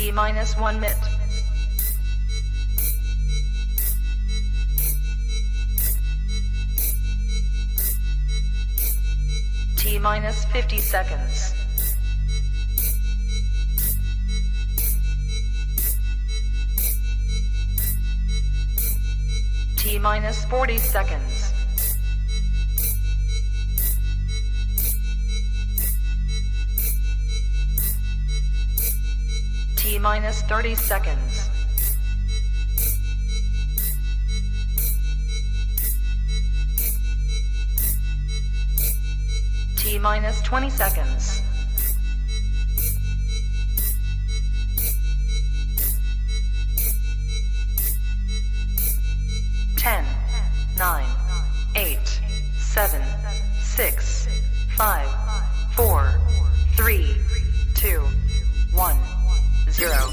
T minus 1 minute. T minus 50 seconds. T minus 40 seconds. T minus 30 seconds. T minus 20 seconds. Ten, 9, 8, 7, 6, 5, 4, 3, 2, 1, 0.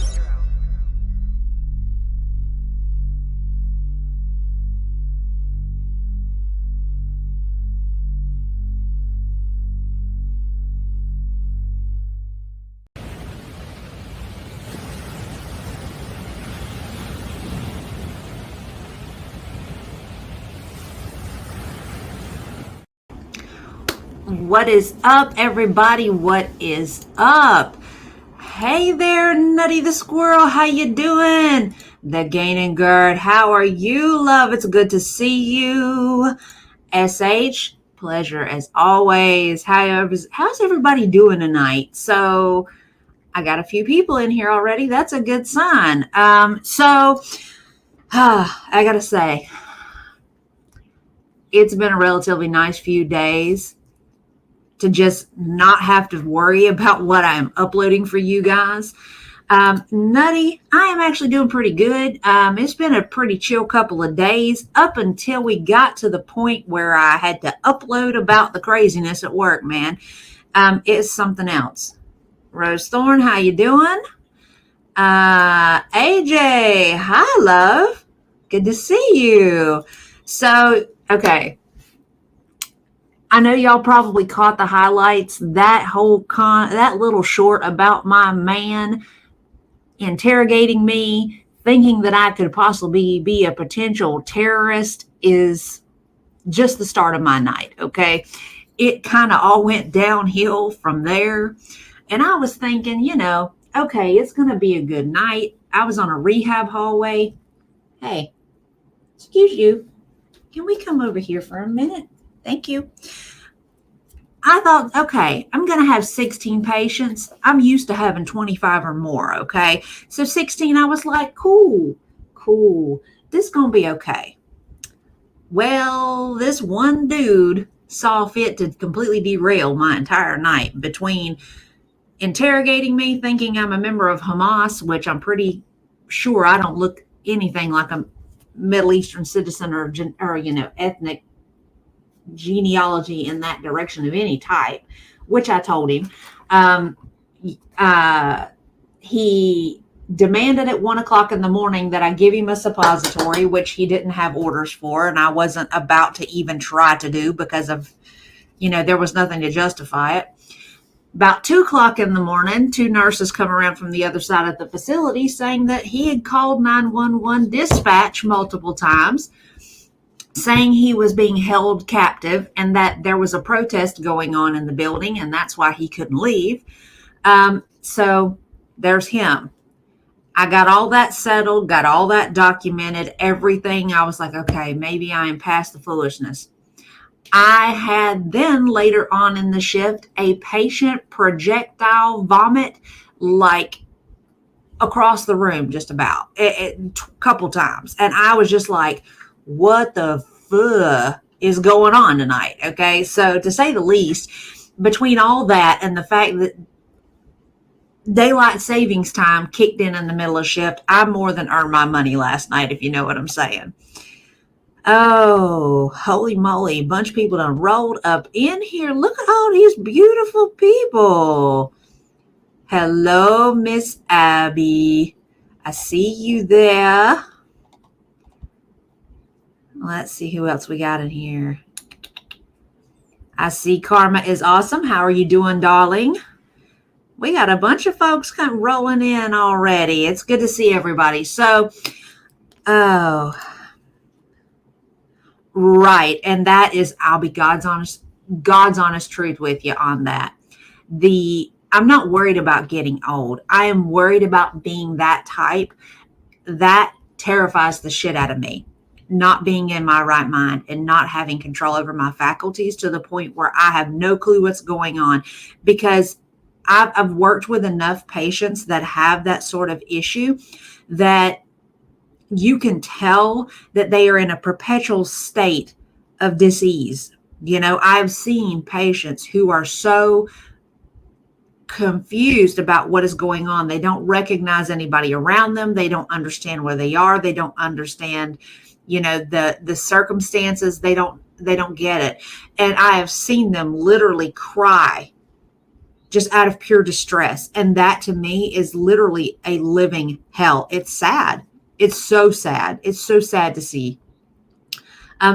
What is up, everybody? What is up? Hey there, Nutty the Squirrel. How you doing? The Gain and Gird. How are you, love? It's good to see you. SH, pleasure as always. How's everybody doing tonight? So I got a few people in here already. That's a good sign. I gotta say, it's been a relatively nice few days to just not have to worry about what I'm uploading for you guys. Nutty, I am actually doing pretty good. It's been a pretty chill couple of days up until we got to the point where I had to upload about the craziness at work, man. It's something else. Rose Thorn, how you doing? AJ, hi, love. Good to see you. So, okay. I know y'all probably caught the highlights, that little short about my man interrogating me, thinking that I could possibly be a potential terrorist is just the start of my night, okay? It kind of all went downhill from there. And I was thinking, okay, it's going to be a good night. I was on a rehab hallway. Hey, excuse you. Can we come over here for a minute? Thank you. I thought, okay, I'm going to have 16 patients. I'm used to having 25 or more, okay? So 16, I was like, cool. This is going to be okay. Well, this one dude saw fit to completely derail my entire night between interrogating me, thinking I'm a member of Hamas, which I'm pretty sure I don't look anything like a Middle Eastern citizen or ethnic genealogy in that direction of any type, which I told him. He demanded at 1:00 in the morning that I give him a suppository, which he didn't have orders for, and I wasn't about to even try to do because of, there was nothing to justify it. About 2:00 in the morning, two nurses come around from the other side of the facility saying that he had called 911 dispatch multiple times, saying he was being held captive and that there was a protest going on in the building and that's why he couldn't leave. So there's him. I got all that settled, got all that documented, everything. I was like, okay, maybe I am past the foolishness. I had then later on in the shift a patient projectile vomit like across the room just about a couple times. And I was just like, what the fuck is going on tonight? Okay. So to say the least, between all that and the fact that daylight savings time kicked in the middle of shift, I more than earned my money last night, if you know what I'm saying. Oh, holy moly. A bunch of people done rolled up in here. Look at all these beautiful people. Hello, Miss Abby. I see you there. Let's see who else we got in here. I see Karma is awesome. How are you doing, darling? We got a bunch of folks come rolling in already. It's good to see everybody. So, oh, right. And that is, I'll be God's honest truth with you on that. I'm not worried about getting old. I am worried about being that type. That terrifies the shit out of me. Not being in my right mind and not having control over my faculties to the point where I have no clue what's going on, because I've worked with enough patients that have that sort of issue that you can tell that they are in a perpetual state of disease. I've seen patients who are so confused about what is going on. They don't recognize anybody around them. They don't understand where they are. They don't understand, the circumstances. They don't get it. And I have seen them literally cry just out of pure distress. And that to me is literally a living hell. It's sad. It's so sad. It's so sad to see.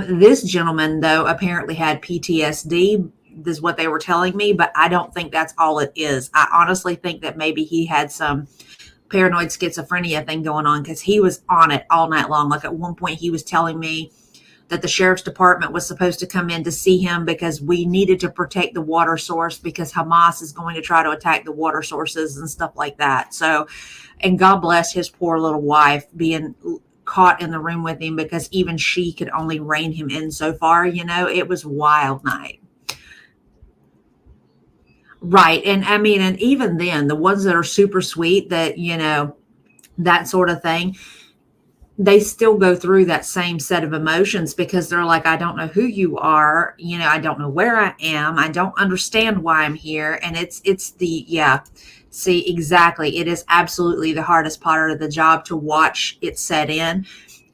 This gentleman, though, apparently had PTSD. This is what they were telling me, but I don't think that's all it is. I honestly think that maybe he had some paranoid schizophrenia thing going on, because he was on it all night long. Like, at one point he was telling me that the sheriff's department was supposed to come in to see him because we needed to protect the water source because Hamas is going to try to attack the water sources and stuff like that. So, and God bless his poor little wife being caught in the room with him, because even she could only rein him in so far. It was a wild night. Right. And I mean, and even then, the ones that are super sweet, that, that sort of thing, they still go through that same set of emotions, because they're like, I don't know who you are. I don't know where I am. I don't understand why I'm here. And yeah, see, exactly. It is absolutely the hardest part of the job to watch it set in,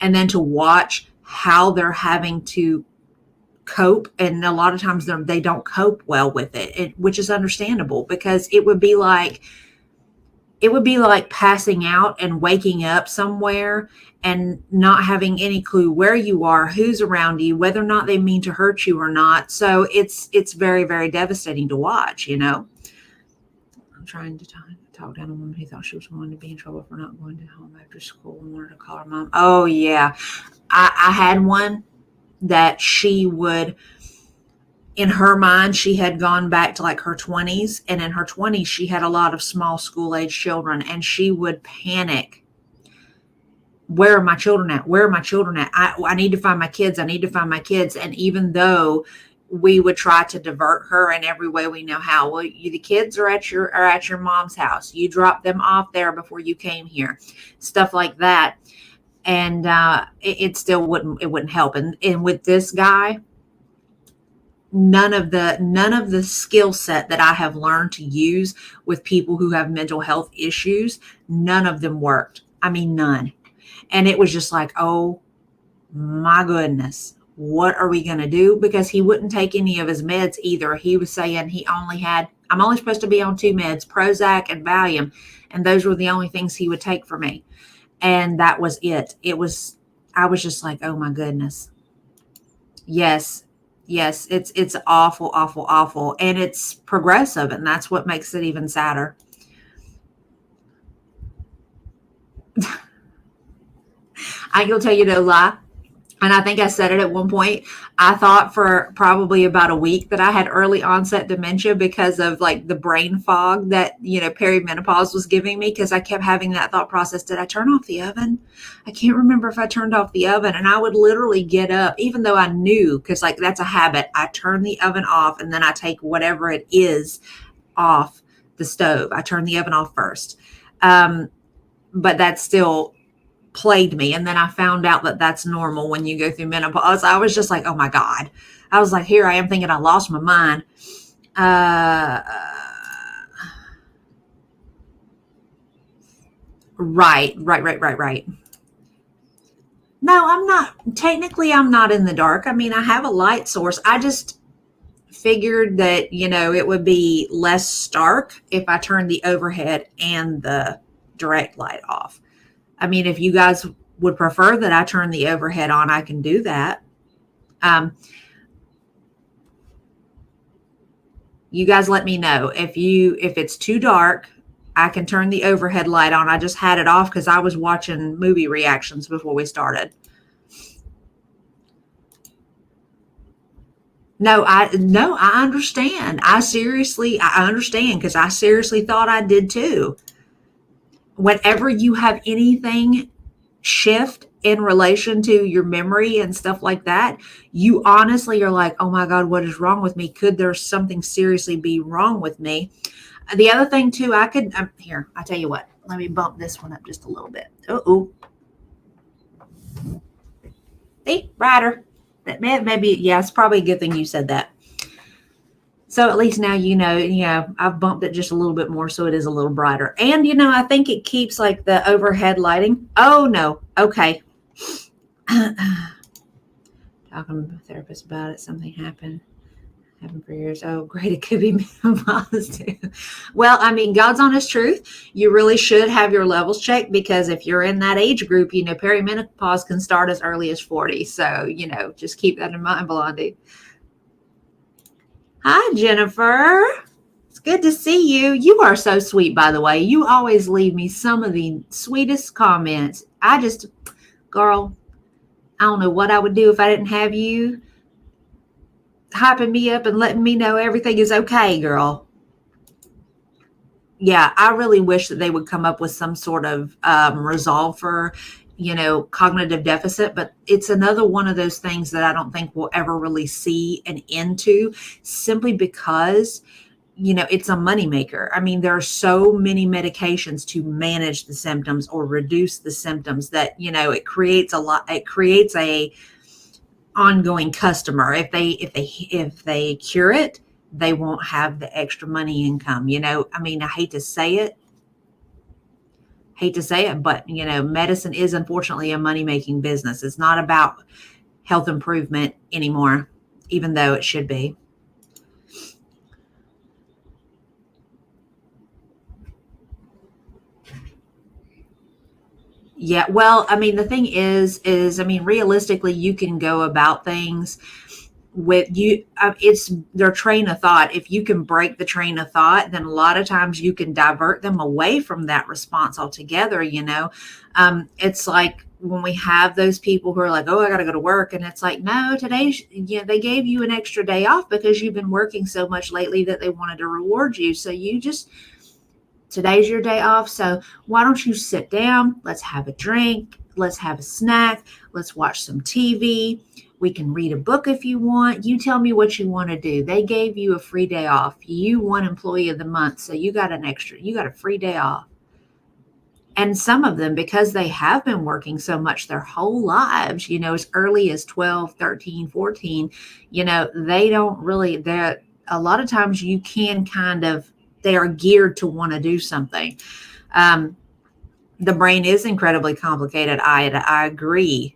and then to watch how they're having to cope. And a lot of times they don't cope well with it, which is understandable, because it would be like passing out and waking up somewhere and not having any clue where you are, who's around you, whether or not they mean to hurt you or not. So it's very, very devastating to watch. I'm trying to talk down a woman who thought she was going to be in trouble for not going to home after school and wanted to call her mom. Oh yeah. I had one that she would, in her mind, she had gone back to like her 20s. And in her 20s, she had a lot of small school age children, and she would panic. Where are my children at? Where are my children at? I need to find my kids. I need to find my kids. And even though we would try to divert her in every way we know how, well, the kids are at your mom's house. You dropped them off there before you came here, stuff like that. And it still wouldn't help. And with this guy, none of the skill set that I have learned to use with people who have mental health issues, none of them worked. I mean, none. And it was just like, oh my goodness, what are we going to do? Because he wouldn't take any of his meds either. He was saying I'm only supposed to be on 2 meds, Prozac and Valium. And those were the only things he would take for me. And that was it. I was just like, oh my goodness. Yes, it's awful, awful, awful. And it's progressive. And that's what makes it even sadder. I will tell you no lie. And I think I said it at one point. I thought for probably about a week that I had early onset dementia because of like the brain fog that, perimenopause was giving me, because I kept having that thought process. Did I turn off the oven? I can't remember if I turned off the oven. And I would literally get up, even though I knew, because like that's a habit. I turn the oven off and then I take whatever it is off the stove. I turn the oven off first. But that's still plagued me. And then I found out that that's normal when you go through menopause. I was just like, oh my God. I was like, here I am thinking I lost my mind. Right. No, I'm not in the dark. I mean, I have a light source. I just figured that, it would be less stark if I turned the overhead and the direct light off. I mean, if you guys would prefer that I turn the overhead on, I can do that. You guys let me know if it's too dark. I can turn the overhead light on. I just had it off because I was watching movie reactions before we started. No, I understand. I understand because I seriously thought I did too. Whenever you have anything shift in relation to your memory and stuff like that, you honestly are like, oh my God, what is wrong with me? Could there something seriously be wrong with me? The other thing too, I could, here, I tell you what, let me bump this one up just a little bit. Oh, see, brighter. That maybe, yeah, it's probably a good thing you said that. So at least now you know, I've bumped it just a little bit more so it is a little brighter. And, you know, I think it keeps like the overhead lighting. Oh, no. Okay. Talking to a therapist about it. Something happened for years. Oh, great. It could be menopause too. Well, I mean, God's honest truth. You really should have your levels checked because if you're in that age group, you know, perimenopause can start as early as 40. So, you know, just keep that in mind, Blondie. Hi, Jennifer. It's good to see you. You are so sweet, by the way. You always leave me some of the sweetest comments. Girl, I don't know what I would do if I didn't have you hyping me up and letting me know everything is okay, girl. Yeah, I really wish that they would come up with some sort of resolve for, you know, cognitive deficit, but it's another one of those things that I don't think we'll ever really see an end to simply because, you know, it's a moneymaker. I mean, there are so many medications to manage the symptoms or reduce the symptoms that, you know, it creates a ongoing customer. If they cure it, they won't have the extra money income. You know, I mean, I hate to say it, but you know, medicine is unfortunately a money-making business. It's not about health improvement anymore, even though it should be. Yeah, well, I mean, the thing is, I mean, realistically, you can go about things with you. It's their train of thought. If you can break the train of thought, then a lot of times you can divert them away from that response altogether. You know, it's like when we have those people who are like, "Oh, I got to go to work," and it's like, no, they gave you an extra day off because you've been working so much lately that they wanted to reward you. So today's your day off. So why don't you sit down? Let's have a drink. Let's have a snack. Let's watch some TV. We can read a book if you want. You tell me what you want to do. They gave you a free day off. You won employee of the month. So you got a free day off. And some of them, because they have been working so much their whole lives, you know, as early as 12, 13, 14, you know, they don't really, a lot of times you can they are geared to want to do something. The brain is incredibly complicated. I agree.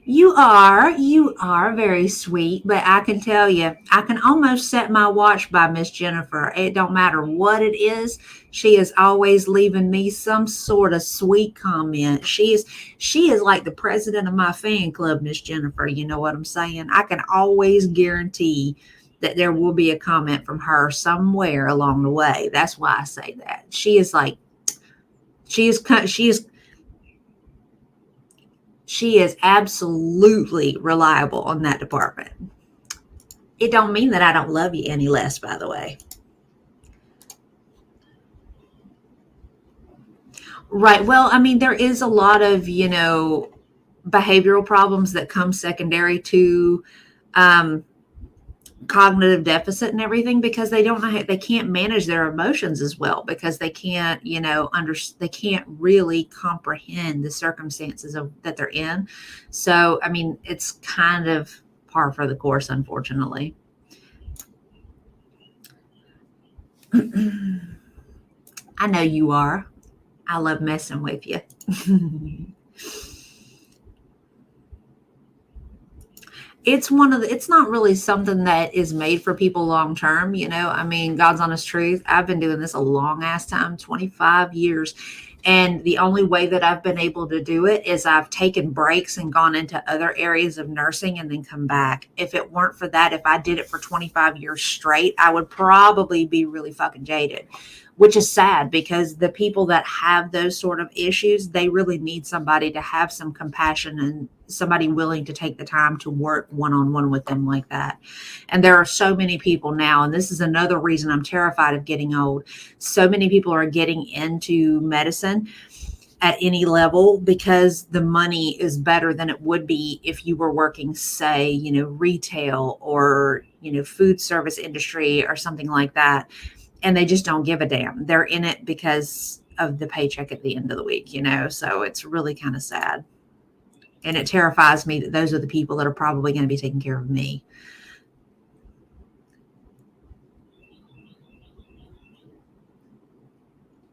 You are very sweet, but I can tell you, I can almost set my watch by Miss Jennifer. It don't matter what it is. She is always leaving me some sort of sweet comment. She is like the president of my fan club, Miss Jennifer. You know what I'm saying? I can always guarantee that there will be a comment from her somewhere along the way. That's why I say that. She is absolutely reliable on that department. It don't mean that I don't love you any less, by the way. Right. Well, I mean, there is a lot of, you know, behavioral problems that come secondary to um, cognitive deficit and everything because they don't know they can't manage their emotions as well because they can't, you know, they can't really comprehend the circumstances that they're in. So, I mean, it's kind of par for the course, unfortunately. I know you are. I love messing with you. It's not really something that is made for people long term. You know, I mean, God's honest truth. I've been doing this a long ass time, 25 years. And the only way that I've been able to do it is I've taken breaks and gone into other areas of nursing and then come back. If it weren't for that, if I did it for 25 years straight, I would probably be really fucking jaded, which is sad because the people that have those sort of issues, they really need somebody to have some compassion and somebody willing to take the time to work one-on-one with them like that. And there are so many people now, and this is another reason I'm terrified of getting old. So many people are getting into medicine at any level because the money is better than it would be if you were working, say, retail or, food service industry or something like that. And they just don't give a damn. They're in it because of the paycheck at the end of the week, so it's really kind of sad. And it terrifies me that those are the people that are probably going to be taking care of me.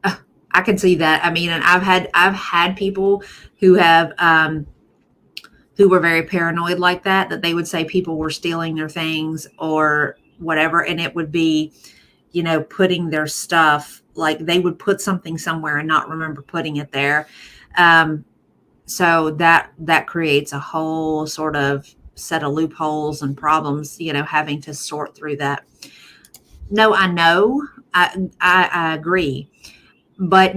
I can see that. I mean, and I've had people who have who were very paranoid like that they would say people were stealing their things or whatever, and it would be, putting their stuff, like they would put something somewhere and not remember putting it there. So that creates a whole sort of set of loopholes and problems, having to sort through that. No, I know, I agree. But,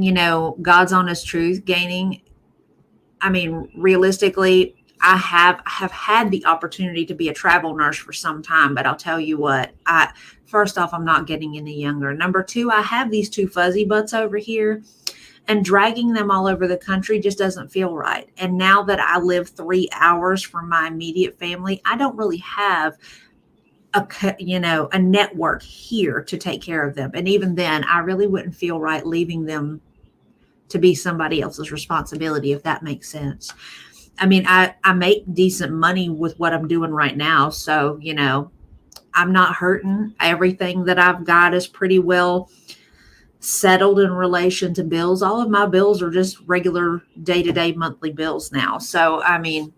God's honest truth gaining, I mean, realistically, I have had the opportunity to be a travel nurse for some time, but I'll tell you what, first off, I'm not getting any younger. Number two, I have these two fuzzy butts over here, and dragging them all over the country just doesn't feel right. And now that I live 3 hours from my immediate family, I don't really have a network here to take care of them. And even then, I really wouldn't feel right leaving them to be somebody else's responsibility, if that makes sense. I mean, I make decent money with what I'm doing right now. So, I'm not hurting. Everything that I've got is pretty well settled in relation to bills. All of my bills are just regular day-to-day monthly bills now. So, I mean,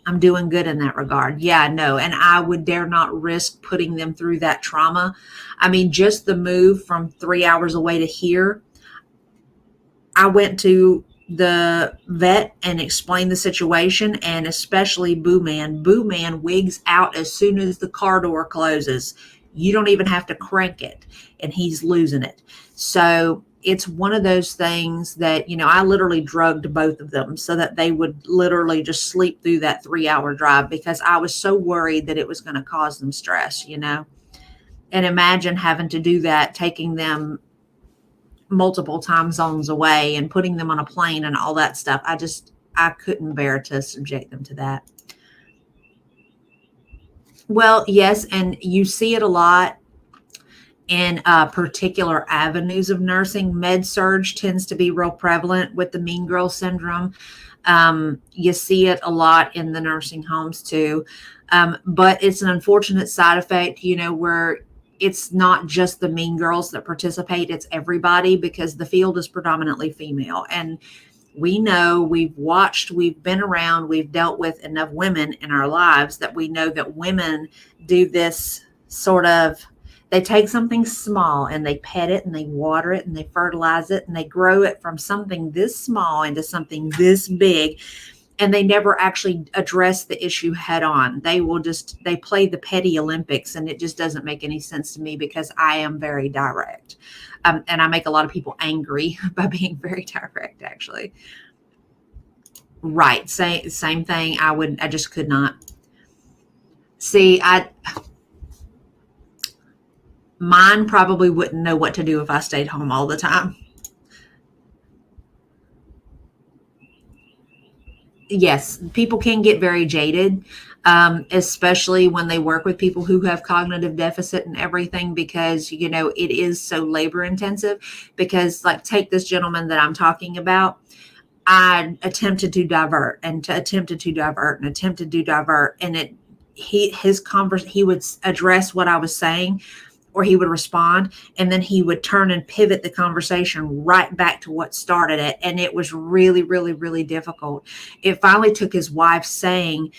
I'm doing good in that regard. Yeah, no. And I would dare not risk putting them through that trauma. I mean, just the move from 3 hours away to here, I went to the vet and explained the situation, and especially Boo Man. Boo Man wigs out as soon as the car door closes. You don't even have to crank it, and he's losing it. So it's one of those things that, I literally drugged both of them so that they would literally just sleep through that 3-hour drive because I was so worried that it was going to cause them stress, And imagine having to do that, taking them multiple time zones away and putting them on a plane and all that stuff. I couldn't bear to subject them to that. Well, yes. And you see it a lot in particular avenues of nursing. Med surge tends to be real prevalent with the mean girl syndrome. You see it a lot in the nursing homes too. But it's an unfortunate side effect, where it's not just the mean girls that participate, it's everybody, because the field is predominantly female. And we know, we've watched, we've been around, we've dealt with enough women in our lives that we know that women do this sort of, they take something small and they pet it and they water it and they fertilize it and they grow it from something this small into something this big. And they never actually address the issue head on. They play the petty Olympics, and it just doesn't make any sense to me because I am very direct. And I make a lot of people angry by being very direct, actually. Right. Same thing. I just could not. See, mine probably wouldn't know what to do if I stayed home all the time. Yes, people can get very jaded, especially when they work with people who have cognitive deficit and everything, because, it is so labor intensive. Because, like, take this gentleman that I'm talking about. I attempted to divert and attempted to divert and attempted to divert. And he would address what I was saying, or he would respond, and then he would turn and pivot the conversation right back to what started it. And it was really, really, really difficult. It finally took his wife saying,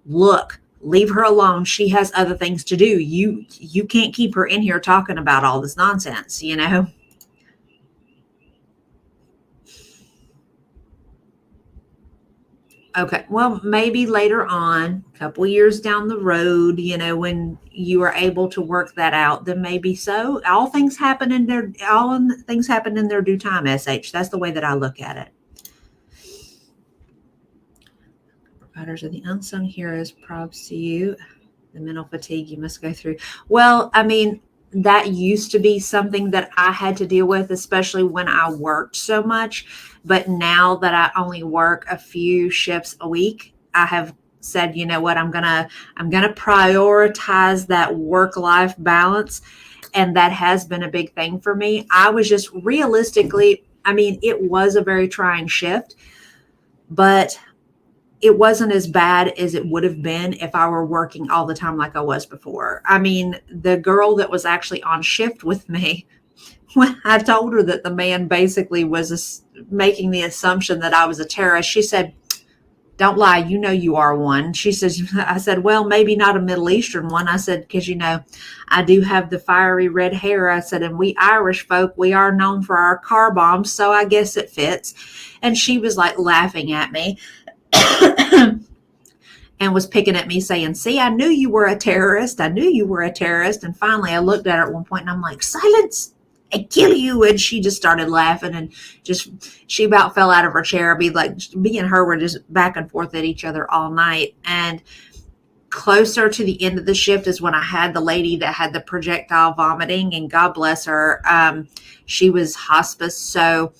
look, leave her alone. She has other things to do. You can't keep her in here talking about all this nonsense, Okay. Well, maybe later on, a couple years down the road, when you are able to work that out, then maybe so. All things happen in their due time, SH. That's the way that I look at it. Providers of the unsung heroes, props to you. The mental fatigue you must go through. Well, I mean, that used to be something that I had to deal with, especially when I worked so much. But now that I only work a few shifts a week, I have said, you know what, I'm gonna prioritize that work-life balance. And that has been a big thing for me. I was just realistically, I mean, it was a very trying shift, but it wasn't as bad as it would have been if I were working all the time like I was before. I mean, the girl that was actually on shift with me, when I told her that the man basically was making the assumption that I was a terrorist, she said, "Don't lie, you know you are one." She says, I said, "Well, maybe not a Middle Eastern one." I said, "Because, I do have the fiery red hair." I said, "And we Irish folk, we are known for our car bombs, so I guess it fits." And she was like laughing at me. And was picking at me saying, "See, I knew you were a terrorist. I knew you were a terrorist." And finally I looked at her at one point and I'm like, "Silence, I kill you." And she just started laughing and she about fell out of her chair. Me and her were just back and forth at each other all night. And closer to the end of the shift is when I had the lady that had the projectile vomiting, and God bless her. She was hospice. So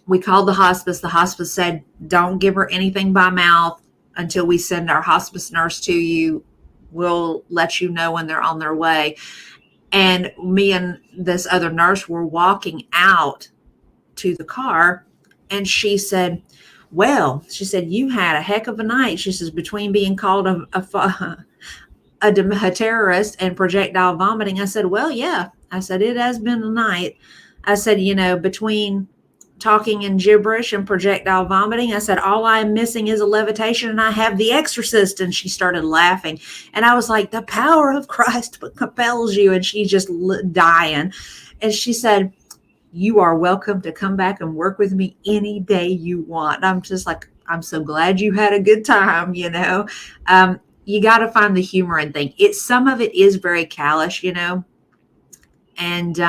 we called the hospice. The hospice said, "Don't give her anything by mouth until we send our hospice nurse to you. We'll let you know when they're on their way." And me and this other nurse were walking out to the car, and she said, "Well," she said, "you had a heck of a night." She says, "Between being called a terrorist and projectile vomiting." I said, "Well, yeah." I said, "It has been a night." I said, between talking in gibberish and projectile vomiting, I said, all I'm missing is a levitation, and I have the exorcist." And she started laughing. And I was like, "The power of Christ compels you." And she's just dying. And she said, "You are welcome to come back and work with me any day you want." I'm just like, "I'm so glad you had a good time." You got to find the humor and think some of it is very callous, and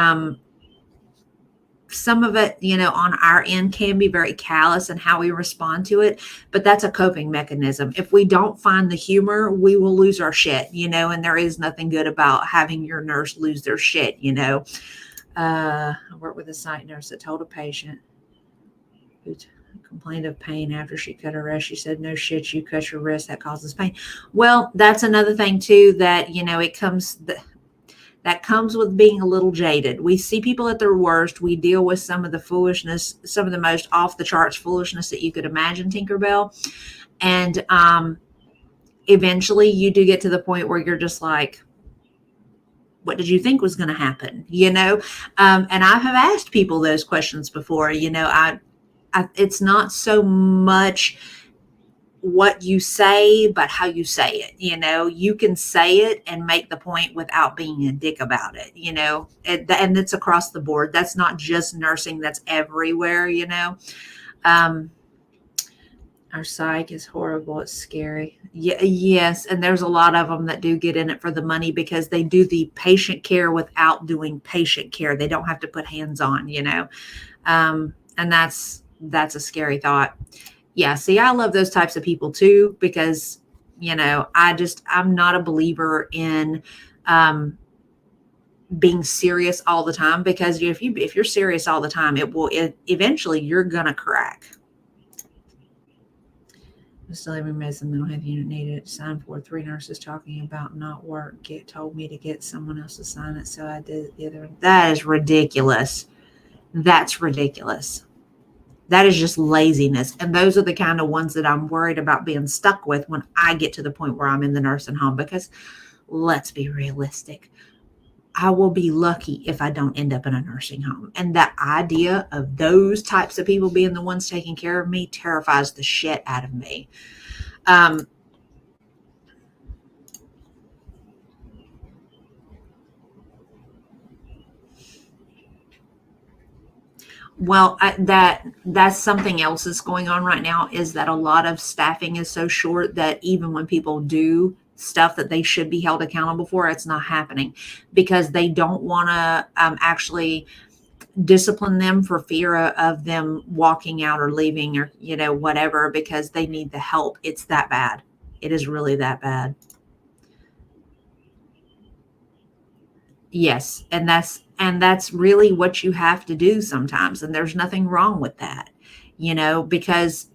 some of it, on our end can be very callous in how we respond to it, but that's a coping mechanism. If we don't find the humor, we will lose our shit, and there is nothing good about having your nurse lose their shit. I worked with a site nurse that told a patient who complained of pain after she cut her wrist. She said, "No shit, you cut your wrist, that causes pain." Well, that's another thing too, that, that comes with being a little jaded. We see people at their worst. We deal with some of the foolishness, some of the most off the charts foolishness that you could imagine, Tinkerbell. And eventually you do get to the point where you're just like, what did you think was going to happen? And I have asked people those questions before. It's not so much what you say, but how you say it. You can say it and make the point without being a dick about it, and it's across the board. That's not just nursing, that's everywhere. Our psych is horrible. It's scary. Yeah, yes. And there's a lot of them that do get in it for the money because they do the patient care without doing patient care. They don't have to put hands on, and that's a scary thought. Yeah. See, I love those types of people too, because, I'm not a believer in, being serious all the time, because if you're serious all the time, eventually you're going to crack. Still every medicine mental health unit needed signed for. 3 nurses talking about not work told me to get someone else to sign it, so I did the other. That is ridiculous. That's ridiculous. That is just laziness. And those are the kind of ones that I'm worried about being stuck with when I get to the point where I'm in the nursing home, because let's be realistic. I will be lucky if I don't end up in a nursing home. And that idea of those types of people being the ones taking care of me terrifies the shit out of me. Well, that's something else that's going on right now, is that a lot of staffing is so short that even when people do stuff that they should be held accountable for, it's not happening because they don't want to actually discipline them for fear of them walking out or leaving or whatever, because they need the help. It's that bad. It is really that bad. Yes, and that's really what you have to do sometimes, and there's nothing wrong with that. Because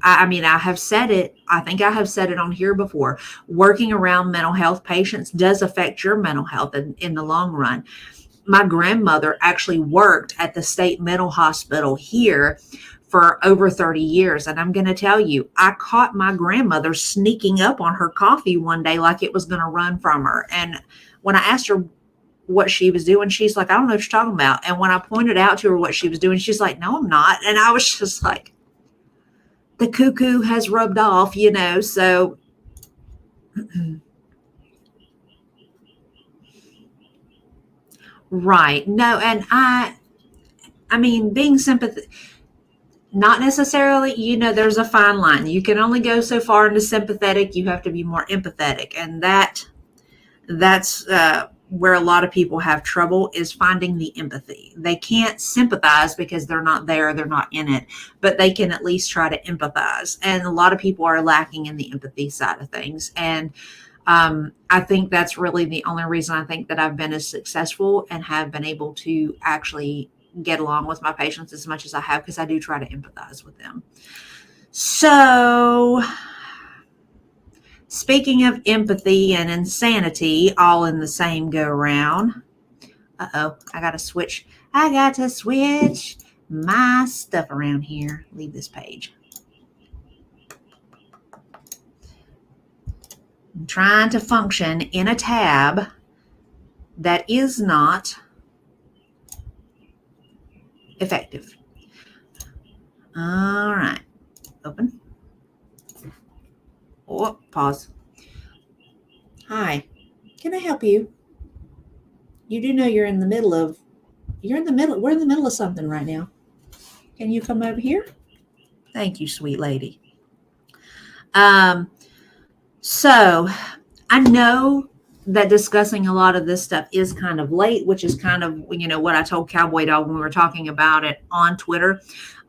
I mean, I have said it. I think I have said it on here before. Working around mental health patients does affect your mental health in the long run. My grandmother actually worked at the state mental hospital here for over 30 years. And I'm going to tell you, I caught my grandmother sneaking up on her coffee one day like it was going to run from her. And when I asked her what she was doing, she's like, I don't know what you're talking about. And when I pointed out to her what she was doing, she's like, no, I'm not. And I was just like, the cuckoo has rubbed off. So right. No, and I mean, being sympathetic, not necessarily, there's a fine line. You can only go so far into sympathetic. You have to be more empathetic. And that's where a lot of people have trouble, is finding the empathy. They can't sympathize because they're not there, they're not in it, but they can at least try to empathize. And a lot of people are lacking in the empathy side of things. And I think that's really the only reason I think that I've been as successful and have been able to actually get along with my patients as much as I have, because I do try to empathize with them. So, speaking of empathy and insanity all in the same go round. Uh-oh, I got to switch my stuff around here. Leave this page. I'm trying to function in a tab that is not effective. All right, open. Oh, pause. Hi, can I help you? You do know we're in the middle of something right now. Can you come over here? Thank you, sweet lady. So I know that discussing a lot of this stuff is kind of late, which is kind of, what I told Cowboy Dog when we were talking about it on Twitter.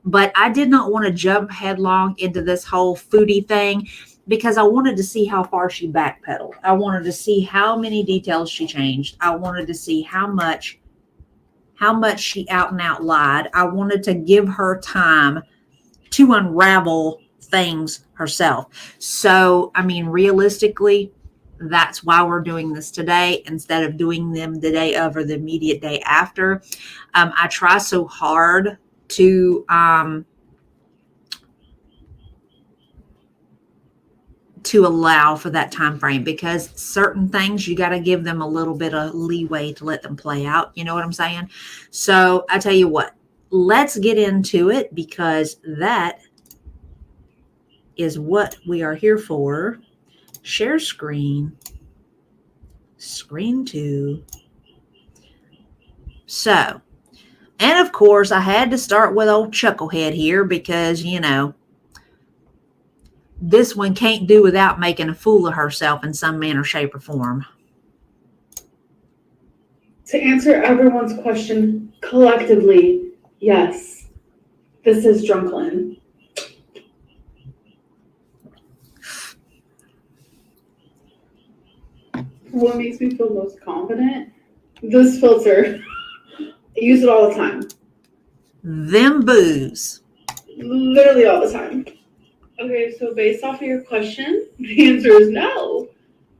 But I did not want to jump headlong into this whole foodie thing, because I wanted to see how far she backpedaled. I wanted to see how many details she changed. I wanted to see how much she out and out lied. I wanted to give her time to unravel things herself. So, I mean, realistically, that's why we're doing this today instead of doing them the day of or the immediate day after. I try so hard to allow for that time frame, because certain things you got to give them a little bit of leeway to let them play out. You know what I'm saying? So I tell you what, let's get into it, because that is what we are here for. Share screen 2. So, and of course I had to start with old Chucklehead here, because this one can't do without making a fool of herself in some manner, shape, or form. To answer everyone's question collectively, yes, this is Drunklin. What makes me feel most confident? This filter. I use it all the time. Them booze. Literally all the time. Okay, so based off of your question, the answer is no.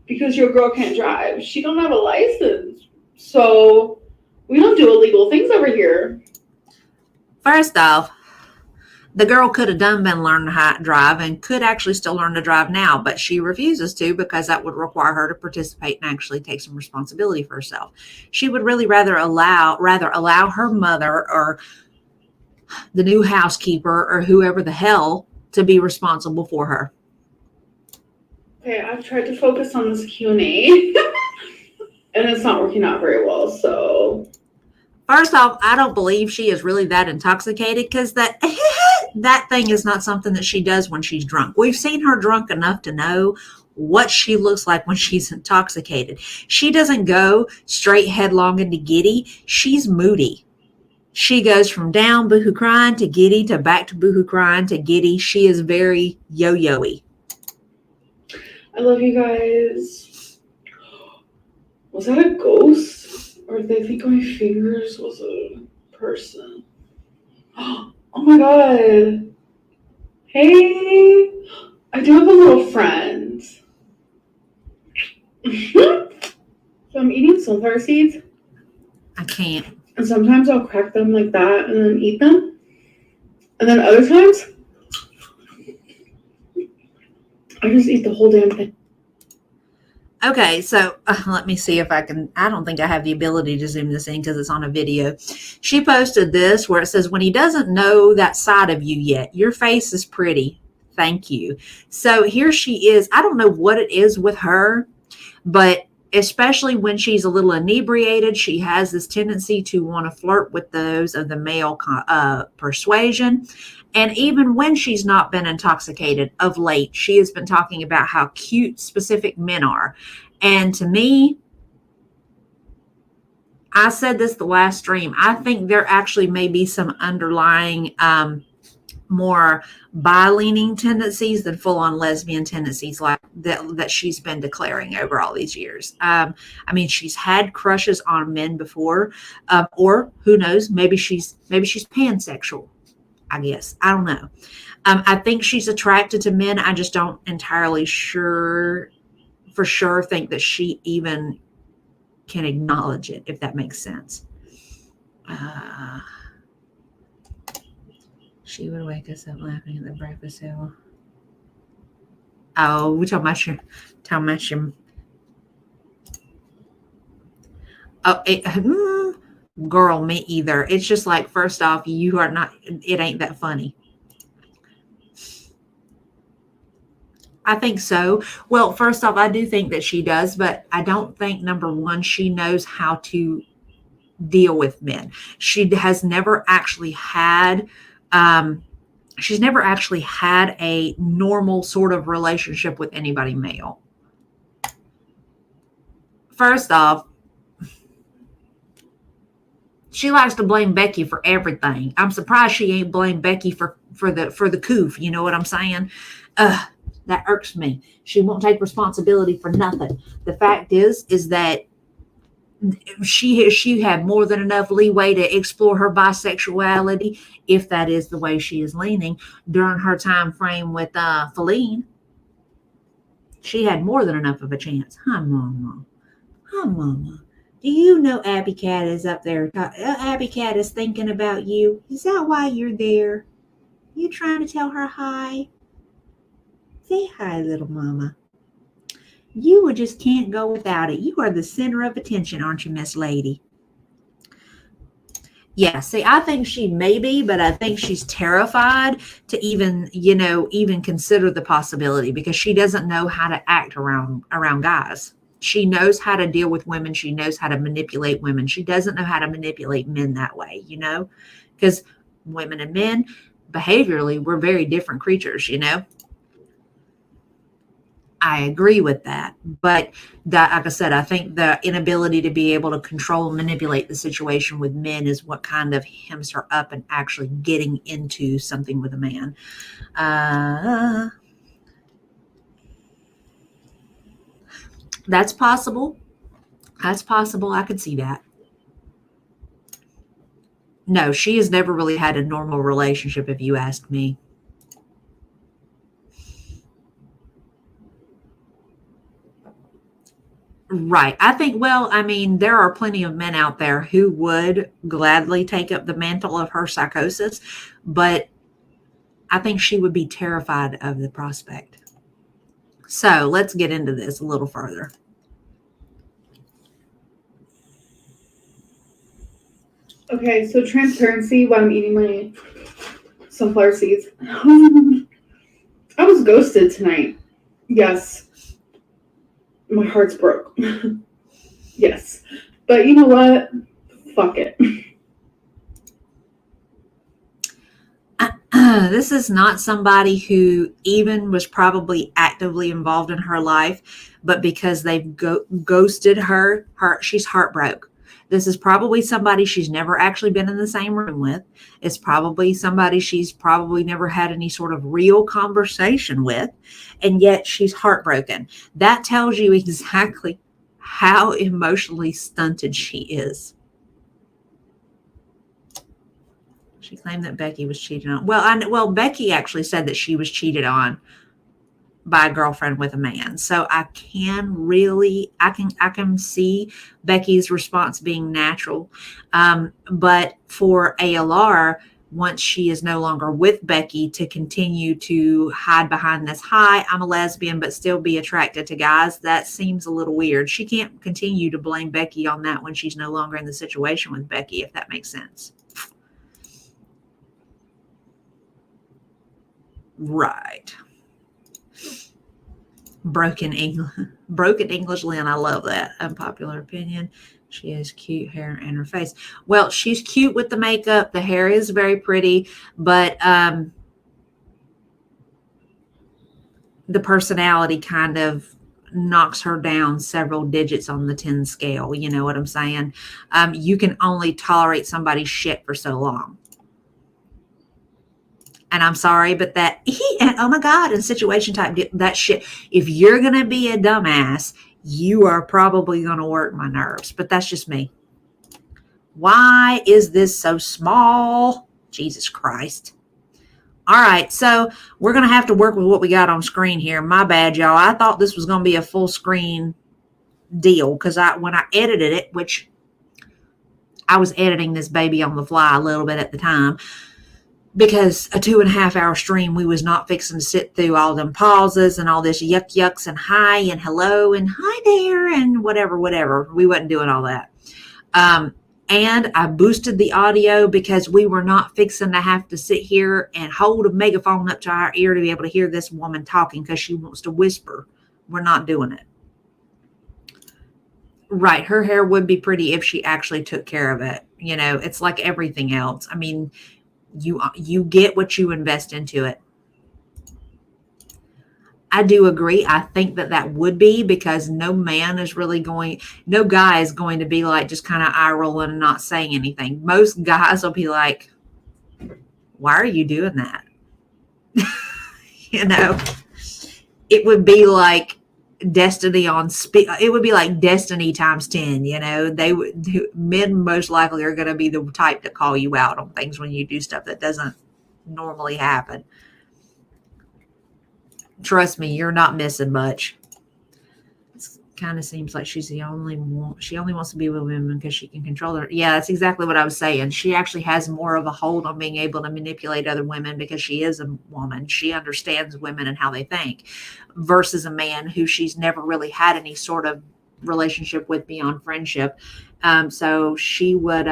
Because your girl can't drive. She don't have a license. So we don't do illegal things over here. First off, the girl could have been learning how to drive and could actually still learn to drive now, but she refuses to, because that would require her to participate and actually take some responsibility for herself. She would really rather allow her mother or the new housekeeper or whoever the hell to be responsible for her. Okay, I've tried to focus on this Q&A and it's not working out very well, so. First off, I don't believe she is really that intoxicated because that that thing is not something that she does when she's drunk. We've seen her drunk enough to know what she looks like when she's intoxicated. She doesn't go straight headlong into giddy. She's moody. She goes from down boohoo crying to giddy to back to boohoo crying to giddy. She is very yo-yo-y. I love you guys. Was that a ghost? Or did they think my fingers was a person? Oh my god. Hey, I do have a little friend. So I'm eating sunflower seeds. I can't. And sometimes I'll crack them like that and then eat them. And then other times, I just eat the whole damn thing. Okay, so let me see if I can. I don't think I have the ability to zoom this in because it's on a video. She posted this where it says, when he doesn't know that side of you yet, your face is pretty. Thank you. So here she is. I don't know what it is with her, but especially when she's a little inebriated, she has this tendency to want to flirt with those of the male persuasion. And even when she's not been intoxicated of late, she has been talking about how cute specific men are. And to me, I said this the last stream, I think there actually may be some underlying more bi-leaning tendencies than full-on lesbian tendencies like that she's been declaring over all these years. I mean, she's had crushes on men before, or who knows, maybe she's pansexual. I guess. I don't know. I think she's attracted to men. I just don't entirely for sure think that she even can acknowledge it, if that makes sense. She would wake us up laughing at the breakfast table. Oh, we're talking about your oh, girl, me either. It's just like, first off, you are not, it ain't that funny. I think so. Well, first off, I do think that she does, but I don't think, number one, she knows how to deal with men. She has never actually had, she's never actually had a normal sort of relationship with anybody male. First off, she likes to blame Becky for everything. I'm surprised she ain't blamed Becky for the coof. You know what I'm saying? That irks me. She won't take responsibility for nothing. The fact is that she had more than enough leeway to explore her bisexuality, if that is the way she is leaning, during her time frame with Feline. She had more than enough of a chance. Hi, Mama. Hi, Mama. Do you know Abby Cat is up there? Abby Cat is thinking about you. Is that why you're there? You trying to tell her hi? Say hi, little mama. You just can't go without it. You are the center of attention, aren't you, Miss Lady? Yeah, see, I think she may be, but I think she's terrified to even consider the possibility because she doesn't know how to act around guys. She knows how to deal with women. She knows how to manipulate women. She doesn't know how to manipulate men that way, because women and men, behaviorally, we're very different creatures, I agree with that. But that, like I said, I think the inability to be able to control and manipulate the situation with men is what kind of hems her up and actually getting into something with a man. That's possible. That's possible. I could see that. No, she has never really had a normal relationship, if you ask me. Right. I think, there are plenty of men out there who would gladly take up the mantle of her psychosis, but I think she would be terrified of the prospect. So let's get into this a little further. Okay, so transparency while I'm eating my sunflower seeds. I was ghosted tonight. Yes. My heart's broke. Yes. But you know what? Fuck it. This is not somebody who even was probably actively involved in her life, but because they've ghosted her, she's heartbroken. This is probably somebody she's never actually been in the same room with. It's probably somebody she's probably never had any sort of real conversation with, and yet she's heartbroken. That tells you exactly how emotionally stunted she is. She claimed that Becky was cheated on. Well, Becky actually said that she was cheated on by a girlfriend with a man. So I can see Becky's response being natural. But for ALR, once she is no longer with Becky, to continue to hide behind this, hi, I'm a lesbian, but still be attracted to guys, that seems a little weird. She can't continue to blame Becky on that when she's no longer in the situation with Becky, if that makes sense. Right. Broken English, Lynn. I love that. Unpopular opinion. She has cute hair and her face. Well, she's cute with the makeup. The hair is very pretty, but the personality kind of knocks her down several digits on the 10 scale. You know what I'm saying? You can only tolerate somebody's shit for so long. And I'm sorry, but oh my God, in situation type, that shit, if you're going to be a dumbass, you are probably going to work my nerves. But that's just me. Why is this so small? Jesus Christ. All right, so we're going to have to work with what we got on screen here. My bad, y'all. I thought this was going to be a full screen deal because when I edited it, which I was editing this baby on the fly a little bit at the time, because a 2.5 hour stream, we was not fixing to sit through all them pauses and all this yucks and hi and hello and hi there and whatever. We wasn't doing all that. And I boosted the audio because we were not fixing to have to sit here and hold a megaphone up to our ear to be able to hear this woman talking because she wants to whisper. We're not doing it. Right. Her hair would be pretty if she actually took care of it. You know, it's like everything else. I mean, you get what you invest into it. I do agree. I think that would be because no guy is going to be like just kind of eye rolling and not saying anything. Most guys will be like, why are you doing that? You know, it would be like destiny on speed. It would be like destiny times 10. You know, men most likely are going to be the type to call you out on things when you do stuff that doesn't normally happen. Trust me, you're not missing much. It kind of seems like she only wants to be with women because she can control her. Yeah, that's exactly what I was saying. She actually has more of a hold on being able to manipulate other women because she is a woman. She understands women and how they think, versus a man who she's never really had any sort of relationship with beyond friendship. So she would,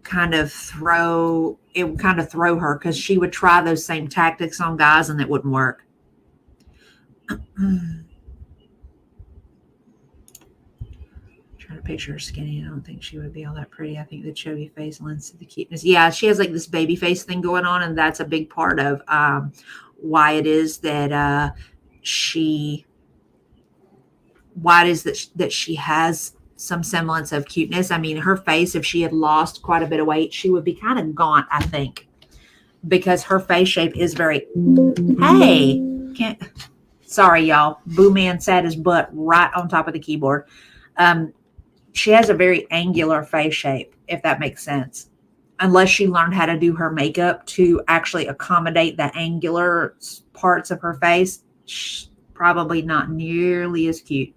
kind of throw her because she would try those same tactics on guys and it wouldn't work. Trying to picture her skinny. I don't think she would be all that pretty. I think the chubby face lends to the cuteness. Yeah, she has like this baby face thing going on, and that's a big part of why it is that she has some semblance of cuteness. I mean, her face, if she had lost quite a bit of weight, she would be kind of gaunt, I think, because her face shape is very, sorry, y'all. Boo Man sat his butt right on top of the keyboard. She has a very angular face shape, if that makes sense. Unless she learned how to do her makeup to actually accommodate the angular parts of her face, probably not nearly as cute.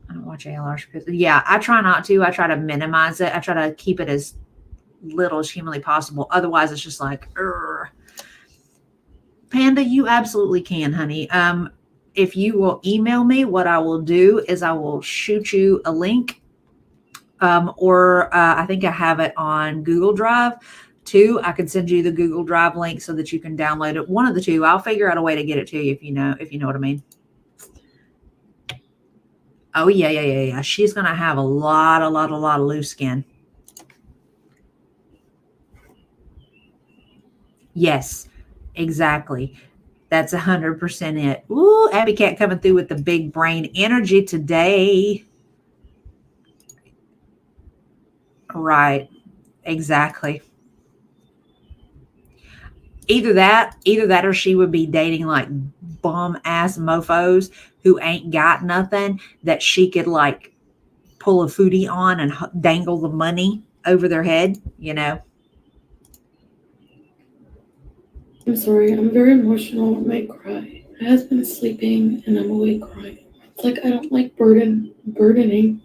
I don't watch ALR. Yeah, I try not to. I try to minimize it. I try to keep it as little as humanly possible. Otherwise, it's just like, Panda, you absolutely can, honey. If you will email me, what I will do is I will shoot you a link. Or I think I have it on Google Drive too. I can send you the Google Drive link so that you can download it. One of the two. I'll figure out a way to get it to you if you know what I mean. Oh yeah. She's gonna have a lot of loose skin. Yes, exactly. That's 100% it. Ooh, Abby Cat coming through with the big brain energy today. Right. Exactly. Either that or she would be dating like bum ass mofos who ain't got nothing that she could like pull a foodie on and dangle the money over their head. I'm sorry, I'm very emotional. I might cry. My husband's sleeping and I'm awake crying. It's like I don't like burdening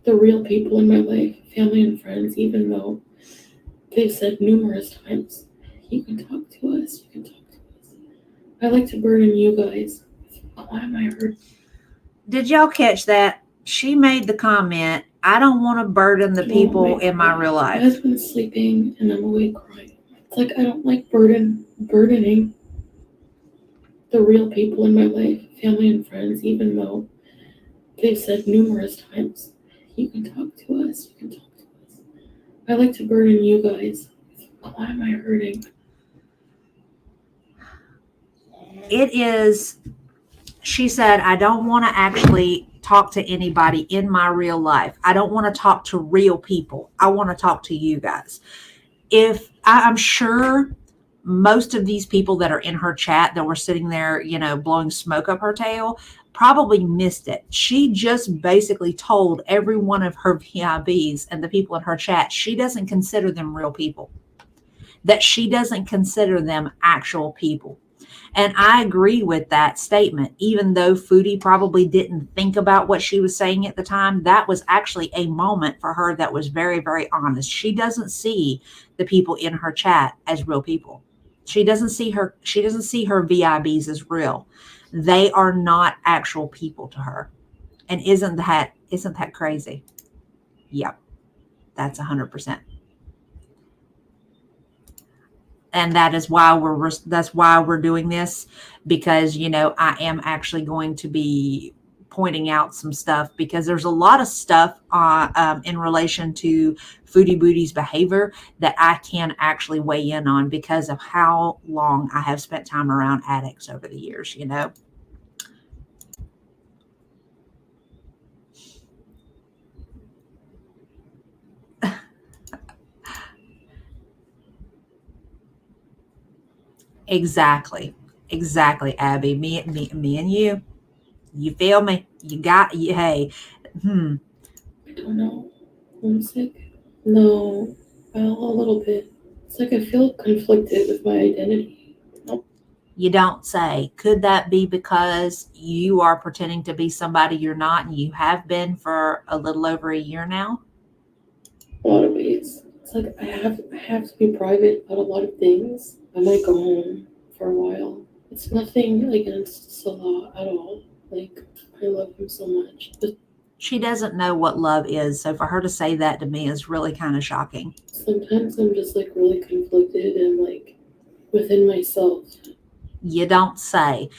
the real people in my life, family and friends, even though they've said numerous times, you can talk to us, you can talk to us. I like to burden you guys. Why am I hurt? Did y'all catch that? She made the comment, I don't want to burden the people in my real My life. husband's sleeping and I'm awake crying. It's like I don't like burdening the real people in my life, family and friends, even though they've said numerous times, you can talk to us, you can talk to us. I like to burden you guys. Why am I hurting? It is, she said, I don't want to actually talk to anybody in my real life. I don't want to talk to real people. I want to talk to you guys. If I'm sure most of these people that are in her chat that were sitting there, blowing smoke up her tail, probably missed it. She just basically told every one of her VIBs and the people in her chat she doesn't consider them real people, that she doesn't consider them actual people. And I agree with that statement. Even though Foodie probably didn't think about what she was saying at the time, that was actually a moment for her that was very, very honest. She doesn't see the people in her chat as real people. She doesn't see her VIBs as real. They are not actual people to her. And isn't that crazy? Yep, that's 100%. And that's why we're doing this, because I am actually going to be pointing out some stuff, because there's a lot of stuff in relation to Foodie Booty's behavior that I can actually weigh in on because of how long I have spent time around addicts over the years. Exactly, Abby. Me and you feel me? Hey. I don't know. Homesick? No. Well, a little bit. It's like I feel conflicted with my identity. You don't say. Could that be because you are pretending to be somebody you're not, and you have been for a little over a year now? A lot of ways. It's like I have to be private about a lot of things. I might go home for a while. It's nothing against Salah at all. Like I love him so much. But She doesn't know what love is, so for her to say that to me is really kind of shocking. sometimes I'm just like really conflicted and like within myself. You don't say.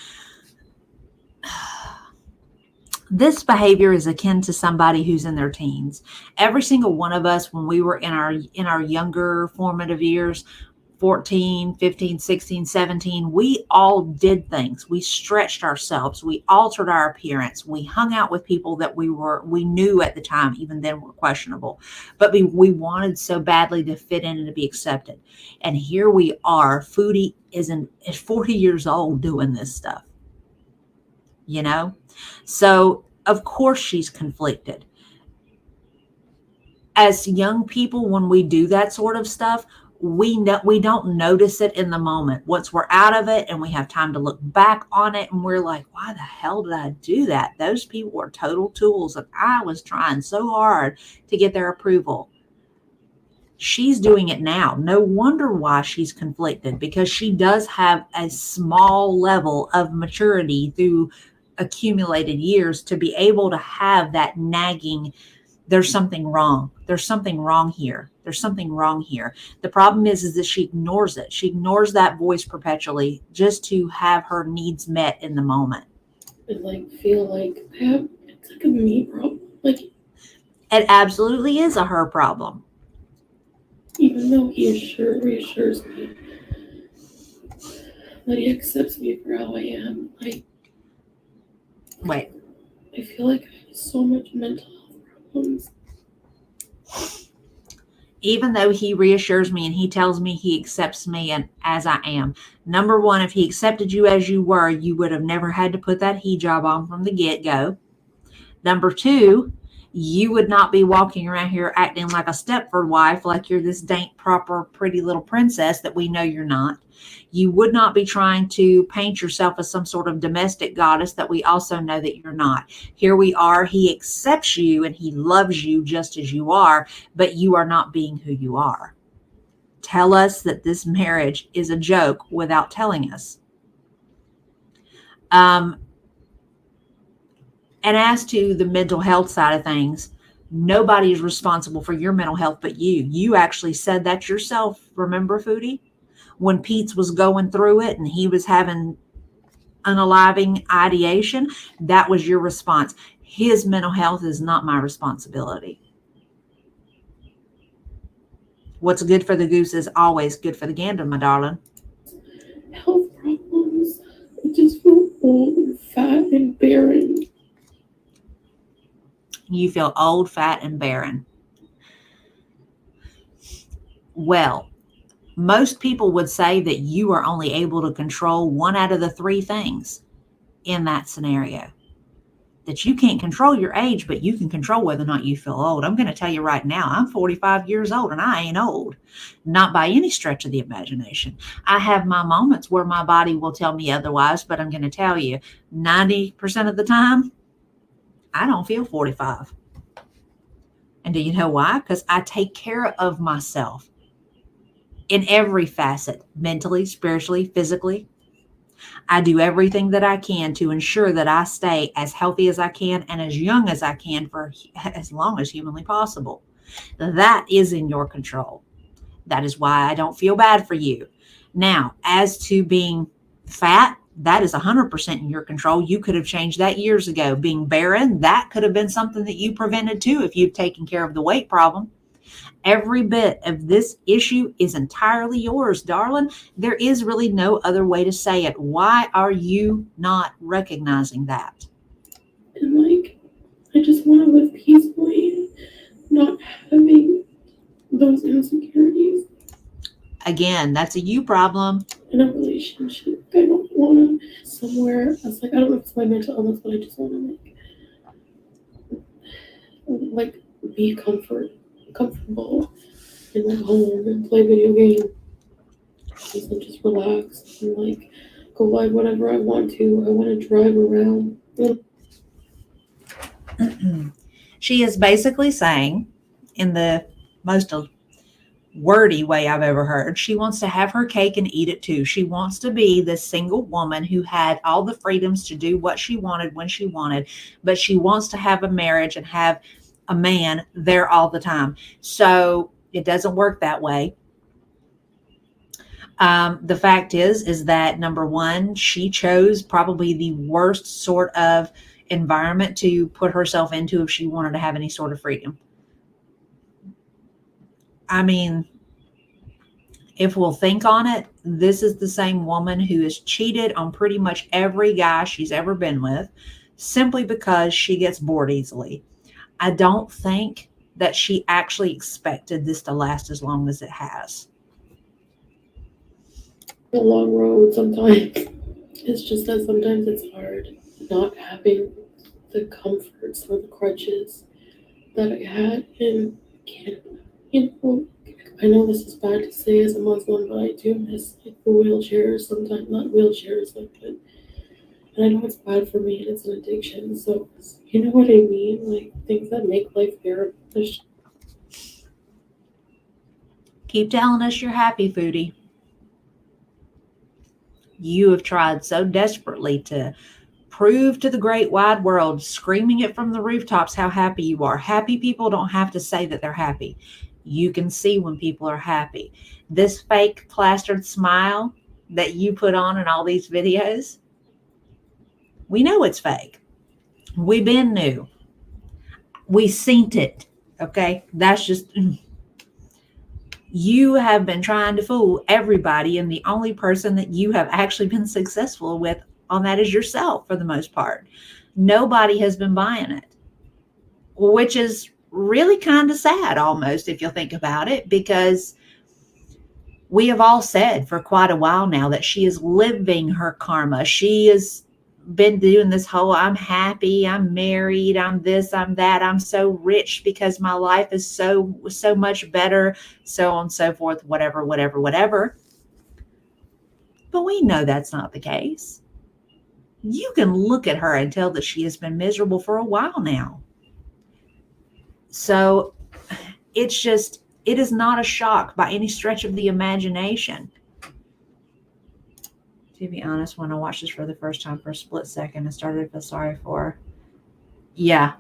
This behavior is akin to somebody who's in their teens. Every single one of us, when we were in our younger formative years, 14, 15, 16, 17, we all did things. We stretched ourselves. We altered our appearance. We hung out with people that we knew at the time, even then were questionable. But we wanted so badly to fit in and to be accepted. And here we are. Foodie is 40 years old doing this stuff, you know? So of course she's conflicted. As young people, when we do that sort of stuff, we don't notice it in the moment. Once we're out of it and we have time to look back on it, and we're like, why the hell did I do that? Those people were total tools, and I was trying so hard to get their approval. She's doing it now. No wonder why she's conflicted, because she does have a small level of maturity through accumulated years to be able to have that nagging, there's something wrong. There's something wrong here. There's something wrong here. The problem is that she ignores it. She ignores that voice perpetually just to have her needs met in the moment. And like feel like it's like a me problem. Like It absolutely is a her problem. Even though he reassures me that he accepts me for how I am, Wait. I feel like I have so much mental health problems. Even though he reassures me and he tells me he accepts me and as I am. Number one, if he accepted you as you were, you would have never had to put that hijab on from the get-go. Number two, you would not be walking around here acting like a Stepford wife, like you're this dainty, proper, pretty little princess that we know you're not. You would not be trying to paint yourself as some sort of domestic goddess that we also know that you're not. Here we are. He accepts you and he loves you just as you are, but you are not being who you are. Tell us that this marriage is a joke without telling us. And as to the mental health side of things, nobody is responsible for your mental health but you. You actually said that yourself. Remember, Foodie? When Pete's was going through it and he was having unaliving ideation, that was your response. His mental health is not my responsibility. What's good for the goose is always good for the gander, my darling. Health problems. I just feel old and fat and barren. You feel old, fat, and barren. Well, most people would say that you are only able to control one out of the three things in that scenario. That you can't control your age, but you can control whether or not you feel old. I'm going to tell you right now, I'm 45 years old and I ain't old. Not by any stretch of the imagination. I have my moments where my body will tell me otherwise, but I'm going to tell you 90% of the time, I don't feel 45. And do you know why? Because I take care of myself in every facet, mentally, spiritually, physically. I do everything that I can to ensure that I stay as healthy as I can and as young as I can for as long as humanly possible. That is in your control. That is why I don't feel bad for you. Now, as to being fat, that is 100% in your control. You could have changed that years ago. Being barren, that could have been something that you prevented too if you'd taken care of the weight problem. Every bit of this issue is entirely yours, darling. There is really no other way to say it. Why are you not recognizing that? And I just want to live peacefully, not having those insecurities. Again, that's a you problem. In a relationship, I don't want to somewhere. I was like, I don't know if it's my mental illness, but I just want to be comfortable in my home and play video games and just relax and go live whenever I want to. I want to drive around. She is basically saying, in the most wordy way I've ever heard, she wants to have her cake and eat it too. She wants to be this single woman who had all the freedoms to do what she wanted when she wanted, but she wants to have a marriage and have a man there all the time. So it doesn't work that way. The fact is that number one, she chose probably the worst sort of environment to put herself into if she wanted to have any sort of freedom. I mean, if we'll think on it, this is the same woman who has cheated on pretty much every guy she's ever been with simply because she gets bored easily. I don't think that she actually expected this to last as long as it has. A long road sometimes. It's just that sometimes it's hard not having the comforts or the crutches that I had in Canada. I know this is bad to say as a Muslim, but I do miss the wheelchairs sometimes. Not wheelchairs, but and I know it's bad for me and it's an addiction. So you know what I mean? Things that make life bearable. Keep telling us you're happy, Foodie. You have tried so desperately to prove to the great wide world, screaming it from the rooftops how happy you are. Happy people don't have to say that they're happy. You can see when people are happy. This fake plastered smile that you put on in all these videos, we know it's fake. We been knew. We seen it. Okay? That's just... You have been trying to fool everybody, and the only person that you have actually been successful with on that is yourself for the most part. Nobody has been buying it, which is really kind of sad almost if you'll think about it, because we have all said for quite a while now that she is living her karma. She has been doing this whole I'm happy, I'm married, I'm this, I'm that, I'm so rich because my life is so much better, so on and so forth, whatever, whatever, whatever. But we know that's not the case. You can look at her and tell that she has been miserable for a while now. So it is not a shock by any stretch of the imagination. To be honest, when I watched this for the first time for a split second, I started to feel sorry for her. Yeah.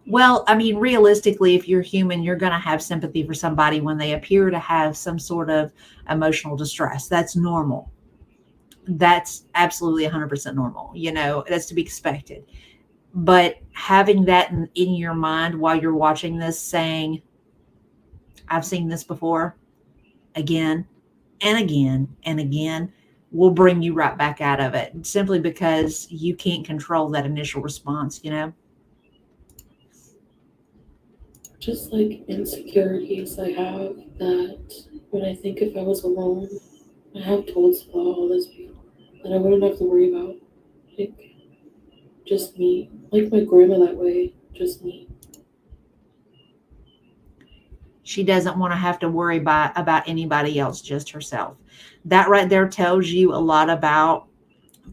Well, I mean, realistically, if you're human, you're going to have sympathy for somebody when they appear to have some sort of emotional distress. That's normal. That's absolutely 100% normal. That's to be expected. But having that in your mind while you're watching this, saying, I've seen this before, again and again and again, will bring you right back out of it, simply because you can't control that initial response. Just like insecurities I have, that when I think if I was alone, I have told Salah all this before, that I wouldn't have to worry about, like, just me. Like my grandma that way, just me. She doesn't want to have to worry about anybody else, just herself. That right there tells you a lot about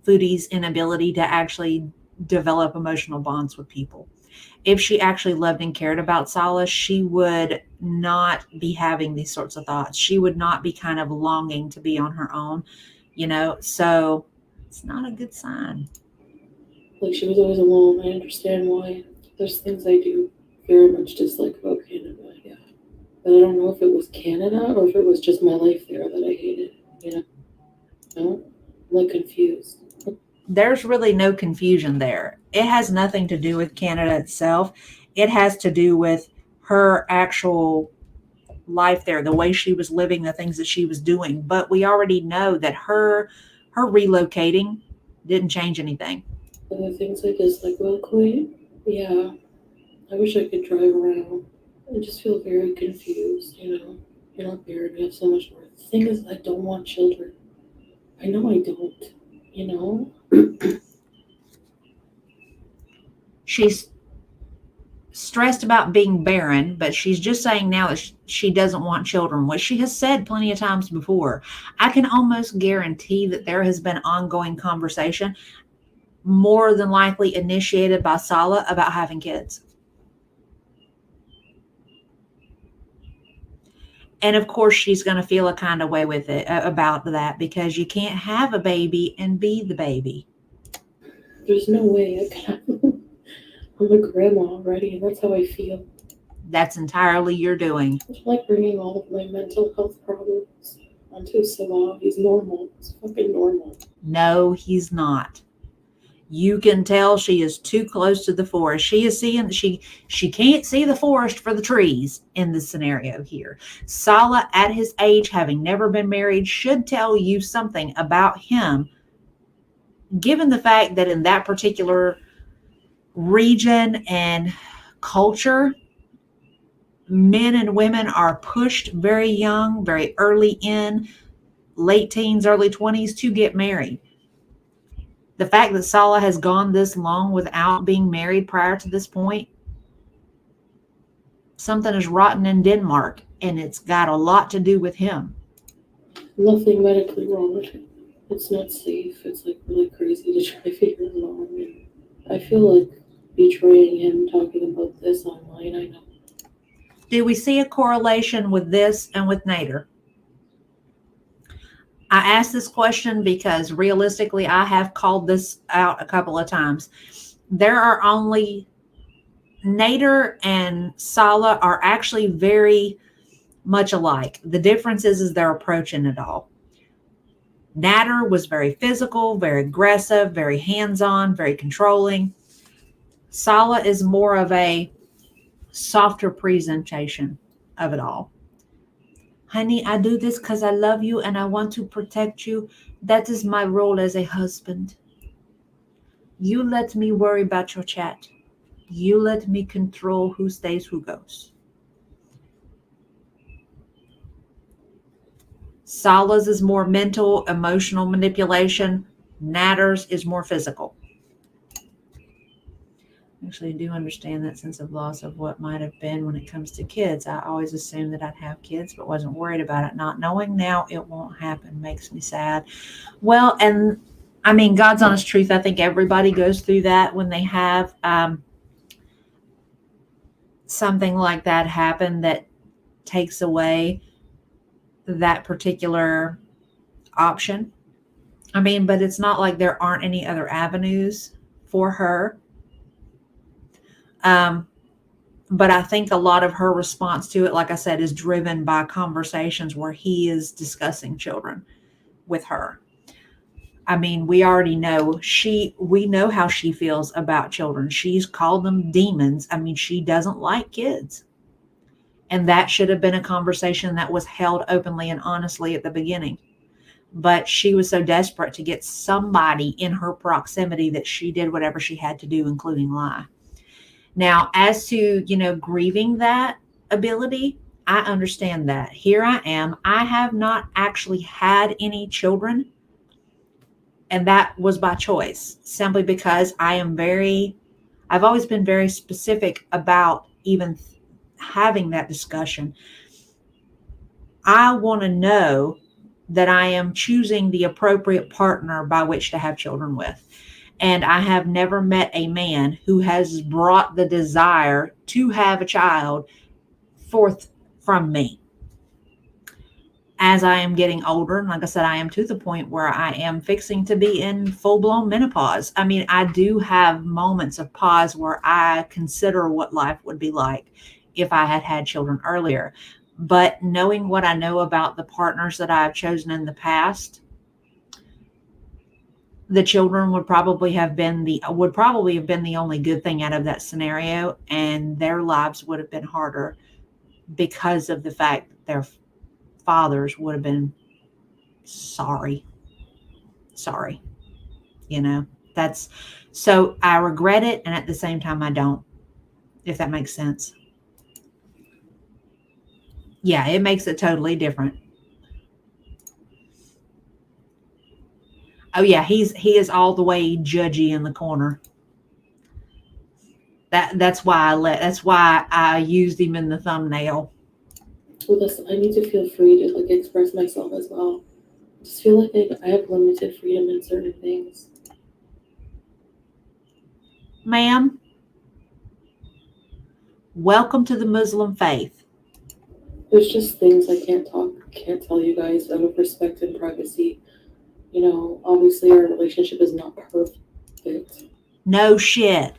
Foodie's inability to actually develop emotional bonds with people. If she actually loved and cared about Solace, she would not be having these sorts of thoughts. She would not be kind of longing to be on her own, so it's not a good sign. Like, she was always alone. I understand why. There's things I do very much dislike about Canada, yeah. But I don't know if it was Canada or if it was just my life there that I hated, I'm like confused. There's really no confusion there. It has nothing to do with Canada itself. It has to do with her actual life there, the way she was living, the things that she was doing. But we already know that her relocating didn't change anything. The things I dislike about Kuwait, yeah, I wish I could drive around. I just feel very confused, You're not married, you have so much more. The thing is, I don't want children. I know I don't. She's stressed about being barren, but she's just saying now that she doesn't want children, which she has said plenty of times before. I can almost guarantee that there has been ongoing conversation, more than likely initiated by Sala, about having kids. And of course, she's going to feel a kind of way with it about that, because you can't have a baby and be the baby. There's no way I can. I'm a grandma already, and that's how I feel. That's entirely your doing. It's like bringing all of my mental health problems onto Salah. He's normal. He's fucking normal. No, he's not. You can tell she is too close to the forest. She is seeing, she can't see the forest for the trees in this scenario here. Sala, at his age, having never been married, should tell you something about him, given the fact that in that particular region and culture, men and women are pushed very young, very early in, late teens, early 20s, to get married. The fact that Sala has gone this long without being married prior to this point, something is rotten in Denmark, and it's got a lot to do with him. Nothing medically wrong with him. It's not safe. It's like really crazy to try to figure it out. And I feel like betraying him talking about this online. I know. Do we see a correlation with this and with Nader? I ask this question because realistically, I have called this out a couple of times. There are only, Nader and Sala are actually very much alike. The difference is their approach in it all. Nader was very physical, very aggressive, very hands-on, very controlling. Sala is more of a softer presentation of it all. Honey, I do this because I love you and I want to protect you. That is my role as a husband. You let me worry about your chat. You let me control who stays, who goes. Sala's is more mental, emotional manipulation. Natter's is more physical. Actually, I do understand that sense of loss of what might have been when it comes to kids. I always assumed that I'd have kids, but wasn't worried about it. Not knowing now it won't happen makes me sad. Well, and I mean, God's honest truth, I think everybody goes through that when they have something like that happen that takes away that particular option. I mean, but it's not like there aren't any other avenues for her. But I think a lot of her response to it, like I said, is driven by conversations where he is discussing children with her. I mean, we already know we know how she feels about children. She's called them demons. I mean, she doesn't like kids. And that should have been a conversation that was held openly and honestly at the beginning. But she was so desperate to get somebody in her proximity that she did whatever she had to do, including lie. Now, as to, grieving that ability, I understand that. Here I am. I have not actually had any children. And that was by choice, simply because I've always been very specific about even having that discussion. I want to know that I am choosing the appropriate partner by which to have children with. And I have never met a man who has brought the desire to have a child forth from me. As I am getting older, and like I said, I am to the point where I am fixing to be in full-blown menopause. I mean, I do have moments of pause where I consider what life would be like if I had had children earlier. But knowing what I know about the partners that I've chosen in the past, the children would probably have been the only good thing out of that scenario, and their lives would have been harder because of the fact that their fathers would have been sorry. That's so I regret it, and at the same time I don't, if that makes sense. Yeah, it makes it totally different. Oh yeah, he is all the way judgy in the corner. That's why I used him in the thumbnail. Well, I need to feel free to express myself as well. I just feel like I have limited freedom in certain things. Ma'am, welcome to the Muslim faith. There's just things I can't tell you guys out of respect and privacy. Obviously our relationship is not perfect. No shit.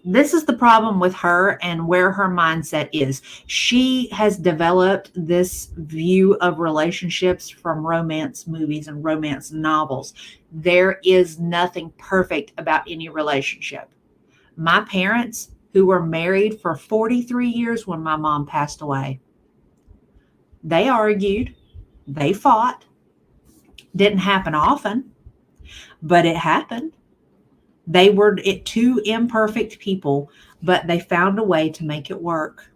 This is the problem with her and where her mindset is. She has developed this view of relationships from romance movies and romance novels. There is nothing perfect about any relationship. My parents, who were married for 43 years when my mom passed away, they argued, they fought. Didn't happen often, but it happened. They were two imperfect people, but they found a way to make it work.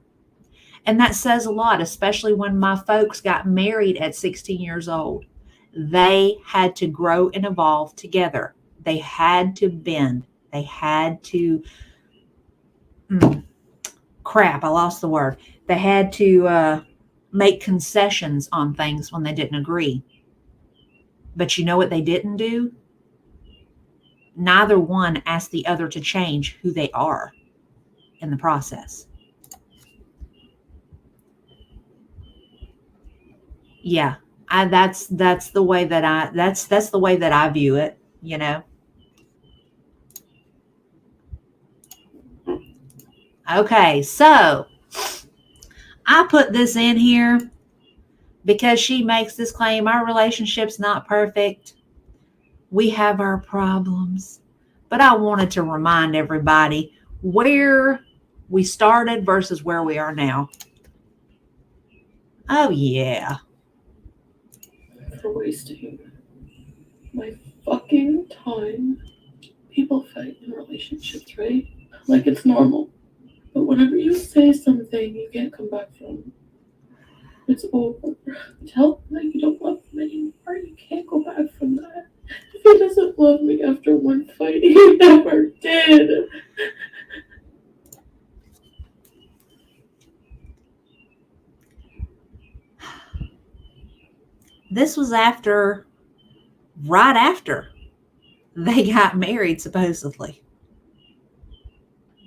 And that says a lot, especially when my folks got married at 16 years old. They had to grow and evolve together. They had to bend. They had to, crap, I lost the word. They had to make concessions on things when they didn't agree. But you know what they didn't do? Neither one asked the other to change who they are in the process. Yeah, that's the way that that's the way that I view it, Okay, so I put this in here because she makes this claim, our relationship's not perfect. We have our problems. But I wanted to remind everybody where we started versus where we are now. Oh, yeah. For wasting my fucking time. People fight in relationships, right? Like it's normal. But whenever you say something you can't come back from, it's over. Tell him that you don't love him anymore. You can't go back from that. If he doesn't love me after one fight, he never did. This was right after they got married, supposedly.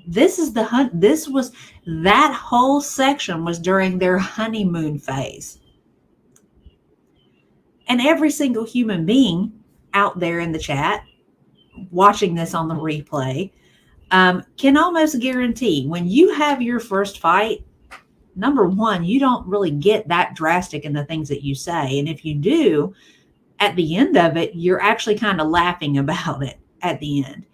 This was that whole section was during their honeymoon phase. And every single human being out there in the chat watching this on the replay can almost guarantee when you have your first fight, number one, you don't really get that drastic in the things that you say. And if you do, at the end of it, you're actually kind of laughing about it at the end.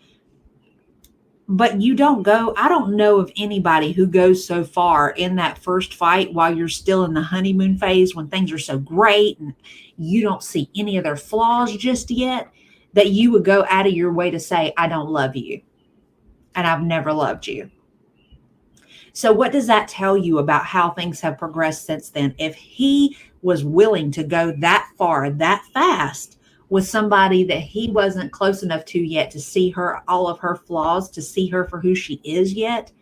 But I don't know of anybody who goes so far in that first fight while you're still in the honeymoon phase when things are so great and you don't see any of their flaws just yet, that you would go out of your way to say, I don't love you and I've never loved you. So what does that tell you about how things have progressed since then? If he was willing to go that far, that fast with somebody that he wasn't close enough to yet to see her, all of her flaws, to see her for who she is yet,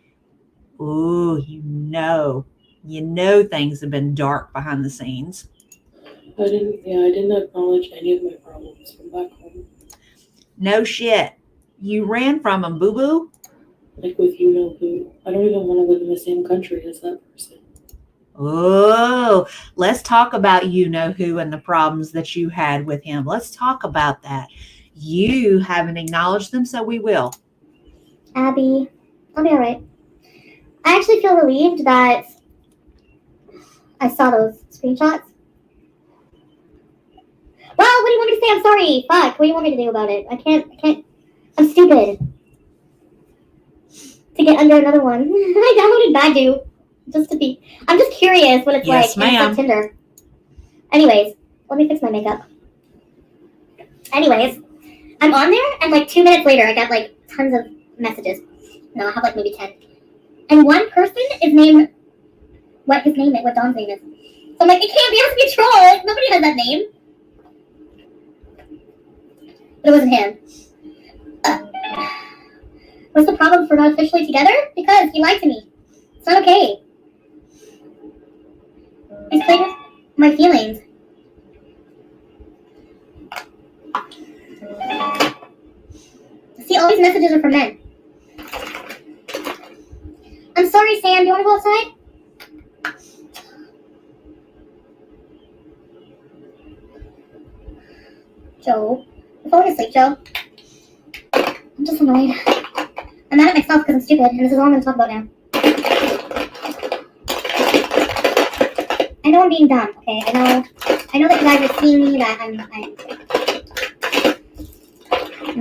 ooh, you know things have been dark behind the scenes. I didn't acknowledge any of my problems from back home. No shit. You ran from him, boo-boo? Like with you know who. I don't even want to live in the same country as that person. Oh, let's talk about you know who and the problems that you had with him. Let's talk about that. You haven't acknowledged them, so we will. Abby, I'll be all right. I actually feel relieved that I saw those screenshots. Well, what do you want me to say? I'm sorry. Fuck. What do you want me to do about it? I can't. I'm stupid. To get under another one. I downloaded Badu. I'm just curious what it's Yes, like. ma'am. It's like Tinder. Anyways, let me fix my makeup. Anyways, I'm on there and like 2 minutes later I got like tons of messages. No, I have like maybe 10. And one person is named what Don's name is. So I'm like, it can't be, it has to be a troll. Like, nobody has that name. But it wasn't him. What's the problem if we're not officially together? Because he lied to me. It's not okay. He's playing with my feelings. See, all these messages are from men. I'm sorry, Sam. Do you want to go outside? Joe. You're falling asleep, Joe. I'm just annoyed. I'm mad at myself because I'm stupid, and this is all I'm going to talk about now. I know I'm being dumb, okay? I know that you guys are seeing me, that I'm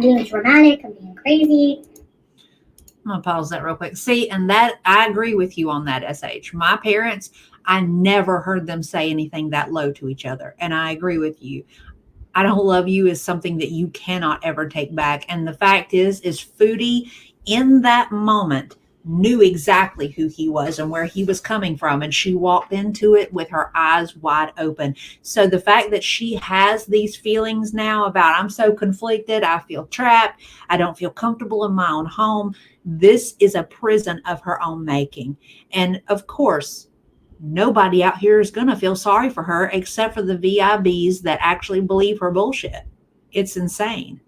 being dramatic, I'm being crazy. I'm going to pause that real quick. See, and that I agree with you on that, SH. My parents, I never heard them say anything that low to each other. And I agree with you. I don't love you is something that you cannot ever take back. And the fact is Foodie in that moment knew exactly who he was and where he was coming from. And she walked into it with her eyes wide open. So the fact that she has these feelings now about, I'm so conflicted, I feel trapped, I don't feel comfortable in my own home. This is a prison of her own making. And of course, nobody out here is going to feel sorry for her except for the VIBs that actually believe her bullshit. It's insane.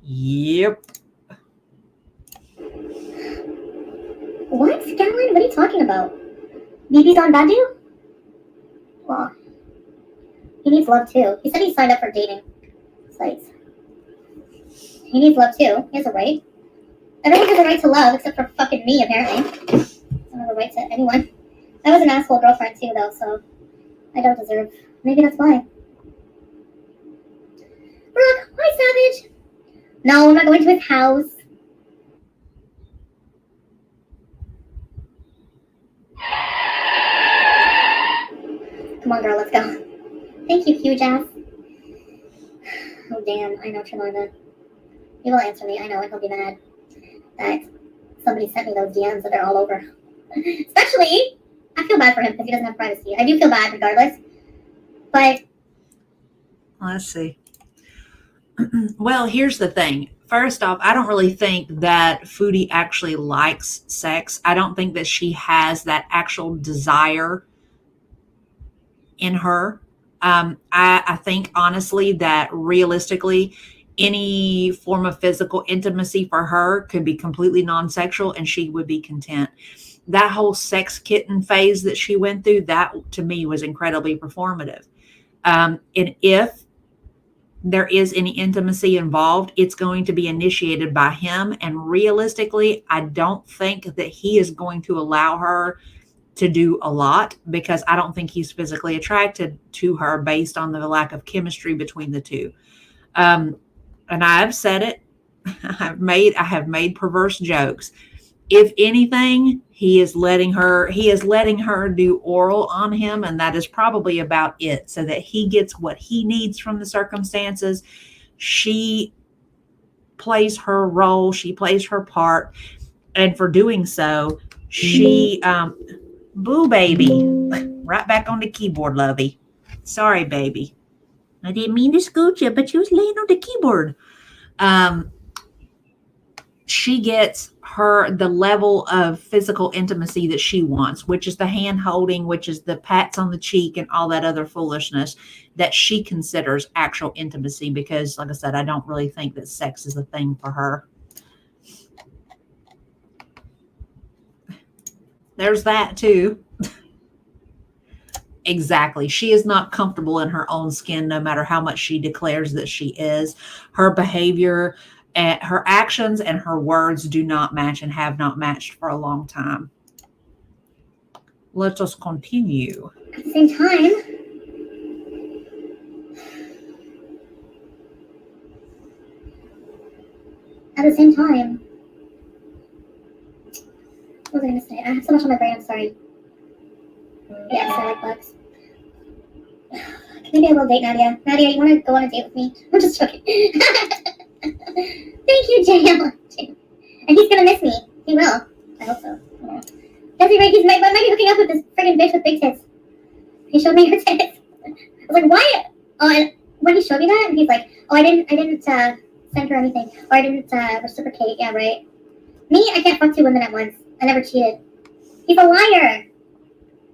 Yep. What? Caroline, what are you talking about? BB's on Badu? Well, he needs love too. He said he signed up for dating sites. He needs love too. He has a right. Everyone has a right to love except for fucking me, apparently. I don't have a right to anyone. I was an asshole girlfriend too, though, so I don't deserve. Maybe that's why. Brooke, hi, Savage. No, I'm not going to his house. Come on, girl, let's go. Thank you, huge ass. Oh, damn, I know, Trelona. He will answer me, I know, and he'll be mad that somebody sent me those DMs that they're all over. Especially, I feel bad for him because he doesn't have privacy. I do feel bad regardless. But let's see. Well, here's the thing. First off, I don't really think that Foodie actually likes sex. I don't think that she has that actual desire in her. I think honestly that realistically, any form of physical intimacy for her could be completely non-sexual and she would be content. That whole sex kitten phase that she went through, that to me was incredibly performative. And if there is any intimacy involved, it's going to be initiated by him. And realistically, I don't think that he is going to allow her to do a lot because I don't think he's physically attracted to her based on the lack of chemistry between the two. And I've said it. I have made perverse jokes. If anything, he is letting her do oral on him, and that is probably about it, so that he gets what he needs from the circumstances. She plays her role, she plays her part, and for doing so, she boo baby. Right back on the keyboard, lovey. Sorry, baby. I didn't mean to scoot you, but you was laying on the keyboard. She gets the level of physical intimacy that she wants, which is the hand holding, which is the pats on the cheek and all that other foolishness that she considers actual intimacy. Because like I said, I don't really think that sex is a thing for her. There's that too. Exactly. She is not comfortable in her own skin, no matter how much she declares that she is. Her behavior, her actions and her words do not match and have not matched for a long time. Let us continue. at the same time, what was I going to say? I have so much on my brain, I'm sorry. Yes, I like bugs. Can we do a little date, Nadia? Nadia, you want to go on a date with me? I'm just joking. Thank you, JL. And he's going to miss me. He will. I hope so. Yeah. Does he, right? He might be hooking up with this friggin' bitch with big tits. He showed me her tits. I was like, why? Oh, and when he showed me that, he's like, oh, I didn't send her anything. Or I didn't reciprocate. Yeah, right. Me, I can't fuck 2 women at once. I never cheated. He's a liar.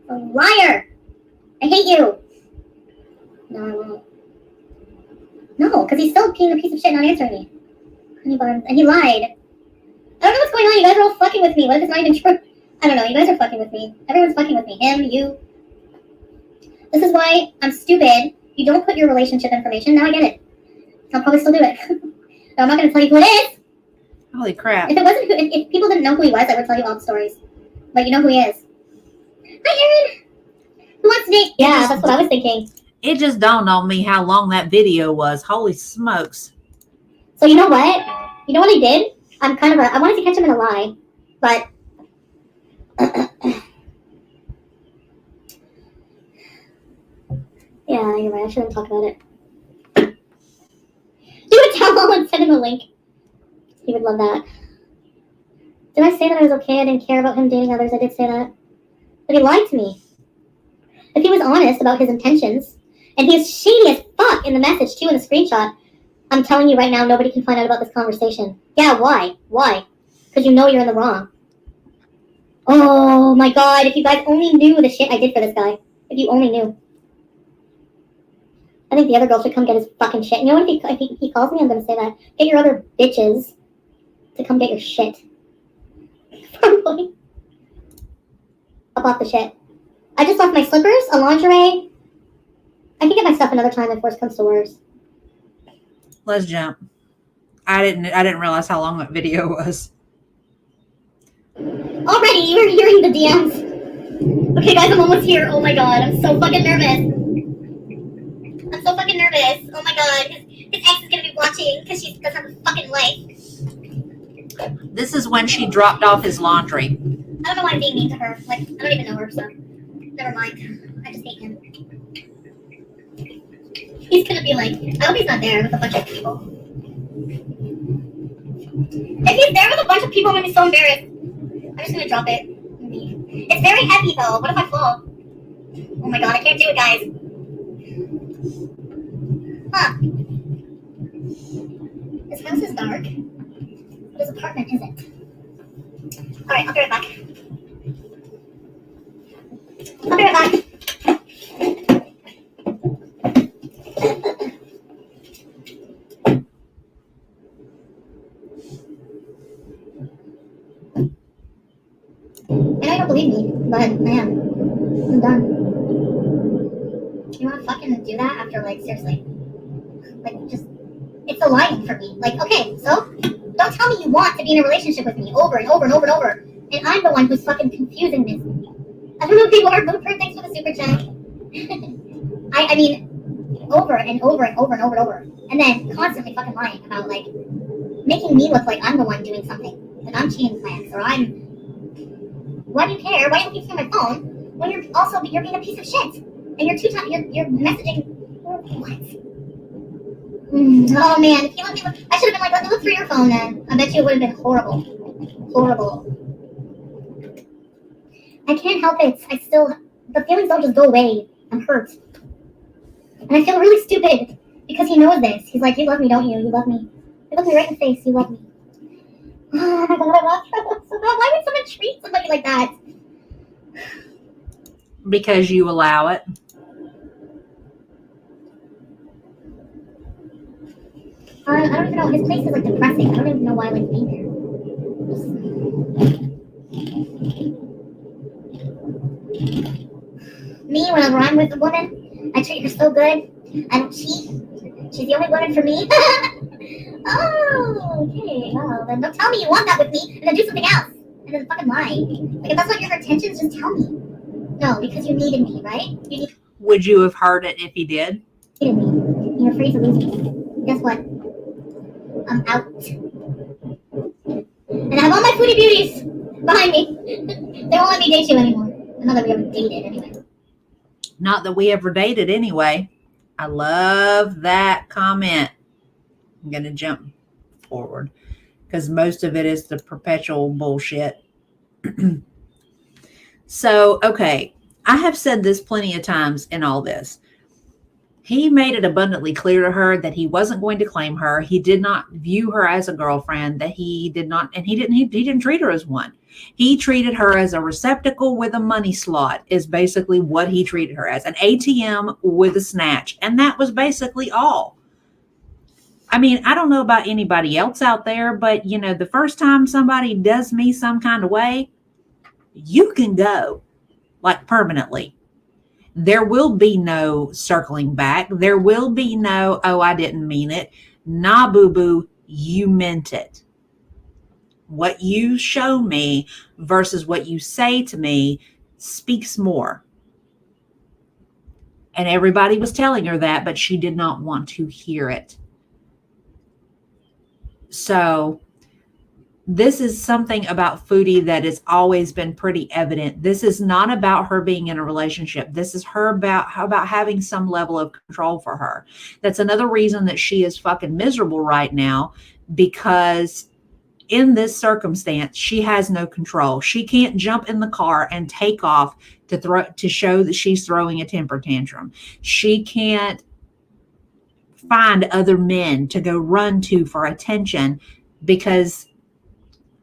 A liar. I hate you. No, I won't. No, because he's still being a piece of shit not answering me. Honey buns. And he lied. I don't know what's going on. You guys are all fucking with me. What if it's not even true? I don't know. You guys are fucking with me. Everyone's fucking with me. Him, you. This is why I'm stupid. You don't put your relationship information. Now I get it. I'll probably still do it. But I'm not going to tell you who it is. Holy crap. If people didn't know who he was, I would tell you all the stories. But you know who he is. Hi, Erin. Who wants to date? Yeah, that's what I was thinking. It just dawned on me how long that video was. Holy smokes. So you know what? You know what I did? I wanted to catch him in a lie, but yeah, you're right. I shouldn't talk about it. Do a tell and send him a link. He would love that. Did I say that I was okay? I didn't care about him dating others. I did say that. But he lied to me. If he was honest about his intentions, and he is shady as fuck in the message too in the screenshot, I'm telling you right now, nobody can find out about this conversation. Yeah, why? Why? Because you know you're in the wrong. Oh my god, if you guys only knew the shit I did for this guy. If you only knew. I think the other girl should come get his fucking shit. You know what? If he calls me, I'm going to say that. Get your other bitches to come get your shit. Probably. I'll pop the shit. I just left my slippers, a lingerie. I can get my stuff another time if worse comes to worse. Let's jump. I didn't realize how long that video was. Already, you're hearing the DMs. Okay, guys, I'm almost here. Oh my god, I'm so fucking nervous. Oh my god, his ex is gonna be watching because she doesn't have a fucking life. This is when she dropped off his laundry. I don't know why I'm being mean to her. Like, I don't even know her, so never mind. I just hate him. He's gonna be like, I hope he's not there with a bunch of people. If he's there with a bunch of people, I'm gonna be so embarrassed. I'm just gonna drop it. It's very heavy though. What if I fall? Oh my god, I can't do it, guys. Huh. This house is dark. But his apartment isn't. Alright, I'll be right back. I'll be right back. And I don't believe me, but I am. I'm done. You wanna fucking do that after, like, seriously? Like, just, it's a line for me. Like, okay, so, don't tell me you want to be in a relationship with me over and over and over and over. And I'm the one who's fucking confusing this. I don't know if you are, Booper, thanks for the super chat. I mean, over and over and over and over and over. And then constantly fucking lying about, like, making me look like I'm the one doing something. Like, I'm cheating plans, or I'm... Why do you care? Why do you keep on my phone when you're being a piece of shit? And you're you're messaging... What? Oh man, if you let me look... I should have been like, let me look through your phone then. I bet you it would have been horrible. Horrible. I can't help it. The feelings don't just go away. I'm hurt. And I feel really stupid because he knows this. He's like, you love me, don't you? You love me. You look me right in the face. You love me. Oh my god, I love her so bad. Why would someone treat somebody like that? Because you allow it. I don't even know. His place is like depressing. I don't even know why I like being there. Me, whenever I'm with a woman, I treat her so good. I don't cheat. She's the only woman for me. Oh, okay. Well, then don't tell me you want that with me, and then do something else, and then fucking lie. Like if that's not your intentions, just tell me. No, because you needed me, right? Would you have heard it if he did? You needed me. You're afraid to lose me. Guess what? I'm out. And I have all my foodie beauties behind me. They won't let me date you anymore. Not that we ever dated anyway. Not that we ever dated anyway. I love that comment. I'm going to jump forward because most of it is the perpetual bullshit. So, okay. I have said this plenty of times in all this. He made it abundantly clear to her that he wasn't going to claim her. He did not view her as a girlfriend, that he did not, and he didn't treat her as one. He treated her as a receptacle with a money slot is basically what he treated her as, an ATM with a snatch. And that was basically all. I mean, I don't know about anybody else out there, but you know, the first time somebody does me some kind of way, you can go like permanently. There will be no circling back. There will be no, oh, I didn't mean it. Nah, boo-boo, you meant it. What you show me versus what you say to me speaks more. And everybody was telling her that, but she did not want to hear it. So this is something about Foodie that has always been pretty evident. This is not about her being in a relationship. This is her about having some level of control for her. That's another reason that she is fucking miserable right now, because in this circumstance, she has no control. She can't jump in the car and take off to show that she's throwing a temper tantrum. She can't find other men to go run to for attention because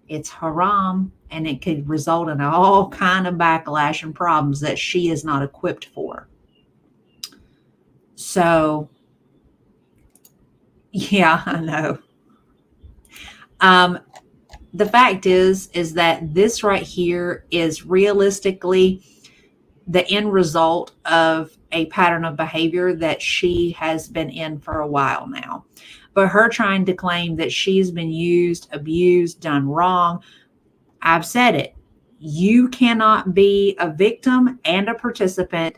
it's haram and it could result in all kind of backlash and problems that she is not equipped for. So, yeah, I know. The fact is that this right here is realistically the end result of a pattern of behavior that she has been in for a while now. But her trying to claim that she's been used, abused, done wrong, I've said it. You cannot be a victim and a participant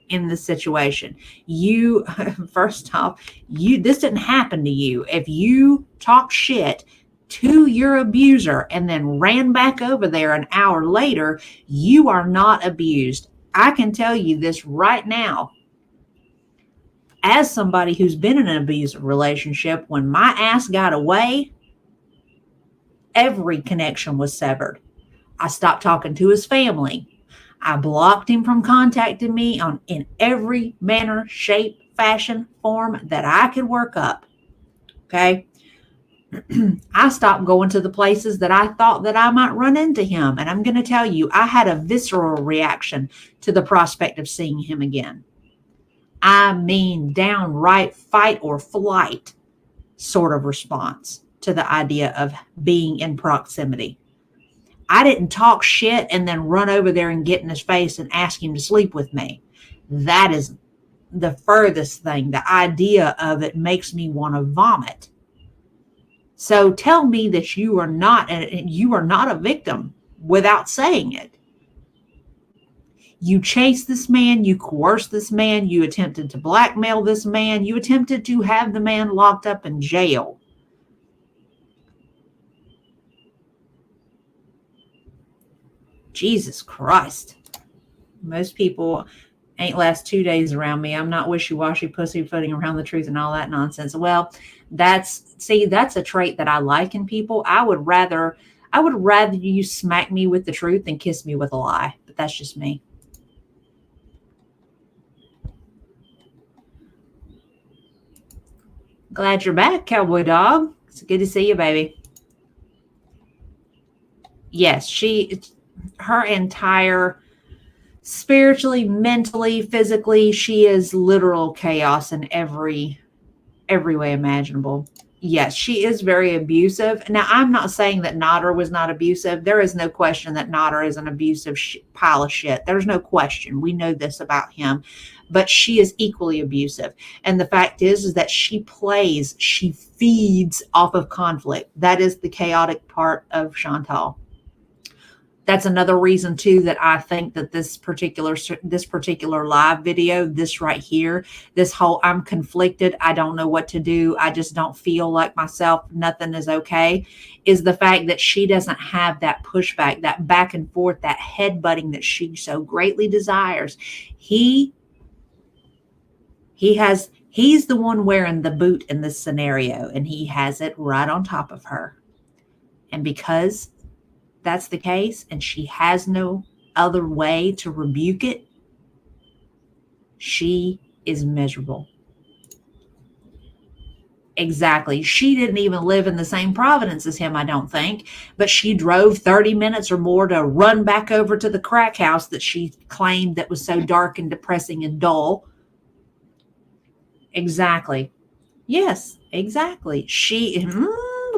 in this situation. You, first off, this didn't happen to you. If you talk shit to your abuser and then ran back over there an hour later, you are not abused. I can tell you this right now. As somebody who's been in an abusive relationship, when my ass got away, every connection was severed. I stopped talking to his family. I blocked him from contacting me in every manner, shape, fashion, form that I could work up. Okay. I stopped going to the places that I thought that I might run into him. And I'm going to tell you, I had a visceral reaction to the prospect of seeing him again. I mean, downright fight or flight sort of response to the idea of being in proximity. I didn't talk shit and then run over there and get in his face and ask him to sleep with me. That is the furthest thing. The idea of it makes me want to vomit. So tell me that you are not a victim without saying it. You chased this man, you coerced this man, you attempted to blackmail this man, you attempted to have the man locked up in jail. Jesus Christ. Most people ain't last 2 days around me. I'm not wishy-washy, pussyfooting around the truth and all that nonsense. Well, that's a trait that I like in people. I would rather you smack me with the truth than kiss me with a lie. But that's just me. Glad you're back, cowboy dog. It's good to see you, baby. Yes, her entire spiritually, mentally, physically, she is literal chaos in every way imaginable. Yes, she is very abusive. Now, I'm not saying that Nodder was not abusive. There is no question that Nodder is an abusive pile of shit. There's no question. We know this about him. But she is equally abusive. And the fact is that she feeds off of conflict. That is the chaotic part of Chantal. That's another reason too that I think that this particular live video, this right here, this whole I'm conflicted, I don't know what to do, I just don't feel like myself, nothing is okay, is the fact that she doesn't have that pushback, that back and forth, that headbutting that she so greatly desires. He's the one wearing the boot in this scenario, and he has it right on top of her. And because that's the case, and she has no other way to rebuke it, she is miserable. Exactly. She didn't even live in the same Providence as him, I don't think, but she drove 30 minutes or more to run back over to the crack house that she claimed that was so dark and depressing and dull. Exactly. Yes, exactly.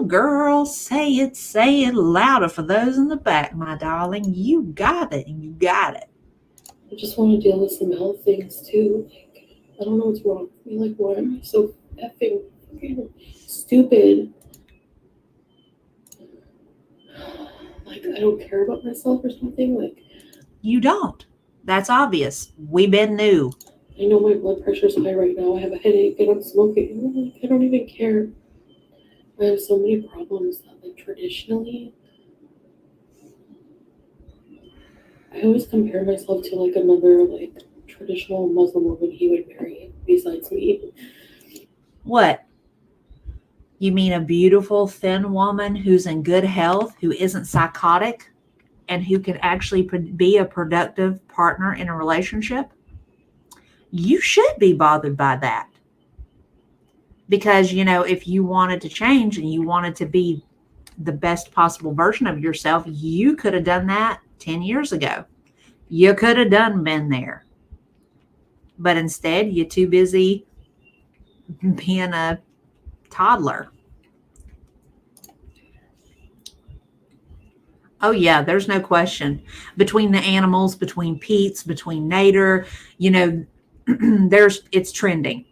Girl, say it louder for those in the back, my darling. You got it. I just want to deal with some health things too. Like, I don't know what's wrong with me. Like, why am I so effing stupid? Like, I don't care about myself or something. Like, you don't. That's obvious. We been new. I know my blood pressure's high right now. I have a headache and I'm smoking. I don't even care. I have so many problems that, like, traditionally, I always compare myself to, like, another, like, traditional Muslim woman he would marry besides me. What? You mean a beautiful, thin woman who's in good health, who isn't psychotic, and who can actually be a productive partner in a relationship? You should be bothered by that. Because, if you wanted to change and you wanted to be the best possible version of yourself, you could have done that 10 years ago. You could have been there. But instead, you're too busy being a toddler. Oh, yeah, there's no question. Between the animals, between Pete's, between Nader, it's trending.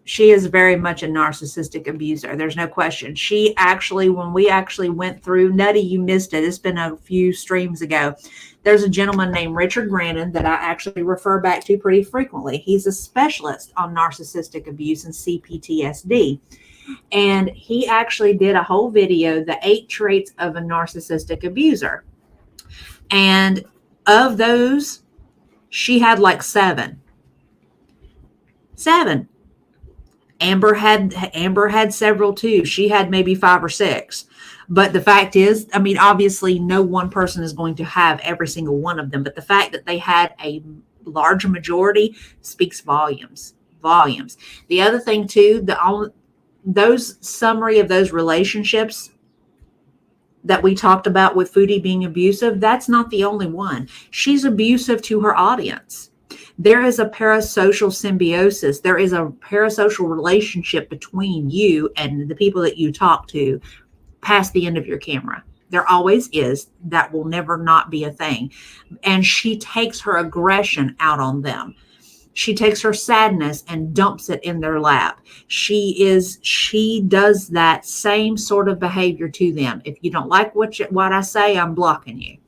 She is very much a narcissistic abuser. There's no question. When we actually went through, Nutty, you missed it. It's been a few streams ago. There's a gentleman named Richard Grannon that I actually refer back to pretty frequently. He's a specialist on narcissistic abuse and CPTSD. And he actually did a whole video, The 8 Traits of a Narcissistic Abuser. And of those, she had like 7. Amber had several too. She had maybe 5 or 6. But the fact is, I mean, obviously no one person is going to have every single one of them, but the fact that they had a large majority speaks volumes. Volumes. The other thing too, those summary of those relationships that we talked about with Foodie being abusive, that's not the only one. She's abusive to her audience. There is a parasocial symbiosis. There is a parasocial relationship between you and the people that you talk to past the end of your camera. There always is. That will never not be a thing. And she takes her aggression out on them. She takes her sadness and dumps it in their lap. She does that same sort of behavior to them. If you don't like what I say, I'm blocking you.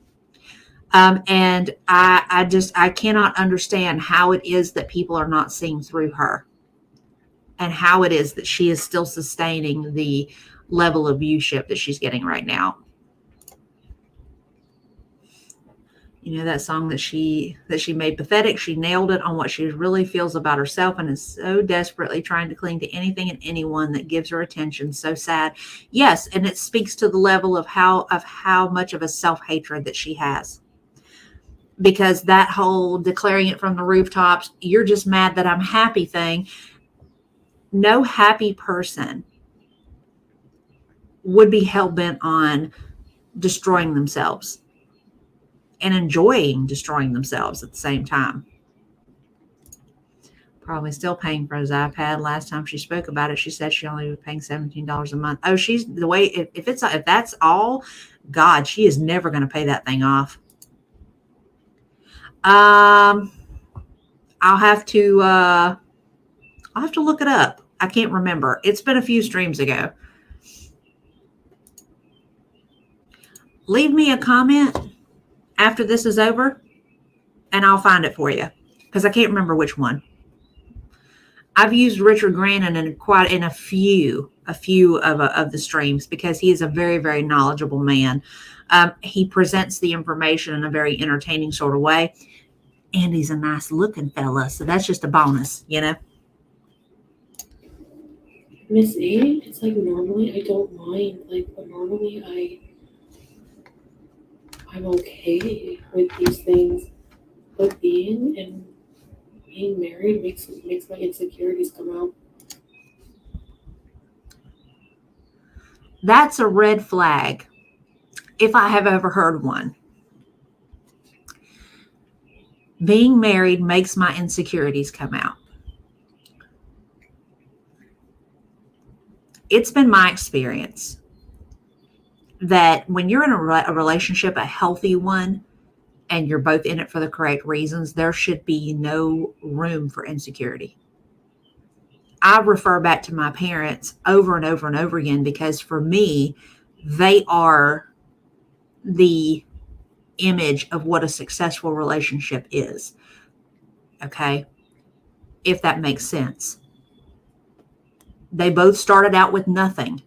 And I cannot understand how it is that people are not seeing through her, and how it is that she is still sustaining the level of viewship that she's getting right now. You know, that song that she made, Pathetic, she nailed it on what she really feels about herself and is so desperately trying to cling to anything and anyone that gives her attention. So sad. Yes, and it speaks to the level of how much of a self-hatred that she has. Because that whole declaring it from the rooftops, you're just mad that I'm happy thing. No happy person would be hell-bent on destroying themselves and enjoying destroying themselves at the same time. Probably still paying for his iPad. Last time she spoke about it, she said she only was paying $17 a month. Oh, she's the way, if that's all, God, she is never going to pay that thing off. I'll have to look it up. I can't remember. It's been a few streams ago. Leave me a comment after this is over, and I'll find it for you, because I can't remember which one. I've used Richard Grannon in a few of the streams, because he is a very, very knowledgeable man. He presents the information in a very entertaining sort of way, and he's a nice looking fella, so that's just a bonus, you know. Miss A, it's like normally I don't mind, like, but normally I'm okay with these things, but being married makes my insecurities come out. That's a red flag, if I have ever heard one. Being married makes my insecurities come out. It's been my experience that when you're in a relationship, a healthy one, and you're both in it for the correct reasons, there should be no room for insecurity. I refer back to my parents over and over and over again, because for me, they are the image of what a successful relationship is. Okay? If that makes sense. They both started out with nothing,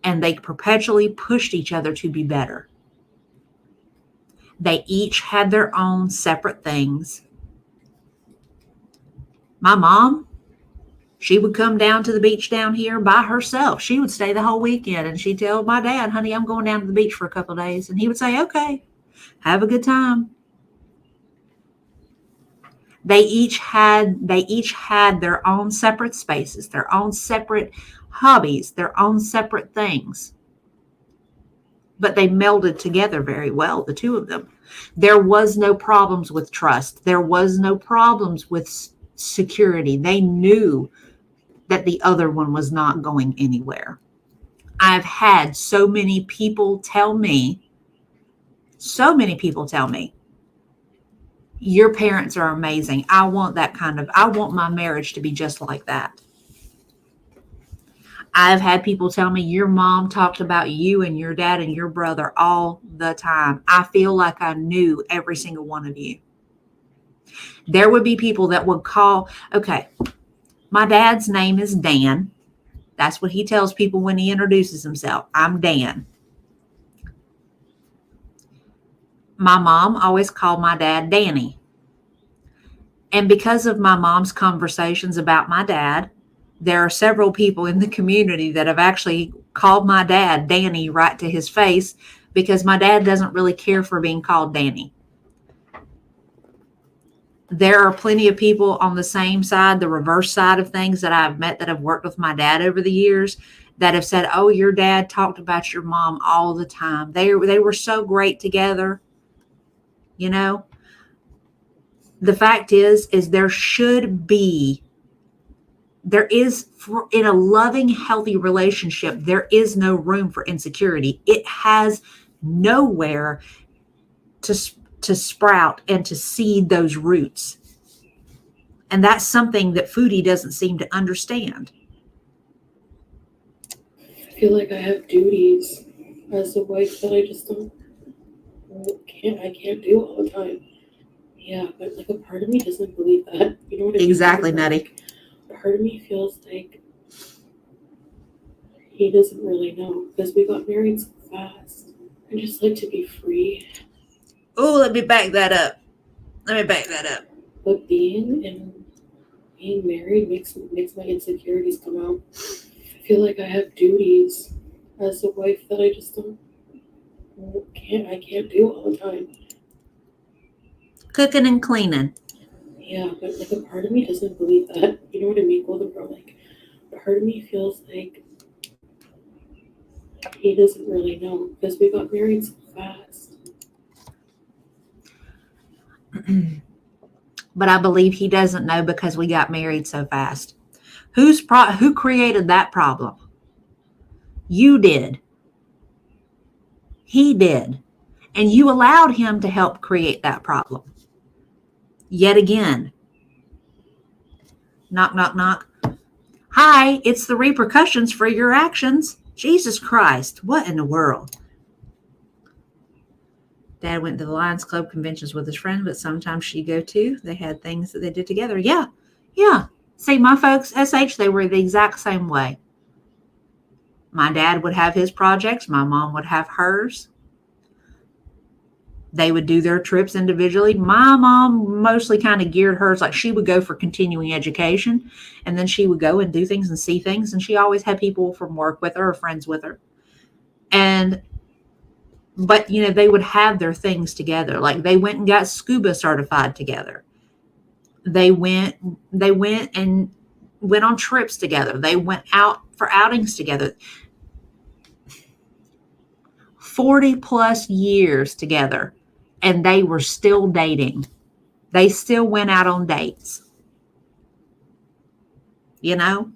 and they perpetually pushed each other to be better. They each had their own separate things. My mom, she would come down to the beach down here by herself. She would stay the whole weekend, and she'd tell my dad, honey, I'm going down to the beach for a couple of days. And he would say, okay, have a good time. They each had their own separate spaces, their own separate hobbies, their own separate things. But they melded together very well, the two of them. There was no problems with trust. There was no problems with security. They knew that the other one was not going anywhere. I've had so many people tell me, your parents are amazing. I want my marriage to be just like that. I've had people tell me, your mom talked about you and your dad and your brother all the time. I feel like I knew every single one of you. There would be people that would call, okay, my dad's name is Dan. That's what he tells people when he introduces himself. I'm Dan. My mom always called my dad Danny. And because of my mom's conversations about my dad, there are several people in the community that have actually called my dad Danny right to his face because my dad doesn't really care for being called Danny. There are plenty of people on the same side, the reverse side of things that I've met that have worked with my dad over the years that have said, oh, your dad talked about your mom all the time. They were so great together. You know, the fact is there is in a loving, healthy relationship, there is no room for insecurity. It has nowhere to sprout and to seed those roots. And that's something that Foodie doesn't seem to understand. I feel like I have duties as a wife that I just can't do all the time. Yeah, but like a part of me doesn't believe that. You know what I mean? Exactly, Nutty. Part of me feels like he doesn't really know because we got married so fast. I just like to be free. Oh, let me back that up. But being married makes my insecurities come out. I feel like I have duties as a wife that I just can't do all the time. Cooking and cleaning. Yeah, but like a part of me doesn't believe that. You know what I mean, Golden Girl? Like, part of me feels like he doesn't really know because we got married so fast. But I believe he doesn't know because we got married so fast. Who created that problem? You did. He did. And you allowed him to help create that problem. Yet again. Knock, knock, knock. Hi, it's the repercussions for your actions. Jesus Christ, what in the world? Dad went to the Lions Club conventions with his friend, but sometimes she'd go too. They had things that they did together. Yeah. See, my folks, SH, they were the exact same way. My dad would have his projects. My mom would have hers. They would do their trips individually. My mom mostly kind of geared hers, like she would go for continuing education, and then she would go and do things and see things, and she always had people from work with her or friends with her. But, you know, they would have their things together. Like they went and got scuba certified together. They went and went on trips together. They went out for outings together. 40 plus years together, and they were still dating. They still went out on dates. You know?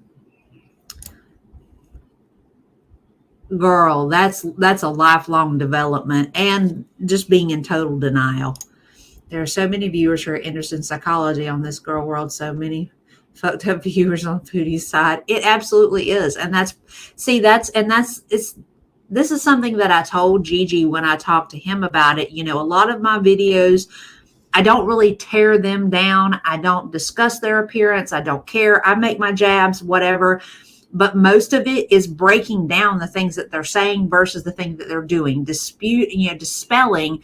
Girl, that's a lifelong development and just being in total denial. There are so many viewers who are interested in psychology on this girl world, so many fucked up viewers on Foodie's side. It absolutely is. And this is something that I told Gigi when I talked to him about it. You know, a lot of my videos, I don't really tear them down. I don't discuss their appearance. I don't care. I make my jabs, whatever. But most of it is breaking down the things that they're saying versus the thing that they're doing, dispelling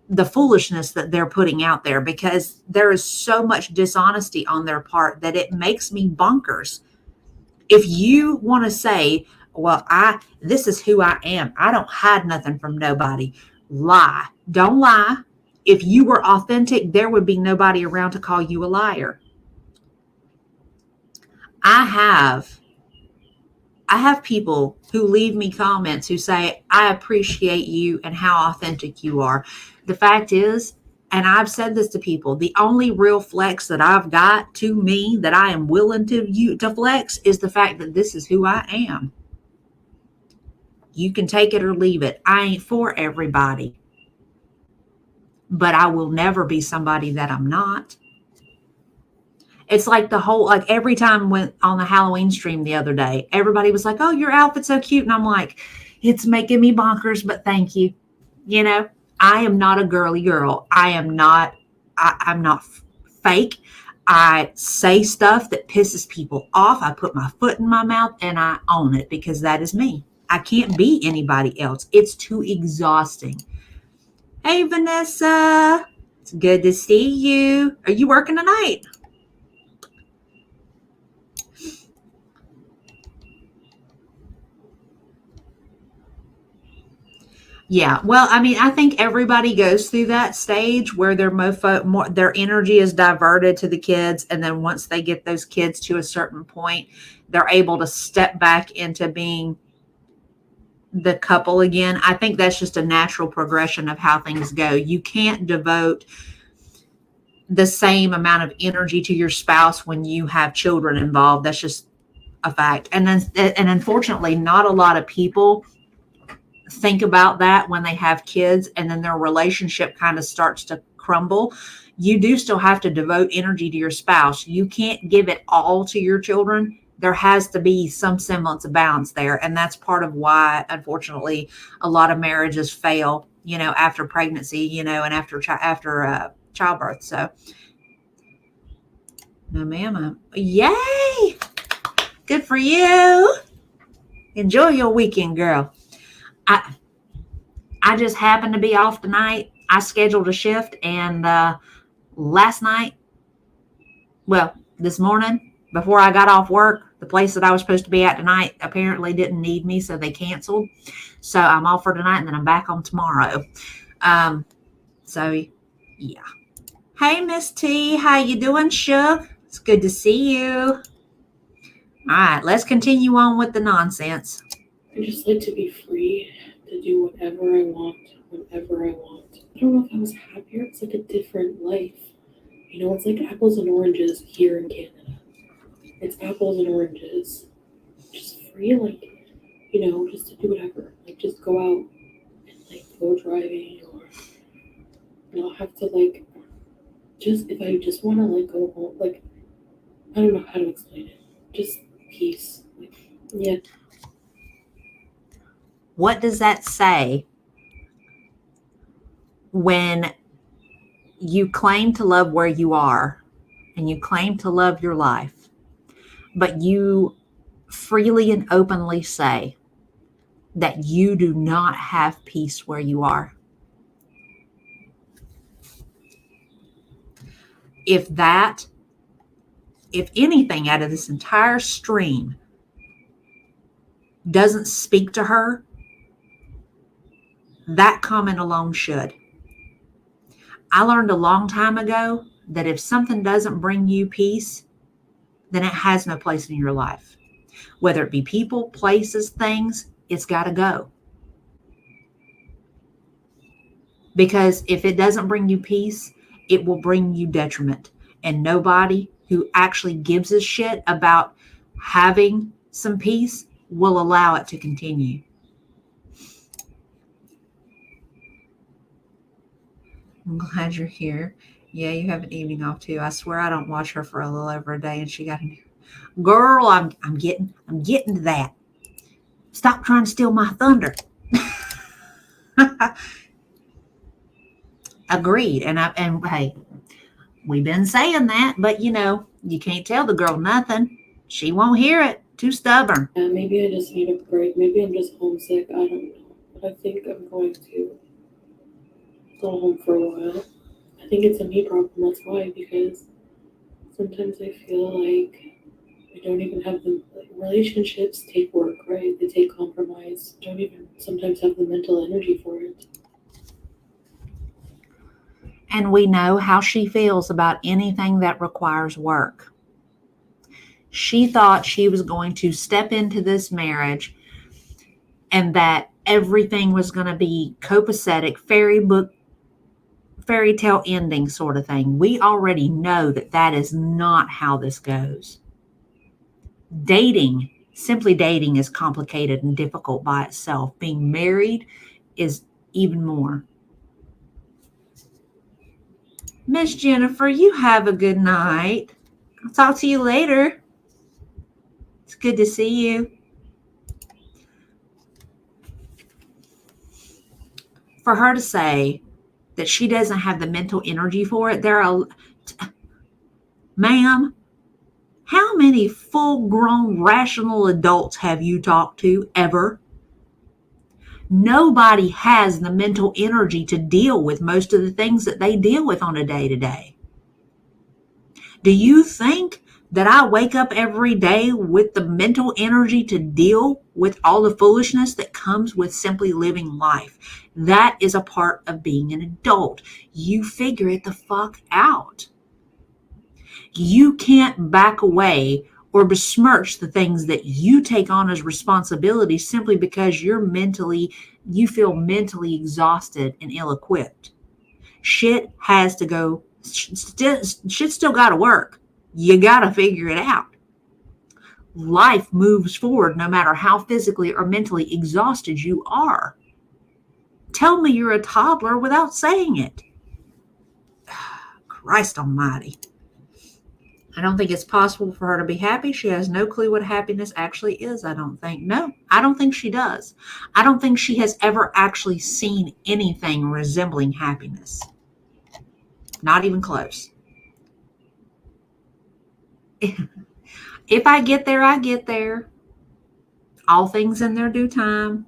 the foolishness that they're putting out there, because there is so much dishonesty on their part that it makes me bonkers. If you want to say, well, this is who I am, I don't hide nothing from nobody, lie. Don't lie. If you were authentic, there would be nobody around to call you a liar. I have people who leave me comments who say, I appreciate you and how authentic you are. The fact is, and I've said this to people, the only real flex that I've got to me that I am willing to flex is the fact that this is who I am. You can take it or leave it. I ain't for everybody. But I will never be somebody that I'm not. It's like every time went on the Halloween stream the other day, everybody was like, oh, your outfit's so cute. And I'm like, it's making me bonkers, but thank you. You know, I am not a girly girl. I'm not fake. I say stuff that pisses people off. I put my foot in my mouth and I own it because that is me. I can't be anybody else. It's too exhausting. Hey, Vanessa. It's good to see you. Are you working tonight? Yeah, well, I mean, I think everybody goes through that stage where their energy is diverted to the kids, and then once they get those kids to a certain point, they're able to step back into being the couple again. I think that's just a natural progression of how things go. You can't devote the same amount of energy to your spouse when you have children involved. That's just a fact. And unfortunately, not a lot of people think about that when they have kids, and then their relationship kind of starts to crumble. You do still have to devote energy to your spouse. You can't give it all to your children. There has to be some semblance of balance there. And that's part of why, unfortunately, a lot of marriages fail, after pregnancy, and after childbirth. So, no, ma'am. Yay! Good for you. Enjoy your weekend, girl. I just happened to be off tonight. I scheduled a shift, and last night, well, this morning, before I got off work, the place that I was supposed to be at tonight apparently didn't need me, so they canceled. So I'm off for tonight, and then I'm back on tomorrow. So, yeah. Hey, Miss T, how you doing, Shug? It's good to see you. All right, let's continue on with the nonsense. I just like to be free to do whatever I want, whenever I want. I don't know if I was happier. It's like a different life. It's like apples and oranges here in Canada. It's apples and oranges. Just free, just to do whatever. Like, just go out and, go driving, or not have to, if I just want to, go home. I don't know how to explain it. Just peace. Yeah. What does that say when you claim to love where you are and you claim to love your life, but you freely and openly say that you do not have peace where you are? If anything out of this entire stream doesn't speak to her, that comment alone should. I learned a long time ago that if something doesn't bring you peace, then it has no place in your life. Whether it be people, places, things, it's got to go. Because if it doesn't bring you peace, it will bring you detriment. And nobody who actually gives a shit about having some peace will allow it to continue. I'm glad you're here. Yeah, you have an evening off too. I swear I don't watch her for a little over a day, and she got a new girl. I'm getting to that. Stop trying to steal my thunder. Agreed. And hey, we've been saying that, but you can't tell the girl nothing. She won't hear it. Too stubborn. Yeah, maybe I just need a break. Maybe I'm just homesick. I don't know. But I think I'm going to go home for a while. I think it's a me problem. That's why, because sometimes I feel like I don't even have the relationships take work, right? They take compromise. Don't even sometimes have the mental energy for it. And we know how she feels about anything that requires work. She thought she was going to step into this marriage and that everything was going to be copacetic, fairy tale ending sort of thing. We already know that is not how this goes. Simply dating is complicated and difficult by itself. Being married is even more. Miss Jennifer, you have a good night. I'll talk to you later. It's good to see you. For her to say that she doesn't have the mental energy for it, ma'am, how many full-grown rational adults have you talked to ever? Nobody has the mental energy to deal with most of the things that they deal with on a day-to-day. Do you think that I wake up every day with the mental energy to deal with all the foolishness that comes with simply living life. That is a part of being an adult. You figure it the fuck out. You can't back away or besmirch the things that you take on as responsibility simply because you feel mentally exhausted and ill-equipped. Shit has to go, shit still got to work. You got to figure it out. Life moves forward no matter how physically or mentally exhausted you are. Tell me you're a toddler without saying it. Christ almighty. I don't think it's possible for her to be happy. She has no clue what happiness actually is, I don't think. No, I don't think she does. I don't think she has ever actually seen anything resembling happiness. Not even close. If I get there, I get there. All things in their due time.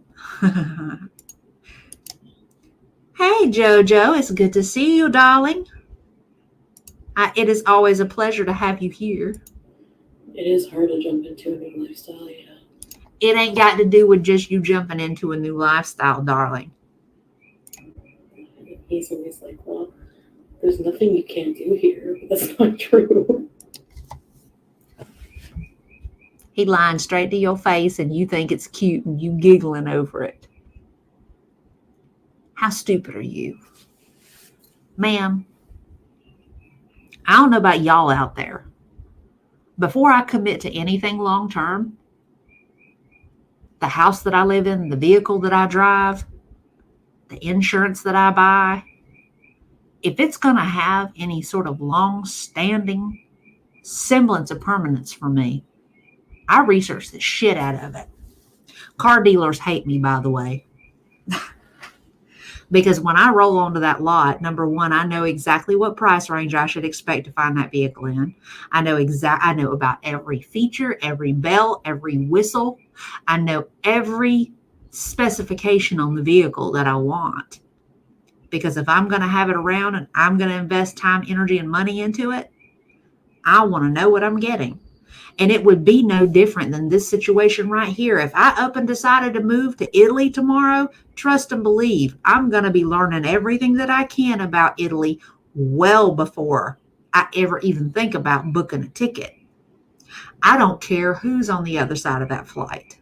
Hey, Jojo, it's good to see you, darling. It is always a pleasure to have you here. It is hard to jump into a new lifestyle, yeah. It ain't got to do with just you jumping into a new lifestyle, darling. He's always like, well, there's nothing you can't do here. But that's not true. He lying straight to your face and you think it's cute and you giggling over it. How stupid are you? Ma'am, I don't know about y'all out there. Before I commit to anything long term, the house that I live in, the vehicle that I drive, the insurance that I buy, if it's going to have any sort of long-standing semblance of permanence for me, I research the shit out of it. Car dealers hate me, by the way. Because when I roll onto that lot, number one, I know exactly what price range I should expect to find that vehicle in. I know about every feature, every bell, every whistle. I know every specification on the vehicle that I want. Because if I'm going to have it around and I'm going to invest time, energy, and money into it, I want to know what I'm getting. And it would be no different than this situation right here. If I up and decided to move to Italy tomorrow, trust and believe, I'm going to be learning everything that I can about Italy well before I ever even think about booking a ticket. I don't care who's on the other side of that flight.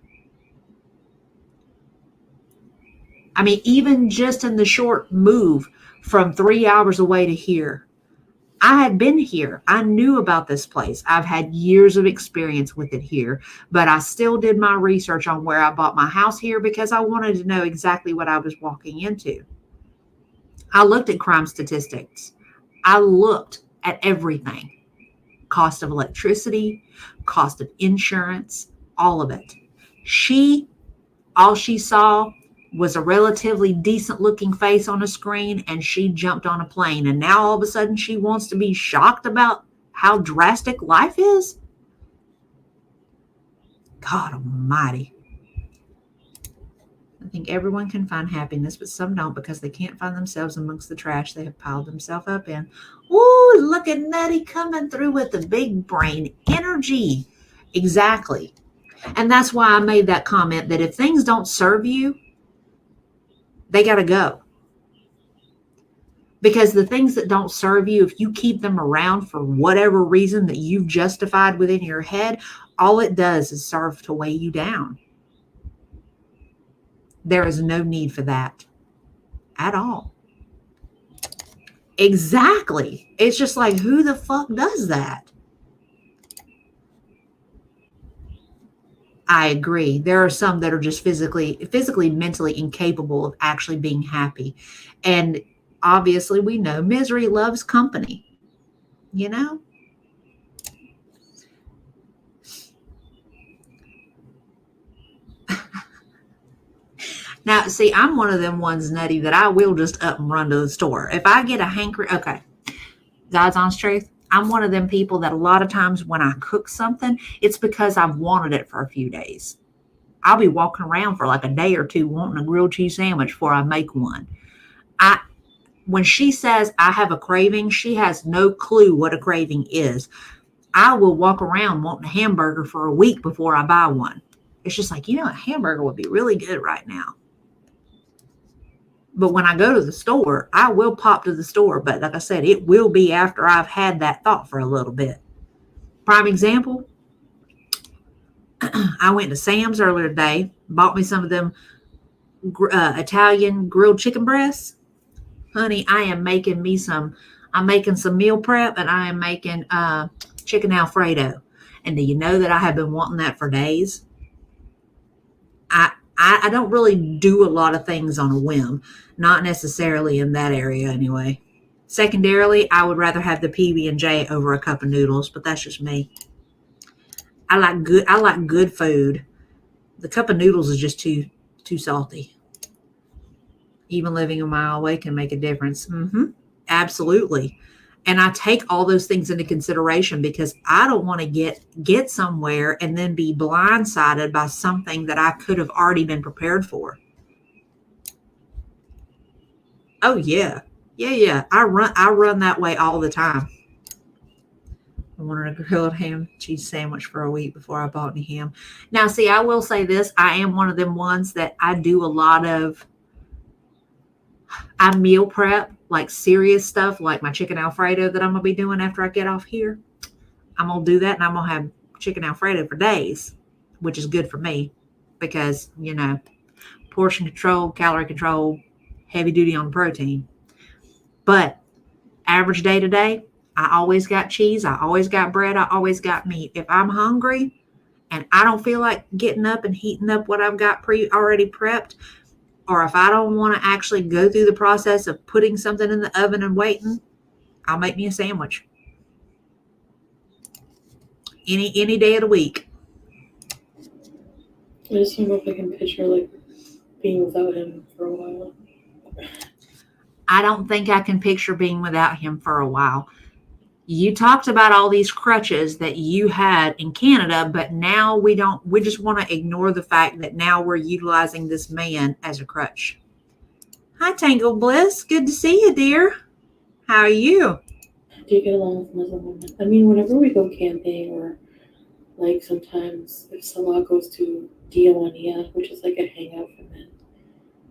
I mean, even just in the short move from 3 hours away to here, I had been here. I knew about this place. I've had years of experience with it here, but I still did my research on where I bought my house here because I wanted to know exactly what I was walking into. I looked at crime statistics. I looked at everything. Cost of electricity, cost of insurance, all of it. All she saw was a relatively decent looking face on a screen, and she jumped on a plane. And now all of a sudden she wants to be shocked about how drastic life is? God almighty. I think everyone can find happiness, but some don't because they can't find themselves amongst the trash they have piled themselves up in. Ooh, look at Nutty coming through with the big brain energy. Exactly. And that's why I made that comment that if things don't serve you, they got to go. Because the things that don't serve you, if you keep them around for whatever reason that you've justified within your head, all it does is serve to weigh you down. There is no need for that at all. Exactly. It's just like, who the fuck does that? I agree. There are some that are just physically, mentally incapable of actually being happy. And obviously we know misery loves company, you know? Now, see, I'm one of them ones, Nutty, that I will just up and run to the store. If I get a hankering, okay, God's honest truth, I'm one of them people that a lot of times when I cook something, it's because I've wanted it for a few days. I'll be walking around for like a day or two wanting a grilled cheese sandwich before I make one. When she says I have a craving, she has no clue what a craving is. I will walk around wanting a hamburger for a week before I buy one. It's just like, a hamburger would be really good right now. But when I go to the store, I will pop to the store. But like I said, it will be after I've had that thought for a little bit. Prime example, I went to Sam's earlier today, bought me some of them Italian grilled chicken breasts. Honey, I'm making some meal prep, and I am making chicken Alfredo. And do you know that I have been wanting that for days? I don't really do a lot of things on a whim, not necessarily in that area anyway. Secondarily, I would rather have the PB&J over a cup of noodles, but that's just me. I like good food. The cup of noodles is just too salty. Even living a mile away can make a difference. Absolutely. And I take all those things into consideration because I don't want to get somewhere and then be blindsided by something that I could have already been prepared for. Oh yeah. Yeah. I run that way all the time. I wanted a grilled ham cheese sandwich for a week before I bought any ham. Now, see, I will say this. I am one of them ones that I do a lot of. I meal prep, like serious stuff, like my chicken Alfredo that I'm going to be doing after I get off here. I'm going to do that, and I'm going to have chicken Alfredo for days, which is good for me because, portion control, calorie control, heavy duty on protein. But average day to day, I always got cheese. I always got bread. I always got meat. If I'm hungry and I don't feel like getting up and heating up what I've got already prepped, or if I don't want to actually go through the process of putting something in the oven and waiting, I'll make me a sandwich. Any day of the week. I just don't know if I can picture like being without him for a while. I don't think I can picture being without him for a while. You talked about all these crutches that you had in Canada, but now we just want to ignore the fact that now we're utilizing this man as a crutch. Hi, Tangle Bliss. Good to see you, dear. How are you? Do you get along with him as a woman? I mean, whenever we go camping or like sometimes if Salah goes to Dioania, which is like a hangout for men,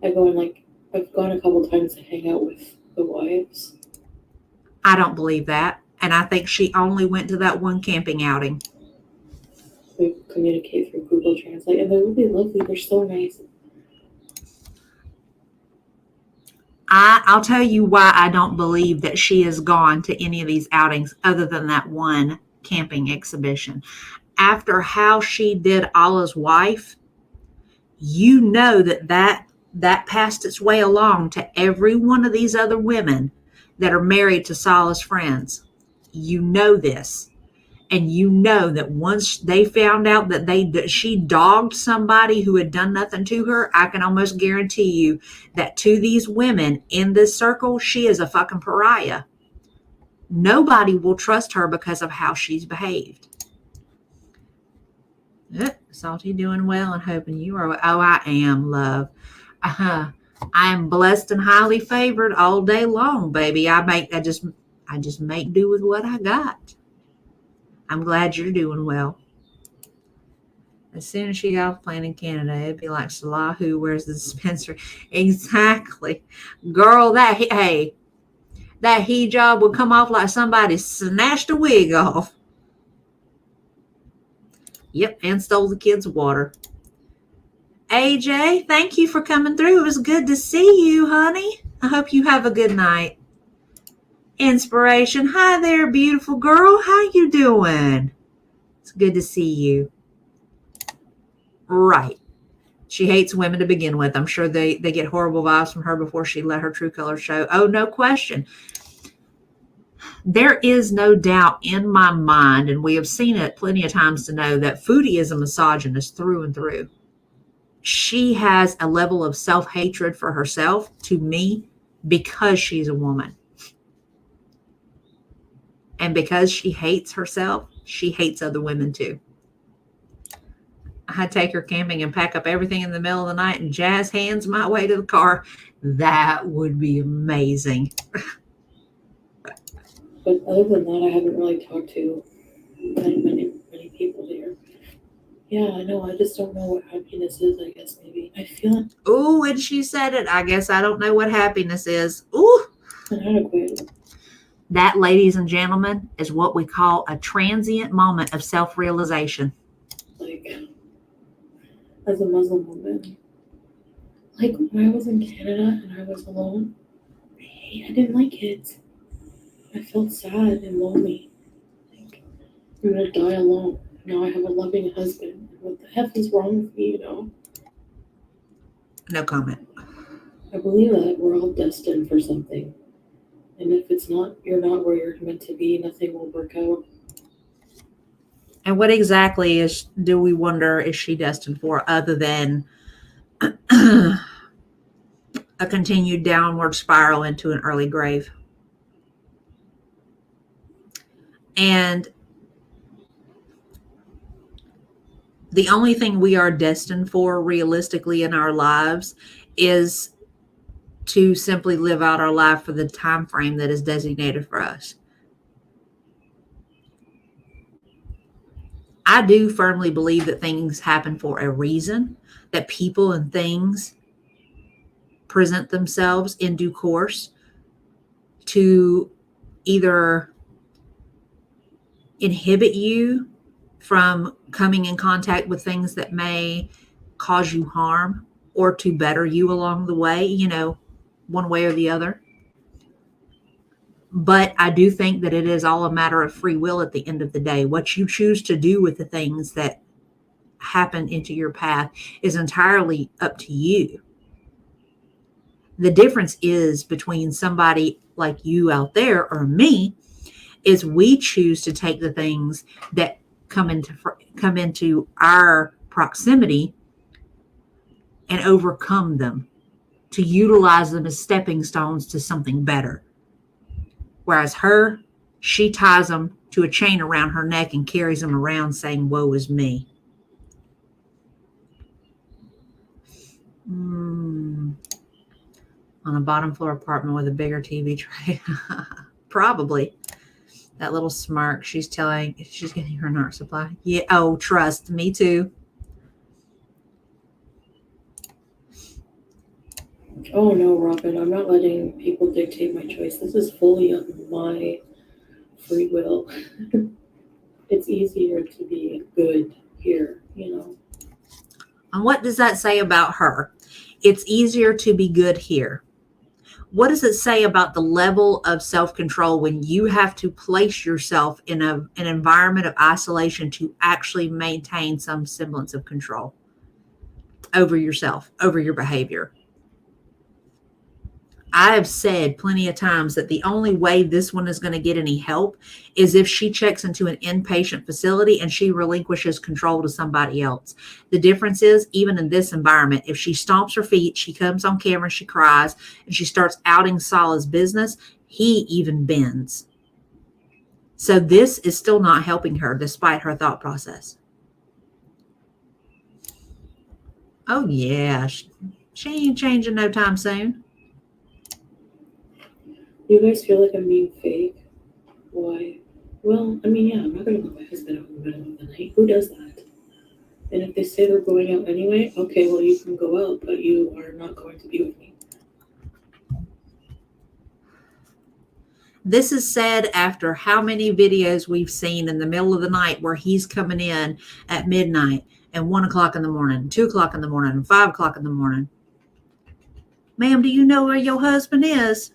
I've gone a couple times to hang out with the wives. I don't believe that. And I think she only went to that one camping outing. We communicate through Google Translate, and they're really lovely. They're so nice. I'll tell you why I don't believe that she has gone to any of these outings other than that one camping exhibition. After how she did Allah's wife, that passed its way along to every one of these other women that are married to Salah's friends. You know this. And you know that once they found out that she dogged somebody who had done nothing to her, I can almost guarantee you that to these women in this circle, she is a fucking pariah. Nobody will trust her because of how she's behaved. Salty doing well and hoping you are. Oh, I am, love. I am blessed and highly favored all day long, baby. I just make do with what I got. I'm glad you're doing well. As soon as she got off plane in Canada, it'd be like Salah who wears the dispenser. Exactly. Girl, that hijab would come off like somebody snatched a wig off. Yep, and stole the kids' water. AJ, thank you for coming through. It was good to see you, honey. I hope you have a good night. Inspiration. Hi there, beautiful girl. How you doing? It's good to see you. Right. She hates women to begin with. I'm sure they get horrible vibes from her before she let her true colors show. Oh, no question. There is no doubt in my mind, and we have seen it plenty of times to know that Foodie is a misogynist through and through. She has a level of self-hatred for herself, to me, because she's a woman. And because she hates herself, she hates other women too. I'd take her camping and pack up everything in the middle of the night and jazz hands my way to the car. That would be amazing. But other than that, I haven't really talked to many people here. Yeah, I know. I just don't know what happiness is. I guess maybe I feel Ooh, and she said it. I guess I don't know what happiness is. Ooh. inadequate. That, ladies and gentlemen, is what we call a transient moment of self-realization. Like as a Muslim woman, like when I was in Canada and I was alone, I didn't like it. I felt sad and lonely. Like I'm gonna die alone. Now I have a loving husband. What the heck is wrong with me? No comment. I believe that we're all destined for something. And if it's not, you're not where you're meant to be, nothing will work out. And what exactly do we wonder is she destined for, other than a continued downward spiral into an early grave? And the only thing we are destined for realistically in our lives is to simply live out our life for the time frame that is designated for us. I do firmly believe that things happen for a reason, that people and things present themselves in due course to either inhibit you from coming in contact with things that may cause you harm, or to better you along the way, one way or the other. But I do think that it is all a matter of free will at the end of the day. What you choose to do with the things that happen into your path is entirely up to you. The difference is between somebody like you out there or me is we choose to take the things that come into our proximity and overcome them, to utilize them as stepping stones to something better. Whereas her, she ties them to a chain around her neck and carries them around saying, woe is me. On a bottom floor apartment with a bigger TV tray. Probably. That little smirk. She's getting her NARC supply. Yeah. Oh, trust me too. Oh no, Robin, I'm not letting people dictate my choice. This is fully of my free will. It's easier to be good here. And what does that say about her? It's easier to be good here. What does it say about the level of self-control when you have to place yourself in an environment of isolation to actually maintain some semblance of control over yourself, over your behavior? I have said plenty of times that the only way this one is going to get any help is if she checks into an inpatient facility and she relinquishes control to somebody else. The difference is, even in this environment, if she stomps her feet, she comes on camera, she cries, and she starts outing Salah's business, he even bends. So this is still not helping her despite her thought process. Oh yeah, she ain't changing no time soon. You guys feel like I'm being fake? Why? Well, I mean, yeah, I'm not gonna let my husband out in the middle of the night. Who does that? And if they say they're going out anyway, okay, well, you can go out, but you are not going to be with me. This is said after how many videos we've seen in the middle of the night where he's coming in at midnight and 1 o'clock in the morning, 2 o'clock in the morning, and 5 o'clock in the morning. Ma'am, do you know where your husband is?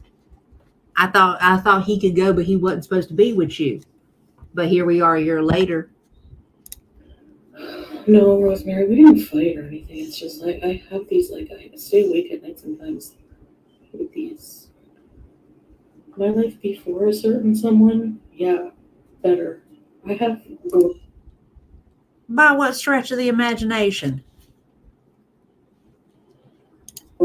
I thought he could go, but he wasn't supposed to be with you. But here we are a year later. No, Rosemary, we didn't fight or anything. It's just like I have these, like, I stay awake at night sometimes with these. My life before a certain someone, yeah, better. I have By what stretch of the imagination?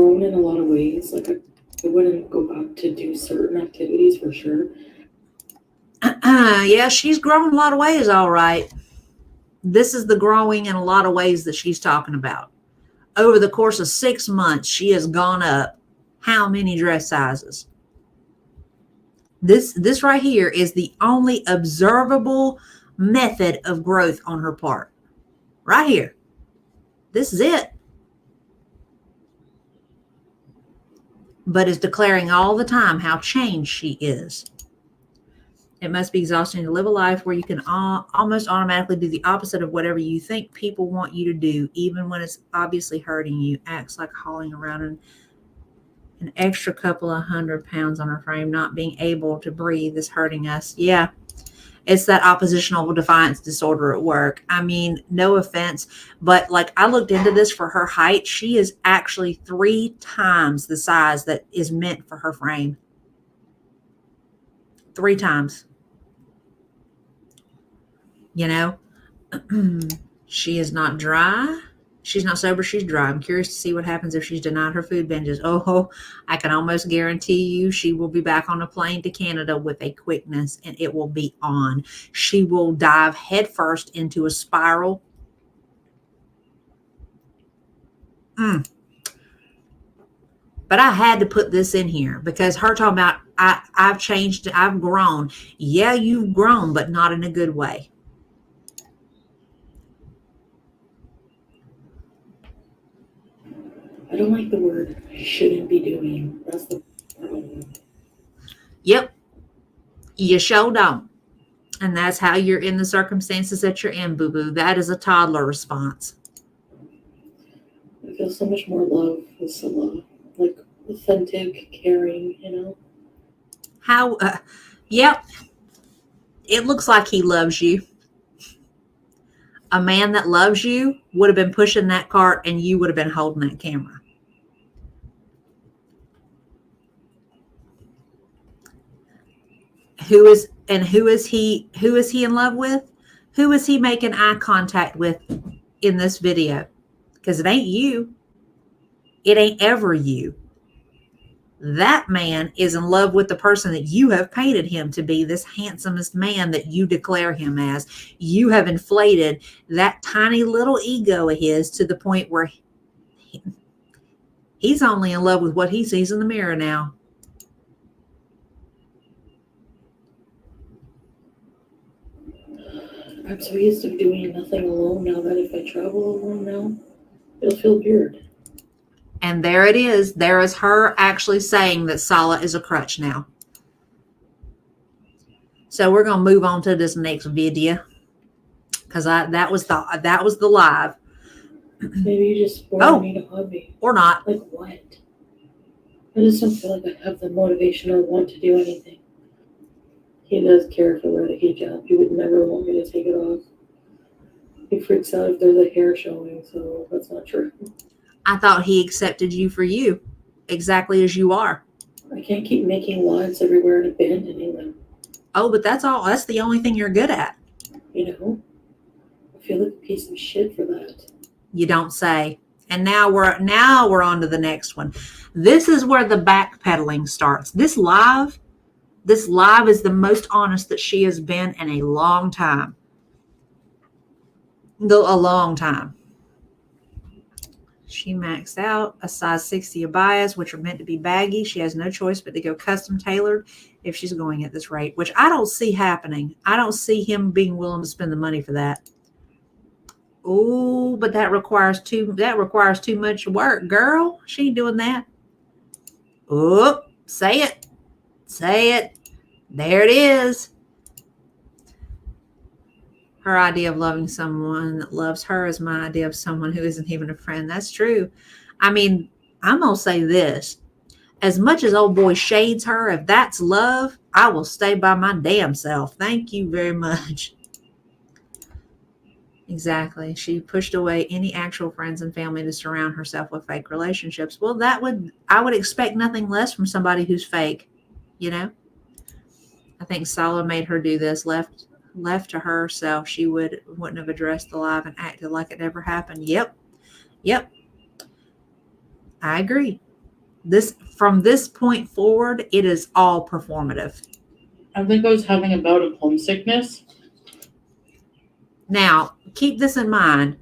grown in a lot of ways. Like, I wouldn't go back to do certain activities for sure. Yeah, she's grown a lot of ways, all right. This is the growing in a lot of ways that she's talking about. Over the course of 6 months, she has gone up how many dress sizes? This right here is the only observable method of growth on her part. Right here. This is it. But is declaring all the time how changed she is. It must be exhausting to live a life where you can almost automatically do the opposite of whatever you think people want you to do, even when it's obviously hurting you. Acts like hauling around an extra couple of 100 pounds on her frame. Not being able to breathe is hurting us. Yeah, it's that oppositional defiance disorder at work. I mean, no offense, but like I looked into this for her height. She is actually 3 times the size that is meant for her frame. 3 times. You know, she is not dry. She's not sober. She's dry. I'm curious to see what happens if she's denied her food binges. Oh, I can almost guarantee you she will be back on a plane to Canada with a quickness, and it will be on. She will dive headfirst into a spiral. But I had to put this in here because her talking about I've changed, I've grown. Yeah, you've grown, but not in a good way. I don't like the word shouldn't be doing. That's the problem. Yep. You sure don't. And that's how you're in the circumstances that you're in, boo-boo. That is a toddler response. I feel so much more love with some, like, authentic, caring, you know? How, yep. It looks like he loves you. A man that loves you would have been pushing that cart and you would have been holding that camera. Who is he in love with? Who is he making eye contact with in this video? Because it ain't you. It ain't ever you. That man is in love with the person that you have painted him to be, this handsomest man that you declare him as. You have inflated that tiny little ego of his to the point where he's only in love with what he sees in the mirror now. I'm so used to doing nothing alone now that if I travel alone now, it'll feel weird. And there it is. There is her actually saying that Sala is a crutch now. So we're going to move on to this next video because that was the live. Maybe you just wanted me to hug me. Or not. Like what? I just don't feel like I have the motivation or want to do anything. He does care if I wear the hijab. He would never want me to take it off. He freaks out if there's a hair showing, so that's not true. I thought he accepted you for you, exactly as you are. I can't keep making lives everywhere and abandoning them. Oh, but that's all. That's the only thing you're good at. You know? I feel like a piece of shit for that. You don't say. And now we're on to the next one. This is where the backpedaling starts. This live is the most honest that she has been in a long time. A long time. She maxed out a size 60 abayas, which are meant to be baggy. She has no choice but to go custom tailored if she's going at this rate, which I don't see happening. I don't see him being willing to spend the money for that. Oh, but that requires too much work, girl. She ain't doing that. Oh, say it. Say it. There it is. Her idea of loving someone that loves her is my idea of someone who isn't even a friend. That's true. I mean, I'm going to say this. As much as old boy shades her, if that's love, I will stay by my damn self. Thank you very much. Exactly. She pushed away any actual friends and family to surround herself with fake relationships. Well, I would expect nothing less from somebody who's fake, you know? I think Sala made her do this, left to herself. She wouldn't have addressed the live and acted like it never happened. Yep. I agree. From this point forward, it is all performative. I think I was having a bout of homesickness. Now, keep this in mind.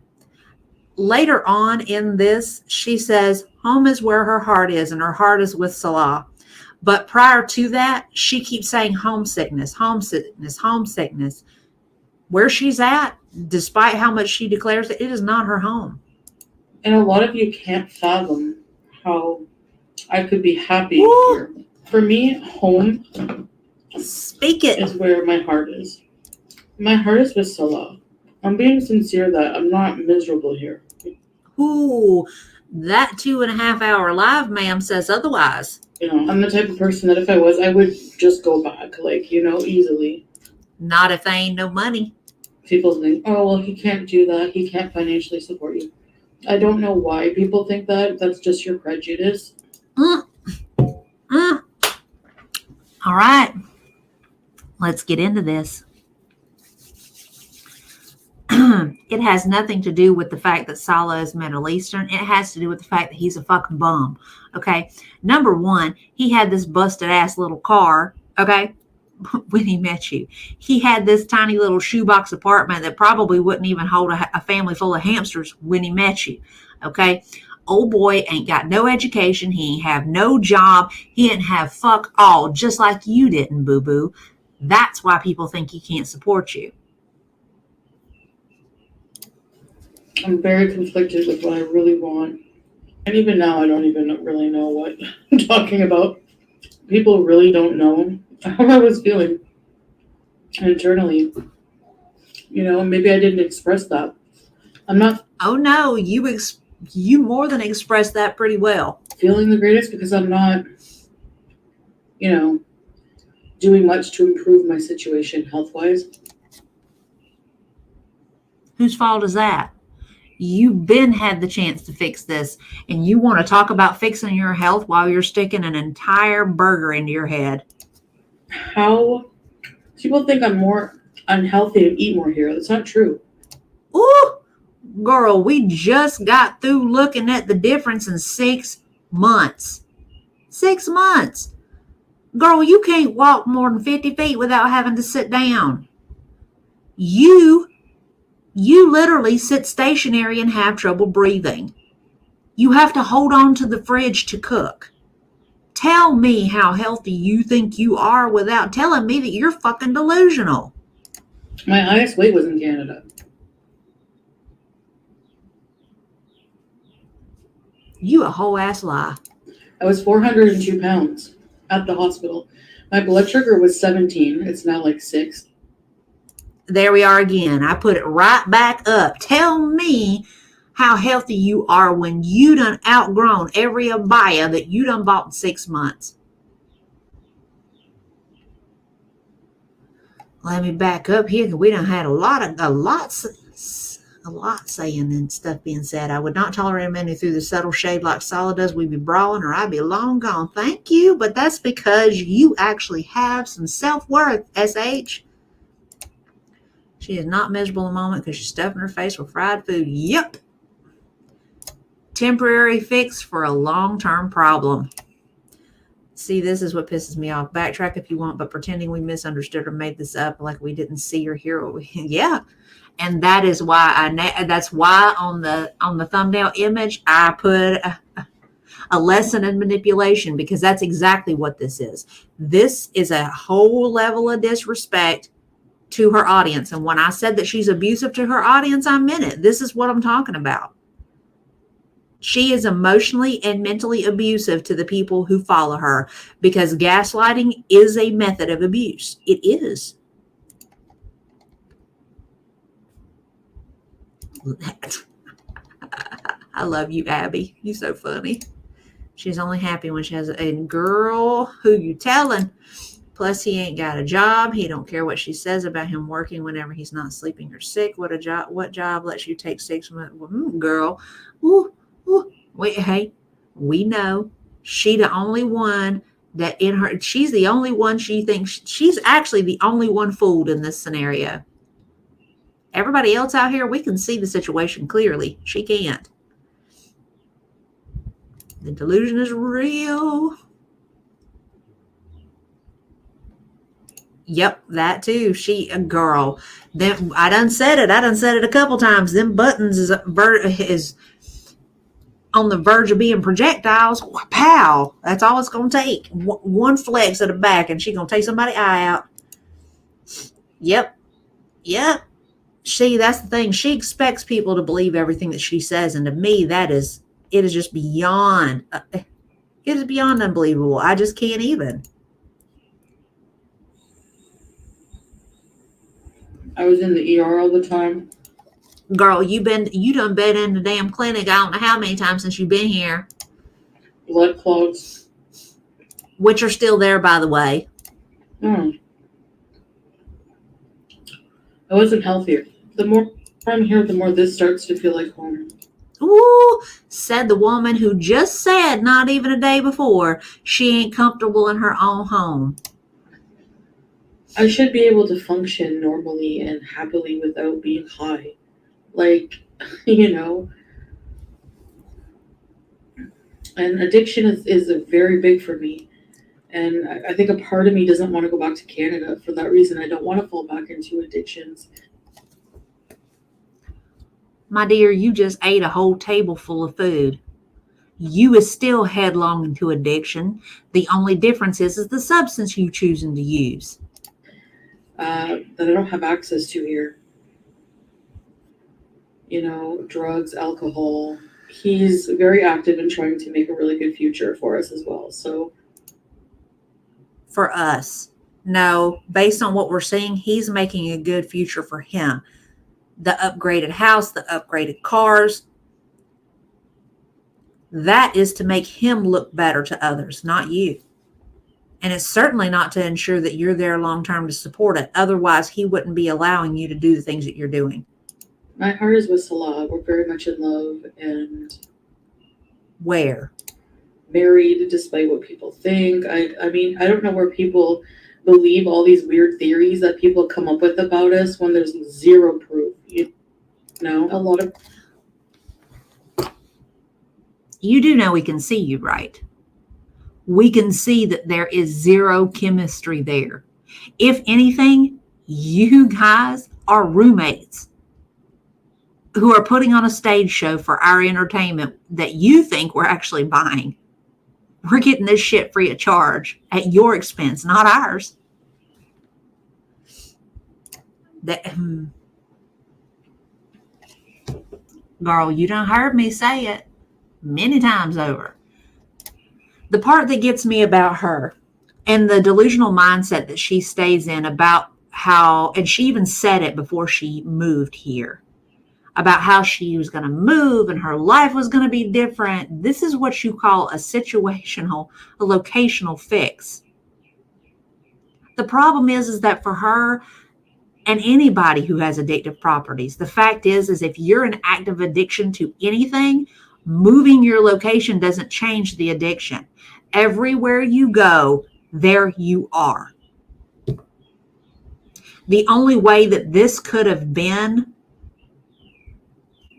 Later on in this, she says, home is where her heart is, and her heart is with Salah. But prior to that, she keeps saying homesickness, homesickness, homesickness. where she's at, despite how much she declares that it is not her home. And a lot of you can't fathom how I could be happy Woo! here. For me, home Speak it. is where my heart is. My heart is with Salah. I'm being sincere that I'm not miserable here. Ooh, that 2.5 hour live, ma'am, says otherwise. You know, I'm the type of person that if I was, I would just go back, like, you know, easily. Not if they ain't no money. People think, oh, well, he can't do that. He can't financially support you. I don't know why people think that. That's just your prejudice. All right. Let's get into this. It has nothing to do with the fact that Salah is Middle Eastern. It has to do with the fact that he's a fucking bum. Okay. Number one, he had this busted ass little car. Okay. When he met you, he had this tiny little shoebox apartment that probably wouldn't even hold a family full of hamsters when he met you. Okay. Old boy ain't got no education. He ain't have no job. He didn't have fuck all, just like you didn't, boo-boo. That's why people think he can't support you. I'm very conflicted with what I really want. And even now, I don't even really know what I'm talking about. People really don't know how I was feeling internally. You know, maybe I didn't express that. I'm not Oh no, you more than expressed that pretty well. feeling the greatest because I'm not, you know, doing much to improve my situation health-wise. Whose fault is that? You've been had the chance to fix this, and you want to talk about fixing your health while you're sticking an entire burger into your head. How people think I'm more unhealthy and eat more here. That's not true. Ooh, girl, we just got through looking at the difference in 6 months. 6 months. Girl, you can't walk more than 50 feet without having to sit down. You literally sit stationary and have trouble breathing. You have to hold on to the fridge to cook. Tell me how healthy you think you are without telling me that you're fucking delusional. My highest weight was in Canada. You a whole ass lie. I was 402 pounds at the hospital. My blood sugar was 17. It's now like 6. There we are again. I put it right back up. Tell me how healthy you are when you done outgrown every abaya that you done bought in 6 months. Let me back up here because we done had a lot saying and stuff being said. I would not tolerate a man who threw the subtle shade like Salah does. We'd be brawling or I'd be long gone. Thank you, but that's because you actually have some self-worth, SH. She is not miserable in the moment because she's stuffing her face with fried food. Yep. Temporary fix for a long-term problem. See, this is what pisses me off. Backtrack if you want, but pretending we misunderstood or made this up like we didn't see or hear what we... Yeah. And that is why that's why on the thumbnail image I put a lesson in manipulation, because that's exactly what this is. This is a whole level of disrespect to her audience. And when I said that she's abusive to her audience, I meant it. This is what I'm talking about. She is emotionally and mentally abusive to the people who follow her because gaslighting is a method of abuse. It is. I love you, Abby. You're so funny. She's only happy when she has a girl. Who you telling? Plus, he ain't got a job. He don't care what she says about him working whenever he's not sleeping or sick. What job lets you take 6 months? Girl. Ooh, ooh. Wait, hey, we know she the only one that she's the only one she thinks she's actually the only one fooled in this scenario. Everybody else out here, we can see the situation clearly. She can't. The delusion is real. Yep, that too. She a girl. Then I done said it a couple times. Them buttons is on the verge of being projectiles. Pow! That's all it's gonna take. One flex at the back, and she gonna take somebody's eye out. Yep. See, that's the thing. She expects people to believe everything that she says, and to me, it is just beyond. It is beyond unbelievable. I just can't even. I was in the ER all the time. Girl, you done been in the damn clinic. I don't know how many times since you've been here. Blood clots. Which are still there, by the way. I wasn't healthier. The more I'm here, the more this starts to feel like home. Ooh, said the woman who just said not even a day before she ain't comfortable in her own home. I should be able to function normally and happily without being high. Like, you know. And addiction is very big for me. And I think a part of me doesn't want to go back to Canada for that reason. I don't want to fall back into addictions. My dear, you just ate a whole table full of food. You is still headlong into addiction. The only difference is the substance you choosing to use. That I don't have access to here. You know, drugs, alcohol. He's very active in trying to make a really good future for us as well. So, for us, no, based on what we're seeing, he's making a good future for him. The upgraded house, the upgraded cars, that is to make him look better to others, not you. And it's certainly not to ensure that you're there long term to support it. Otherwise, he wouldn't be allowing you to do the things that you're doing. my heart is with Salah. We're very much in love and Where? married, despite what people think. I mean, I don't know where people believe all these weird theories that people come up with about us when there's zero proof. You know, a lot of. You do know we can see you, right? We can see that there is zero chemistry there. If anything, you guys are roommates who are putting on a stage show for our entertainment that you think we're actually buying. We're getting this shit free of charge at your expense, not ours. Girl, you done heard me say it many times over. The part that gets me about her and the delusional mindset that she stays in about how, and she even said it before she moved here, about how she was going to move and her life was going to be different. This is what you call a locational fix. The problem is that for her and anybody who has addictive properties, the fact is if you're an active addiction to anything, moving your location doesn't change the addiction. Everywhere you go, there you are. The only way that this could have been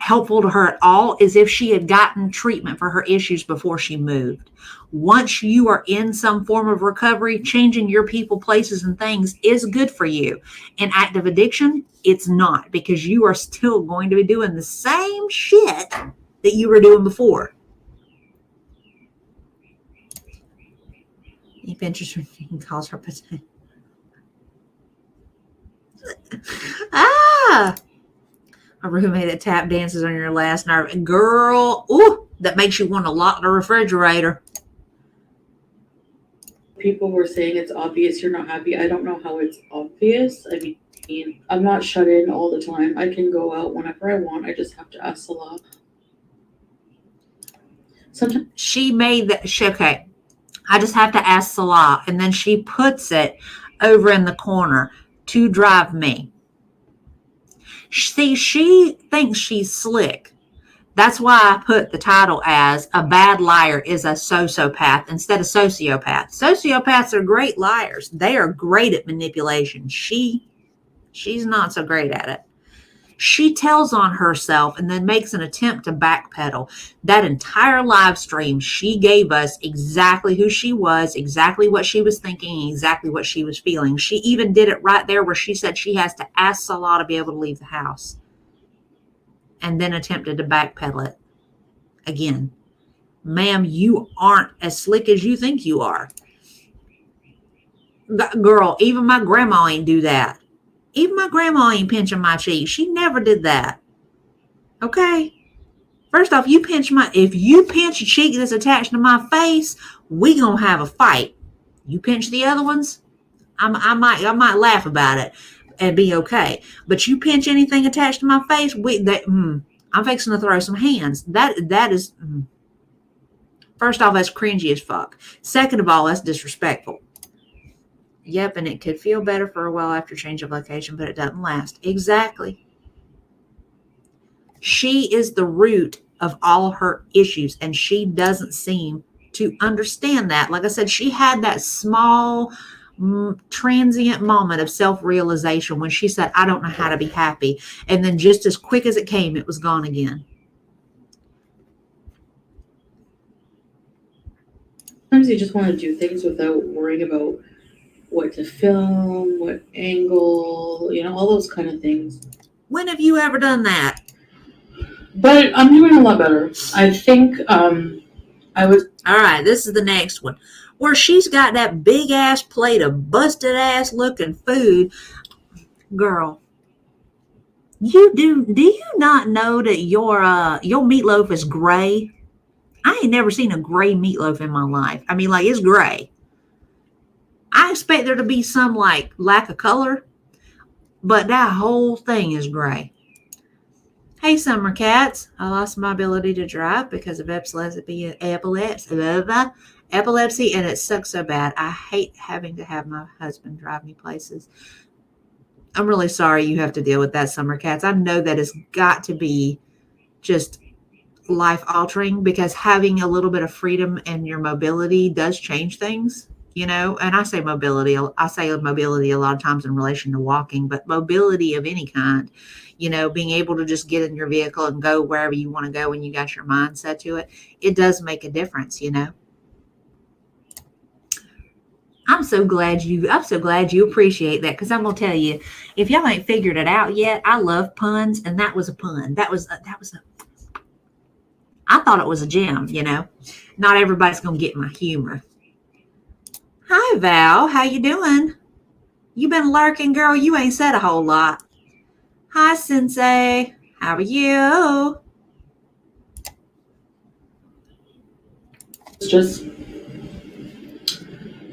helpful to her at all is if she had gotten treatment for her issues before she moved. Once you are in some form of recovery, changing your people, places, and things is good for you. In active addiction, it's not, because you are still going to be doing the same shit that you were doing before. He pinches her and calls her potato. A roommate that tap dances on your last nerve. Girl, ooh, that makes you want to lock the refrigerator. People were saying it's obvious you're not happy. I don't know how it's obvious. I mean, I'm not shut in all the time. I can go out whenever I want. I just have to ask Salah. Sometimes she made that. Okay, I just have to ask Salah, and then she puts it over in the corner to drive me. See, she thinks she's slick. That's why I put the title as A Bad Liar is a Sopath instead of Sociopath. Sociopaths are great liars. They are great at manipulation. She's not so great at it. She tells on herself and then makes an attempt to backpedal. That entire live stream, she gave us exactly who she was, exactly what she was thinking, exactly what she was feeling. She even did it right there where she said she has to ask Salah to be able to leave the house, and then attempted to backpedal it again. Ma'am, you aren't as slick as you think you are. Girl, even my grandma ain't do that. Even my grandma ain't pinching my cheek. She never did that. Okay? First off, if you pinch a cheek that's attached to my face, we gonna have a fight. You pinch the other ones, I might laugh about it and be okay. But you pinch anything attached to my face, I'm fixing to throw some hands. That is first off, that's cringy as fuck. Second of all, that's disrespectful. Yep, and it could feel better for a while after change of location, but it doesn't last. Exactly. She is the root of all her issues, and she doesn't seem to understand that. Like I said, she had that small, transient moment of self-realization when she said, I don't know how to be happy. And then just as quick as it came, it was gone again. Sometimes you just want to do things without worrying about what to film, what angle, all those kind of things. When have you ever done that? But I'm doing a lot better. I think I was... All right, this is the next one. Where she's got that big ass plate of busted ass looking food. Girl, do you not know that your meatloaf is gray? I ain't never seen a gray meatloaf in my life. I mean, like, it's gray. I expect there to be some like lack of color, but that whole thing is gray. Hey, summer cats. I lost my ability to drive because of epilepsy, and it sucks so bad. I hate having to have my husband drive me places. I'm really sorry you have to deal with that, summer cats. I know that it's got to be just life altering, because having a little bit of freedom and your mobility does change things, and I say mobility a lot of times in relation to walking, but mobility of any kind, being able to just get in your vehicle and go wherever you want to go when you got your mind set to it, it does make a difference. I'm so glad you appreciate that, because I'm gonna tell you, if y'all ain't figured it out yet, I love puns, and that was a pun. I thought it was a gem. Not everybody's gonna get my humor. Hi, Val. How you doing? You been lurking, girl? You ain't said a whole lot. Hi, Sensei. How are you? It's just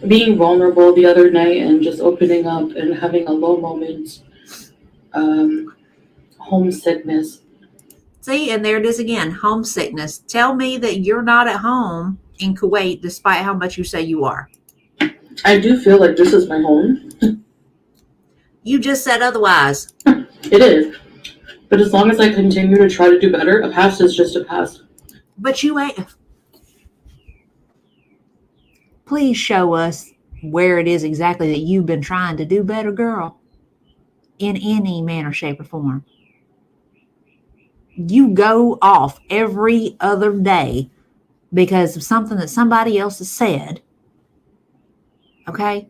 being vulnerable the other night and just opening up and having a low moment, homesickness. See, and there it is again, homesickness. Tell me that you're not at home in Kuwait despite how much you say you are. I do feel like this is my home. You just said otherwise. It is. But as long as I continue to try to do better, a past is just a past. But you ain't. Please show us where it is exactly that you've been trying to do better, girl. In any manner, shape, or form. You go off every other day because of something that somebody else has said. Okay?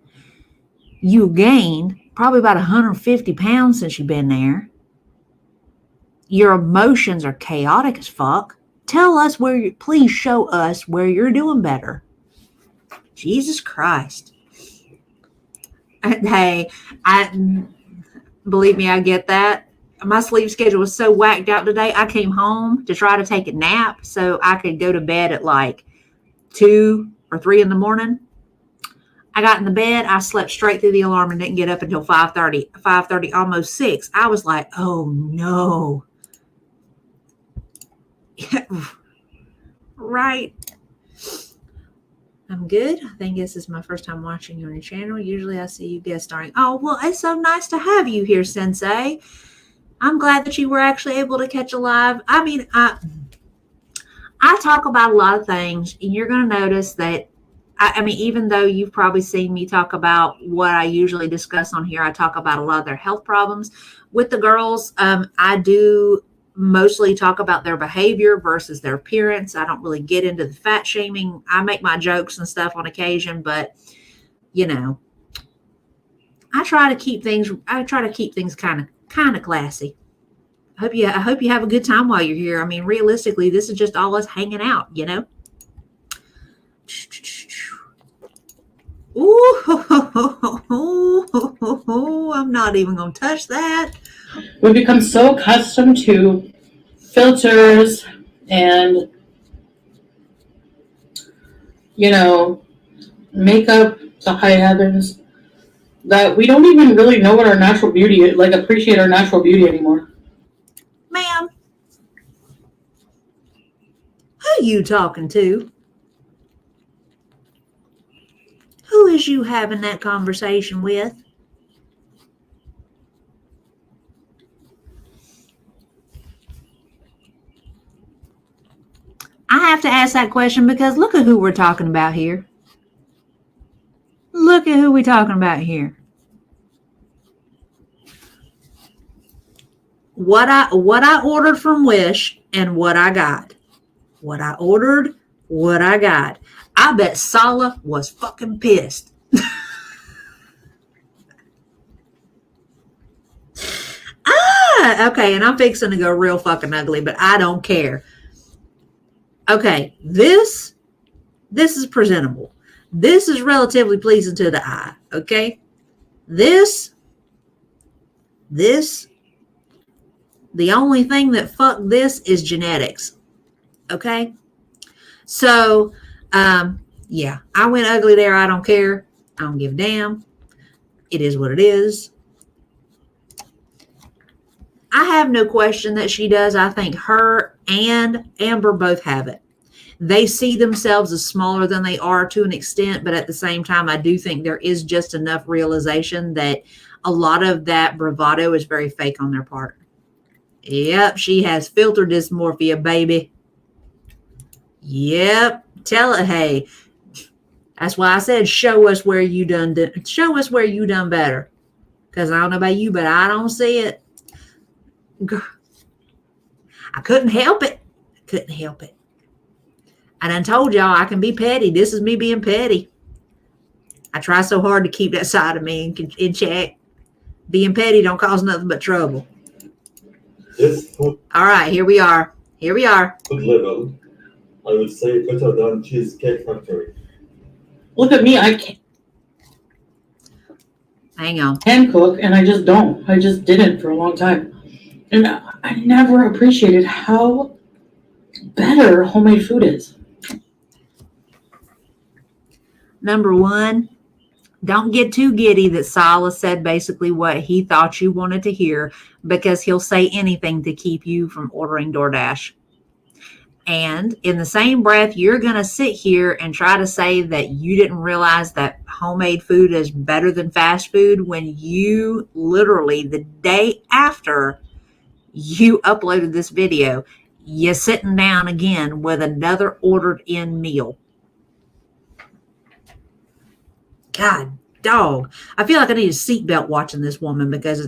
You gained probably about 150 pounds since you've been there. Your emotions are chaotic as fuck. Please show us where you're doing better. Jesus Christ. Hey, believe me, I get that. My sleep schedule was so whacked out today. I came home to try to take a nap so I could go to bed at like 2 or 3 in the morning. I got in the bed. I slept straight through the alarm and didn't get up until 5:30, almost 6. I was like, oh no. Right. I'm good. I think this is my first time watching you on your channel. Usually I see you guest starring. Oh, well, it's so nice to have you here, Sensei. I'm glad that you were actually able to catch a live. I mean, I talk about a lot of things, and you're going to notice that, I mean, even though you've probably seen me talk about what I usually discuss on here, I talk about a lot of their health problems. With the girls, I do mostly talk about their behavior versus their appearance. I don't really get into the fat shaming. I make my jokes and stuff on occasion, but I try to keep things kind of classy. I hope you have a good time while you're here. I mean, realistically, this is just all us hanging out, Ooh, I'm not not even going to touch that. We become so accustomed to filters and, makeup, the high heavens, that we don't even really know what our natural beauty is, like appreciate our natural beauty anymore. Ma'am, who you talking to? Who is you having that conversation with? I have to ask that question because look at who we're talking about here. Look at who we're talking about here. What I ordered from Wish and what I got. What I ordered, what I got. I bet Sala was fucking pissed. Okay, and I'm fixing to go real fucking ugly, but I don't care. Okay, this is presentable. This is relatively pleasing to the eye, okay? This, the only thing that fucked this is genetics, okay? So, yeah, I went ugly there. I don't care. I don't give a damn. It is what it is. I have no question that she does. I think her and Amber both have it. They see themselves as smaller than they are to an extent, but at the same time, I do think there is just enough realization that a lot of that bravado is very fake on their part. Yep, she has filter dysmorphia, baby. Yep, tell it, hey. That's why I said, show us where you done better. Because I don't know about you, but I don't see it. I couldn't help it. I done told y'all I can be petty. This is me being petty. I try so hard to keep that side of me in check. Being petty don't cause nothing but trouble. Yes, food All right, here we are. level, I would say better than Cheesecake Factory. Look at me, I can't Hang on. cook, and I just don't. I just didn't for a long time. And I never appreciated how better homemade food is. Number one, don't get too giddy that Silas said basically what he thought you wanted to hear, because he'll say anything to keep you from ordering DoorDash. And in the same breath, you're going to sit here and try to say that you didn't realize that homemade food is better than fast food when you literally, the day after you uploaded this video, you're sitting down again with another ordered in meal. God, dog. I feel like I need a seatbelt watching this woman because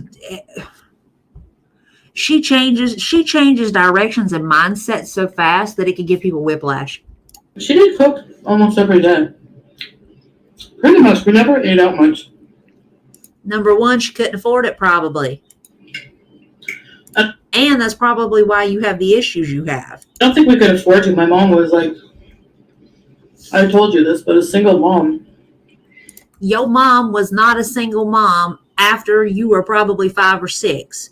she changes directions and mindsets so fast that it can give people whiplash. She did cook almost every day. Pretty much. We never ate out much. Number one, she couldn't afford it probably. And that's probably why you have the issues you have. I don't think we could afford to. My mom was like, I told you this, but a single mom. Your mom was not a single mom after you were probably 5 or 6.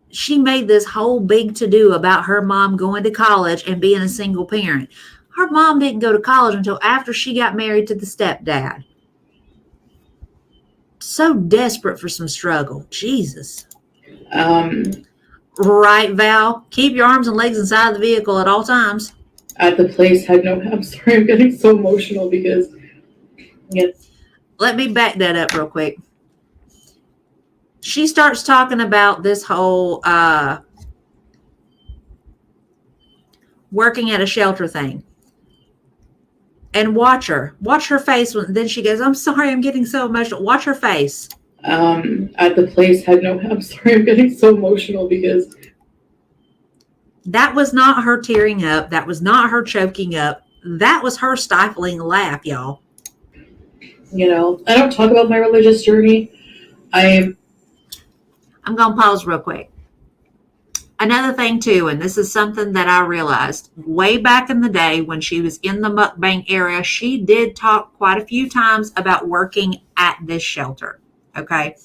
She made this whole big to-do about her mom going to college and being a single parent. Her mom didn't go to college until after she got married to the stepdad. So desperate for some struggle. Jesus. Right, Val? Keep your arms and legs inside the vehicle at all times. At the place had no, I'm sorry, I'm getting so emotional because, yes. Let me back that up real quick. She starts talking about this whole working at a shelter thing. And watch her face. Then she goes, I'm sorry, I'm getting so emotional. Watch her face. At the place had no, I'm sorry, I'm getting so emotional because. That was not her tearing up. That was not her choking up. That was her stifling a laugh, y'all. You know, I don't talk about my religious journey. I'm going to pause real quick. Another thing, too, and this is something that I realized way back in the day when she was in the mukbang area, she did talk quite a few times about working at this shelter. Okay.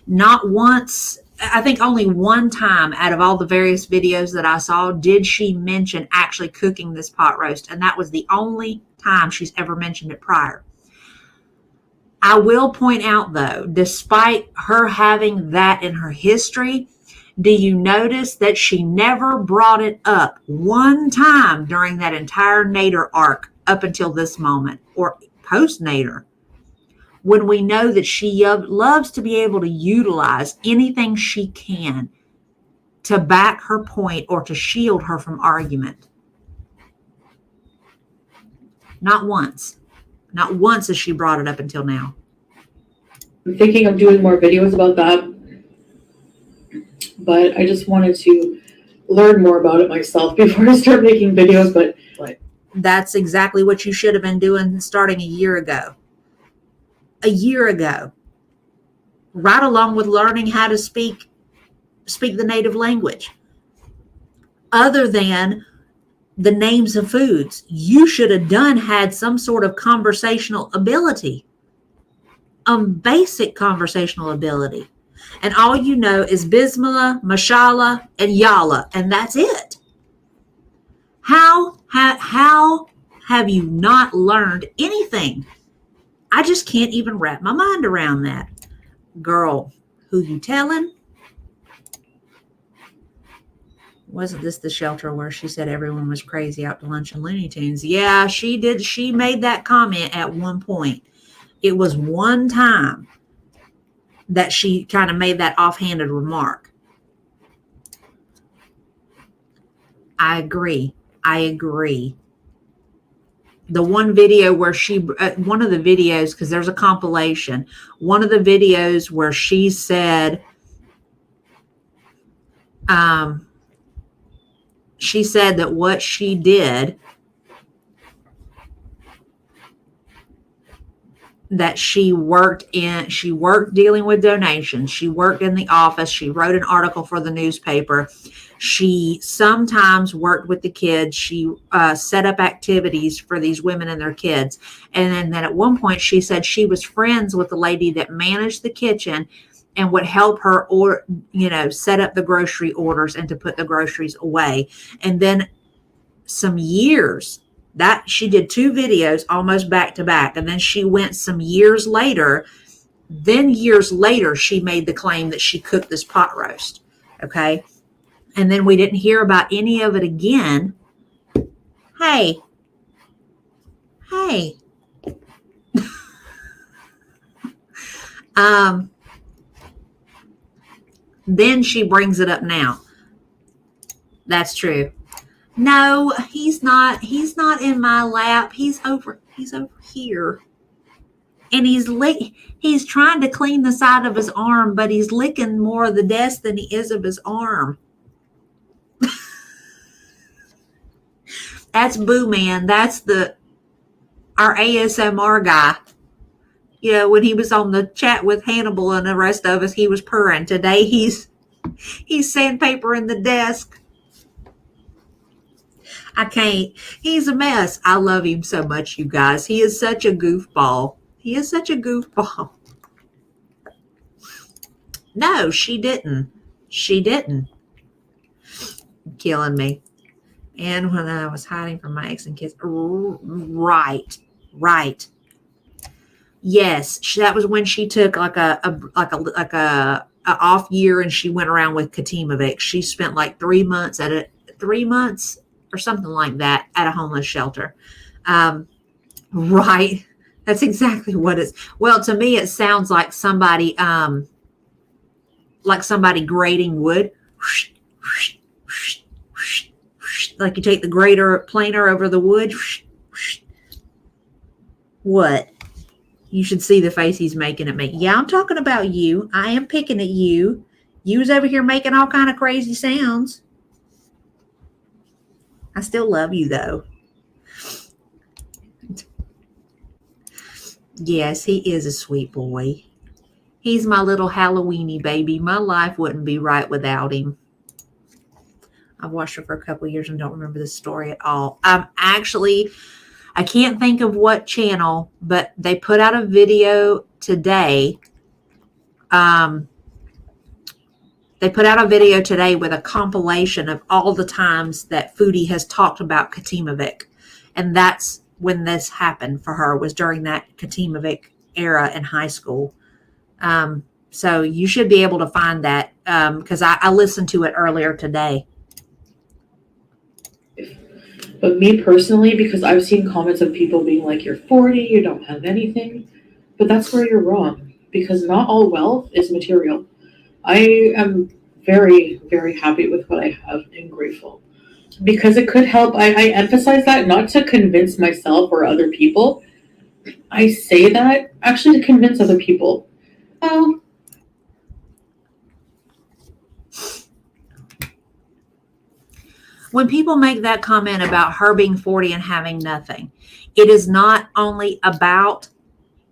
Not once, I think only one time out of all the various videos that I saw did she mention actually cooking this pot roast. And that was the only time she's ever mentioned it prior. I will point out, though, despite her having that in her history, do you notice that she never brought it up one time during that entire Nader arc up until this moment, or post Nader, when we know that she loves to be able to utilize anything she can to back her point or to shield her from argument? Not once. Not once has she brought it up until now. I'm thinking of doing more videos about that, but I just wanted to learn more about it myself before I start making videos. But that's exactly what you should have been doing starting a year ago. A year ago. Right along with learning how to speak the native language. Other than the names of foods, you should have had some sort of conversational ability. Basic conversational ability. And all you know is Bismillah, Mashallah, and Yalla, and that's it. How have you not learned anything? I just can't even wrap my mind around that. Girl, who you telling? Wasn't this the shelter where she said everyone was crazy out to lunch and Looney Tunes? Yeah, she did. She made that comment at one point. It was one time that she kind of made that offhanded remark. I agree. The one video where one of the videos, because there's a compilation, one of the videos where she said, that what she did, that she worked dealing with donations. She worked in the office. She wrote an article for the newspaper. She sometimes worked with the kids. She set up activities for these women and their kids. And then at one point she said she was friends with the lady that managed the kitchen and would help her set up the grocery orders and to put the groceries away. And then some years that she did 2 videos almost back to back. And then she went some years later. Then years later, she made the claim that she cooked this pot roast. Okay. And then we didn't hear about any of it again. Hey. Then she brings it up now. That's true. No, he's not in my lap. He's over here. And he's trying to clean the side of his arm, but he's licking more of the desk than he is of his arm. That's Boo Man. That's our ASMR guy. When he was on the chat with Hannibal and the rest of us, he was purring. Today he's sandpapering the desk. I can't. He's a mess. I love him so much, you guys. He is such a goofball. No, she didn't. Killing me. And when I was hiding from my ex and kids. Right. Yes, that was when she took like a off year and she went around with Katimovic. She spent like 3 months or something like that at a homeless shelter. Right. That's exactly what it's. Well, to me, it sounds like somebody grating wood. Like you take the grater planer over the wood. What? You should see the face he's making at me. Yeah, I'm talking about you. I am picking at you. You was over here making all kind of crazy sounds. I still love you, though. Yes, he is a sweet boy. He's my little Halloweeny baby. My life wouldn't be right without him. I've watched her for a couple of years and don't remember the story at all. I can't think of what channel, but they put out a video today They put out a video today with a compilation of all the times that Foodie has talked about Katimovic. And that's when this happened for her, was during that Katimovic era in high school. So you should be able to find that because I listened to it earlier today. But me personally, because I've seen comments of people being like, you're 40, you don't have anything. But that's where you're wrong, because not all wealth is material. I am very, very happy with what I have and grateful. Because it could help. I emphasize that not to convince myself or other people. I say that actually to convince other people. Well, when people make that comment about her being 40 and having nothing, it is not only about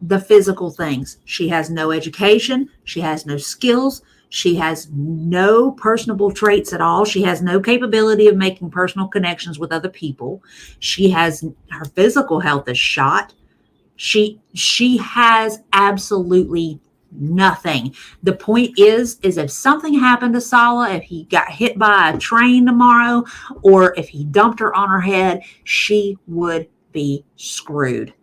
the physical things. She has no education. She has no skills. She has no personable traits at all. She has no capability of making personal connections with other people. Her physical health is shot. She has absolutely nothing. The point is if something happened to Sala, if he got hit by a train tomorrow, or if he dumped her on her head, she would be screwed.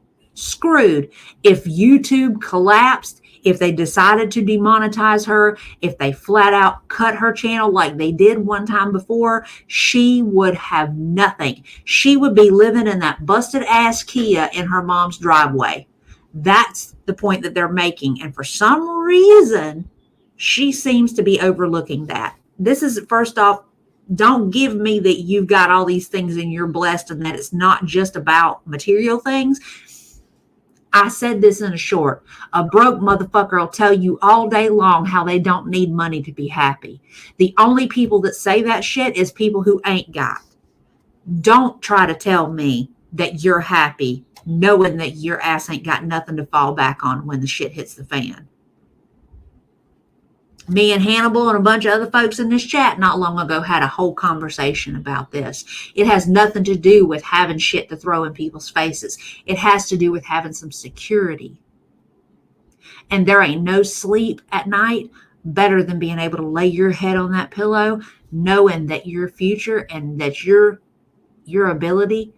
If YouTube collapsed, if they decided to demonetize her, if they flat out cut her channel like they did one time before, she would have nothing. She would be living in that busted ass Kia in her mom's driveway. That's the point that they're making. And for some reason, she seems to be overlooking that. This is, first off, don't give me that you've got all these things and you're blessed and that it's not just about material things. I said this in a short. A broke motherfucker will tell you all day long how they don't need money to be happy. The only people that say that shit is people who ain't got. Don't try to tell me that you're happy knowing that your ass ain't got nothing to fall back on when the shit hits the fan. Me and Hannibal and a bunch of other folks in this chat not long ago had a whole conversation about this. It has nothing to do with having shit to throw in people's faces. It has to do with having some security. And there ain't no sleep at night better than being able to lay your head on that pillow, knowing that your future and that your ability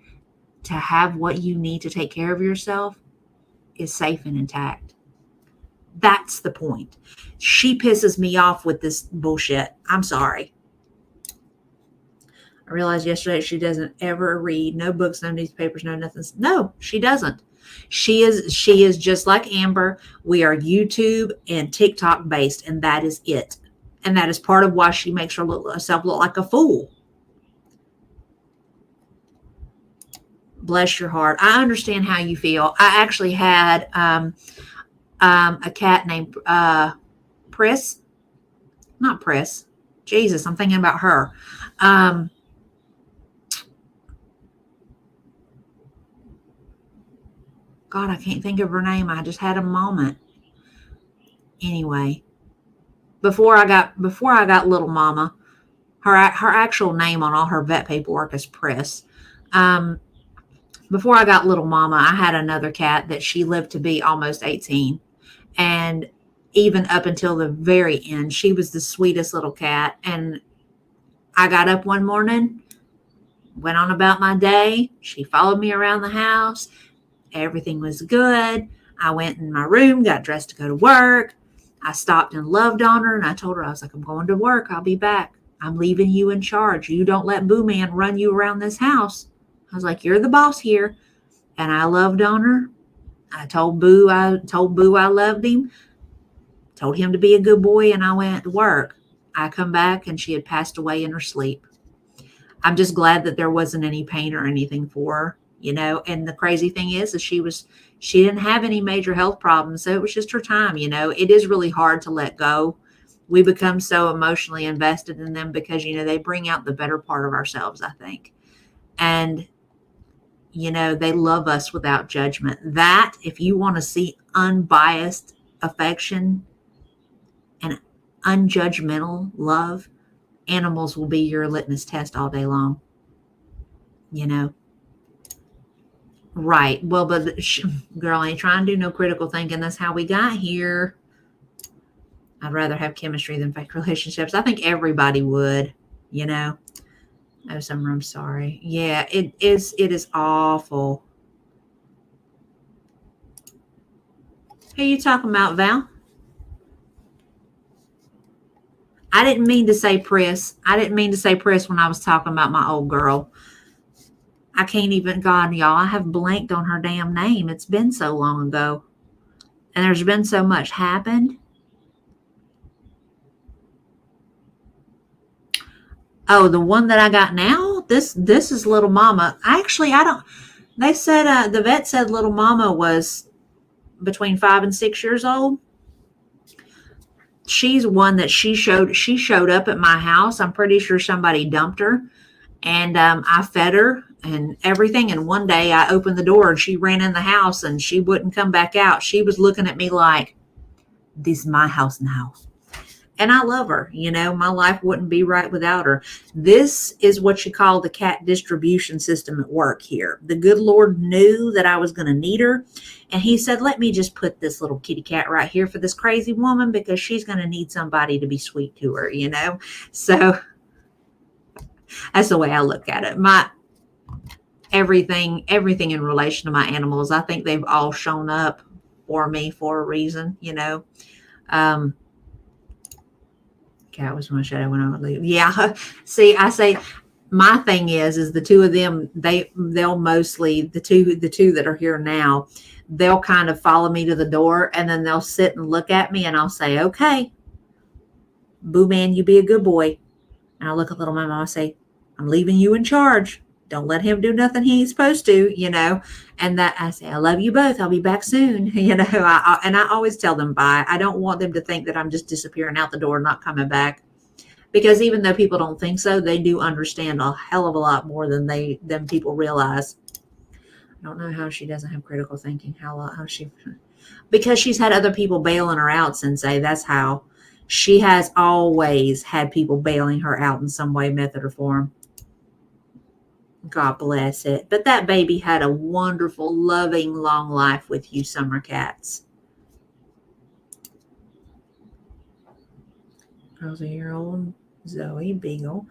to have what you need to take care of yourself is safe and intact. That's the point. She pisses me off with this bullshit. I'm sorry. I realized yesterday she doesn't ever read, no books, no newspapers, no nothing. No, she doesn't. She is just like Amber. We are YouTube and TikTok based, and that is it. And that is part of why she makes herself look like a fool. Bless your heart. I understand how you feel. I actually had a cat named Priss. Not Priss. Jesus, I'm thinking about her. God, I can't think of her name. I just had a moment. Anyway, before I got Little Mama, her actual name on all her vet paperwork is Priss. Before I got Little Mama, I had another cat that she lived to be almost 18. And even up until the very end, she was the sweetest little cat. And I got up one morning, went on about my day. She followed me around the house. Everything was good. I went in my room, got dressed to go to work. I stopped and loved on her. And I told her, I was like, I'm going to work. I'll be back. I'm leaving you in charge. You don't let Boo Man run you around this house. I was like, you're the boss here. And I loved on her. I told Boo I loved him. Told him to be a good boy, and I went to work. I come back, and she had passed away in her sleep. I'm just glad that there wasn't any pain or anything for her, you know. And the crazy thing is she didn't have any major health problems, so it was just her time, you know. It is really hard to let go. We become so emotionally invested in them because, you know, they bring out the better part of ourselves, I think. And you know, they love us without judgment. That, if you want to see unbiased affection and unjudgmental love, animals will be your litmus test all day long. You know? Right. Well, but girl, I ain't trying to do no critical thinking. That's how we got here. I'd rather have chemistry than fake relationships. I think everybody would, you know. Oh, Summer, I'm sorry. Yeah, it is. It is awful. Who are you talking about, Val? I didn't mean to say Pris. I didn't mean to say Pris when I was talking about my old girl. I can't even, God, y'all, I have blanked on her damn name. It's been so long ago. And there's been so much happened. Oh, the one that I got now? This is Little Mama. Actually, I don't, they said, the vet said Little Mama was between 5 and 6 years old. She's one that she showed up at my house. I'm pretty sure somebody dumped her. And I fed her and everything. And one day I opened the door and she ran in the house and she wouldn't come back out. She was looking at me like, this is my house now. And I love her. You know, my life wouldn't be right without her. This is what you call the cat distribution system at work here. The good Lord knew that I was going to need her. And he said, let me just put this little kitty cat right here for this crazy woman because she's going to need somebody to be sweet to her, you know. So that's the way I look at it. My everything in relation to my animals, I think they've all shown up for me for a reason, you know. Cat was my shadow when I would leave. Yeah. See, I say my thing is the two of them, they'll mostly the two that are here now, they'll kind of follow me to the door and then they'll sit and look at me and I'll say, okay, Boo Man, you be a good boy. And I'll look at Little Mama and I'll say, I'm leaving you in charge. Don't let him do nothing he ain't supposed to, you know. And that I say, I love you both. I'll be back soon, you know. And I always tell them bye. I don't want them to think that I'm just disappearing out the door, not coming back. Because even though people don't think so, they do understand a hell of a lot more than people realize. I don't know how she doesn't have critical thinking. How she, because she's had other people bailing her out, Sensei. That's how. She has always had people bailing her out in some way, method, or form. God bless it. But that baby had a wonderful, loving, long life with you, Summer Cats. I was a year-old Zoe Beagle.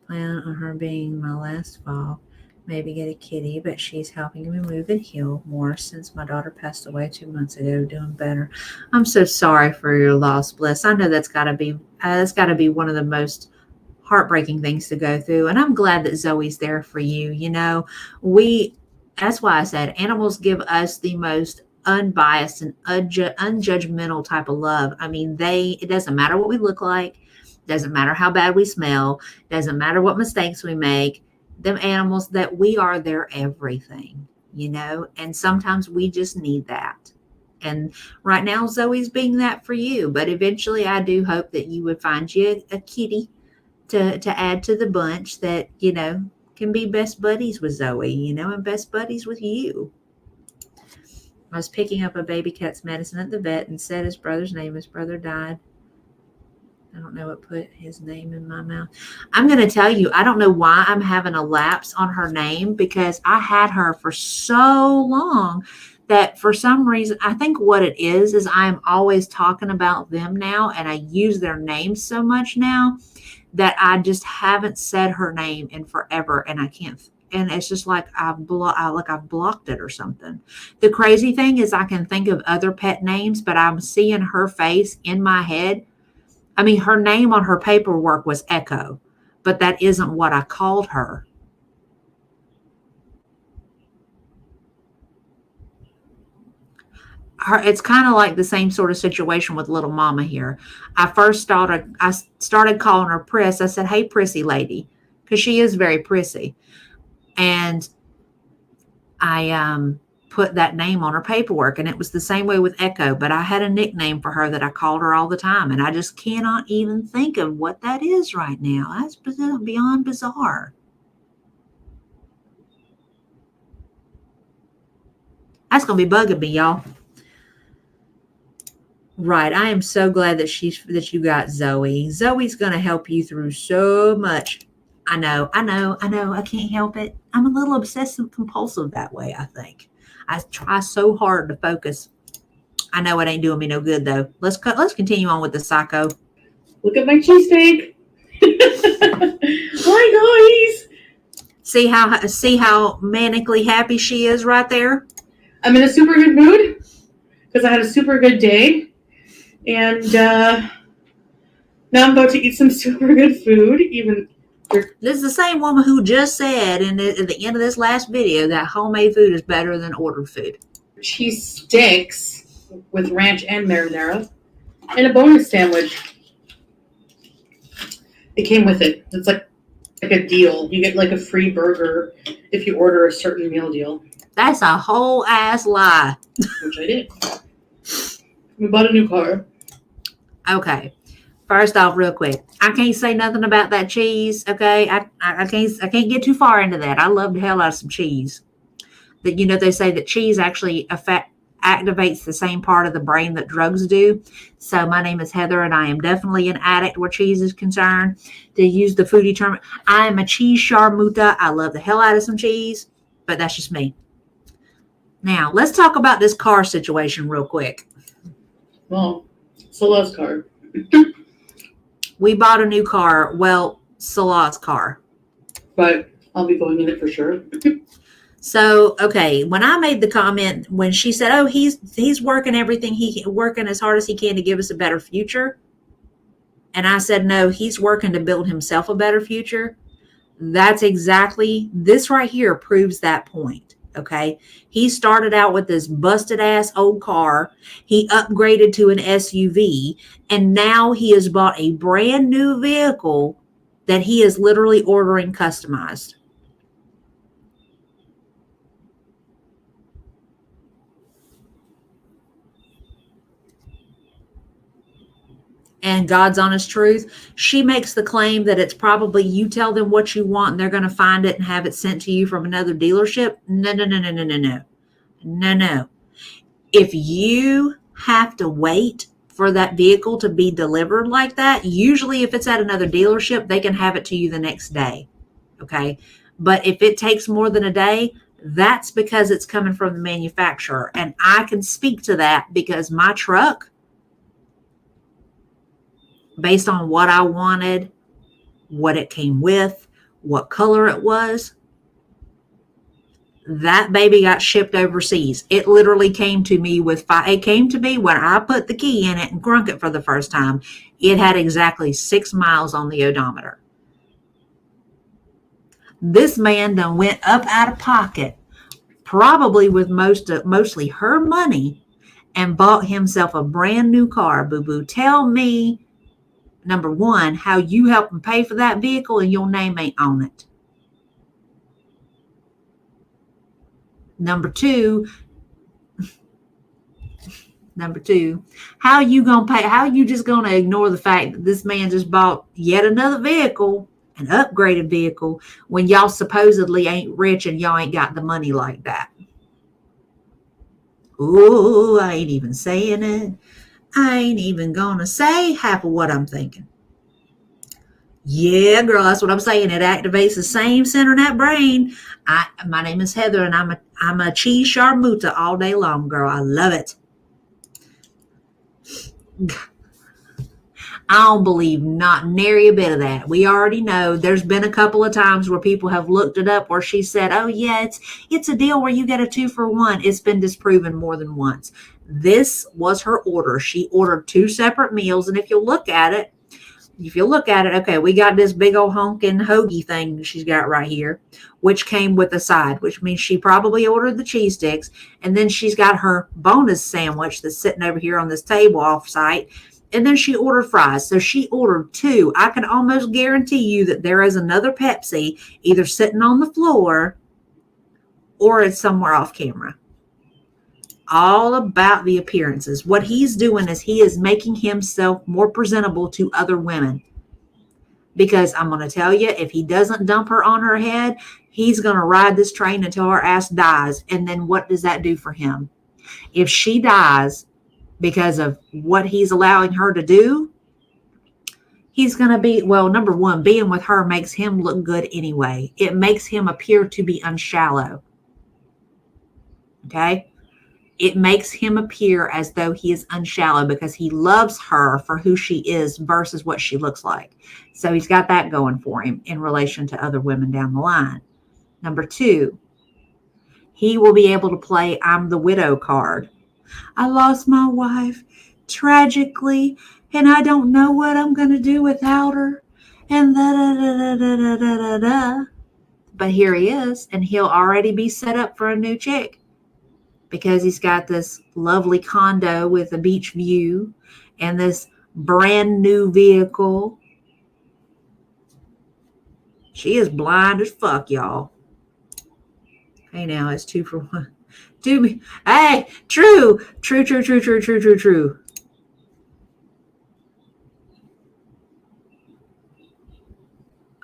Plan on her being my last fall. Maybe get a kitty, but she's helping me move and heal more since my daughter passed away 2 months ago. Doing better. I'm so sorry for your loss, Bliss. I know that's got to be one of the most heartbreaking things to go through, and I'm glad that Zoe's there for you. You know, that's why I said animals give us the most unbiased and unjudgmental type of love. I mean, it doesn't matter what we look like, doesn't matter how bad we smell, doesn't matter what mistakes we make. Them animals, that we are their everything, you know, and sometimes we just need that. And right now Zoe's being that for you, but eventually I do hope that you would find you a kitty to add to the bunch that, you know, can be best buddies with Zoe, you know, and best buddies with you. I was picking up a baby cat's medicine at the vet and said his brother's name. His brother died. I don't know what put his name in my mouth. I'm going to tell you, I don't know why I'm having a lapse on her name because I had her for so long that for some reason, I think what it is I'm always talking about them now and I use their names so much now that I just haven't said her name in forever and I can't. And it's just like I've blocked it or something. The crazy thing is I can think of other pet names, but I'm seeing her face in my head. I mean, her name on her paperwork was Echo, but that isn't what I called her. It's kind of like the same sort of situation with Little Mama here. I started calling her Priss. I said, hey, prissy lady, because she is very prissy. And I put that name on her paperwork, and it was the same way with Echo, but I had a nickname for her that I called her all the time, and I just cannot even think of what that is right now. That's beyond bizarre. That's going to be bugging me, y'all. Right. I am so glad that you got Zoe. Zoe's going to help you through so much. I know. I can't help it. I'm a little obsessive compulsive that way, I think. I try so hard to focus I know it ain't doing me no good though. Let's continue on with the psycho. Look at my cheesesteak. Hi guys. See how manically happy she is right there? I'm in a super good mood because I had a super good day. And now I'm about to eat some super good food. This is the same woman who just said at the end of this last video that homemade food is better than ordered food. Cheese sticks with ranch and marinara, and a bonus sandwich. It came with it. It's like a deal. You get like a free burger if you order a certain meal deal. That's a whole ass lie. Which I did. We bought a new car. Okay. First off, real quick, I can't say nothing about that cheese. Okay, I can't get too far into that. I love the hell out of some cheese. That they say that cheese actually activates the same part of the brain that drugs do. So my name is Heather, and I am definitely an addict where cheese is concerned. To use the foodie term, I am a cheese charmuta. I love the hell out of some cheese, but that's just me. Now let's talk about this car situation real quick. Well, Salah's car. We bought a new car. Well, Salah's car. But I'll be going in it for sure. So, okay, when I made the comment, when she said, oh, he's working working as hard as he can to give us a better future. And I said, no, he's working to build himself a better future. That's exactly, this right here proves that point. Okay. He started out with this busted ass old car. He upgraded to an SUV, and now he has bought a brand new vehicle that he is literally ordering customized. And God's honest truth, she makes the claim that it's probably you tell them what you want and they're going to find it and have it sent to you from another dealership. No. If you have to wait for that vehicle to be delivered like that, usually if it's at another dealership, they can have it to you the next day. Okay. But if it takes more than a day, that's because it's coming from the manufacturer. And I can speak to that because my truck, based on what I wanted, what it came with, what color it was, that baby got shipped overseas. It literally came to me it came to me when I put the key in it and crunk it for the first time. It had exactly 6 miles on the odometer. This man done went up out of pocket, probably with mostly her money, and bought himself a brand new car. Boo-boo, tell me, number one, how you help him pay for that vehicle and your name ain't on it. Number two, how you gonna pay? How you just gonna ignore the fact that this man just bought yet another vehicle, an upgraded vehicle, when y'all supposedly ain't rich and y'all ain't got the money like that? Ooh, I ain't even saying it. I ain't even gonna say half of what I'm thinking. Yeah, girl, that's what I'm saying. It activates the same center in that brain. My name is Heather, and I'm a cheese charmuta all day long, girl. I love it. I don't believe not nary a bit of that. We already know there's been a couple of times where people have looked it up where she said, oh yeah, it's a deal where you get a 2-for-1. It's been disproven more than once. This was her order. She ordered 2 separate meals. And if you look at it, okay, we got this big old honking hoagie thing she's got right here, which came with a side, which means she probably ordered the cheese sticks. And then she's got her bonus sandwich that's sitting over here on this table off site. And then she ordered fries. So she ordered 2. I can almost guarantee you that there is another Pepsi either sitting on the floor or it's somewhere off camera. All about the appearances. What he's doing is he is making himself more presentable to other women. Because I'm going to tell you, if he doesn't dump her on her head, he's going to ride this train until her ass dies. And then what does that do for him? If she dies because of what he's allowing her to do, he's going to be, well, number one, being with her makes him look good anyway. It makes him appear to be unshallow. Okay? it makes him appear as though he is unshallow because he loves her for who she is versus what she looks like. So he's got that going for him in relation to other women down the line. Number 2, he will be able to play I'm the widow card. I lost my wife tragically, and I don't know what I'm going to do without her. And da da da da da da da da. But here he is, and he'll already be set up for a new chick because he's got this lovely condo with a beach view and this brand new vehicle. She is blind as fuck, y'all. Hey, now it's 2 for 1. Do me. Hey, true.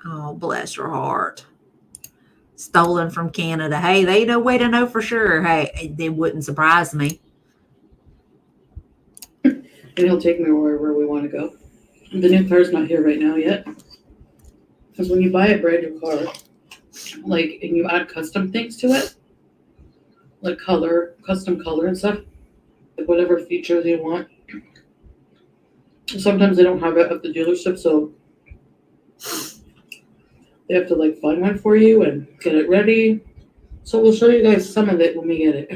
Oh, bless her heart. Stolen from Canada. Hey, they no way to know for sure. Hey, it wouldn't surprise me. And he'll take me wherever we want to go. The new car's not here right now yet. Because when you buy a brand new car, like, and you add custom things to it, like custom color and stuff, like whatever features you want. Sometimes they don't have it at the dealership, so they have to like find one for you and get it ready. So we'll show you guys some of it when we get it.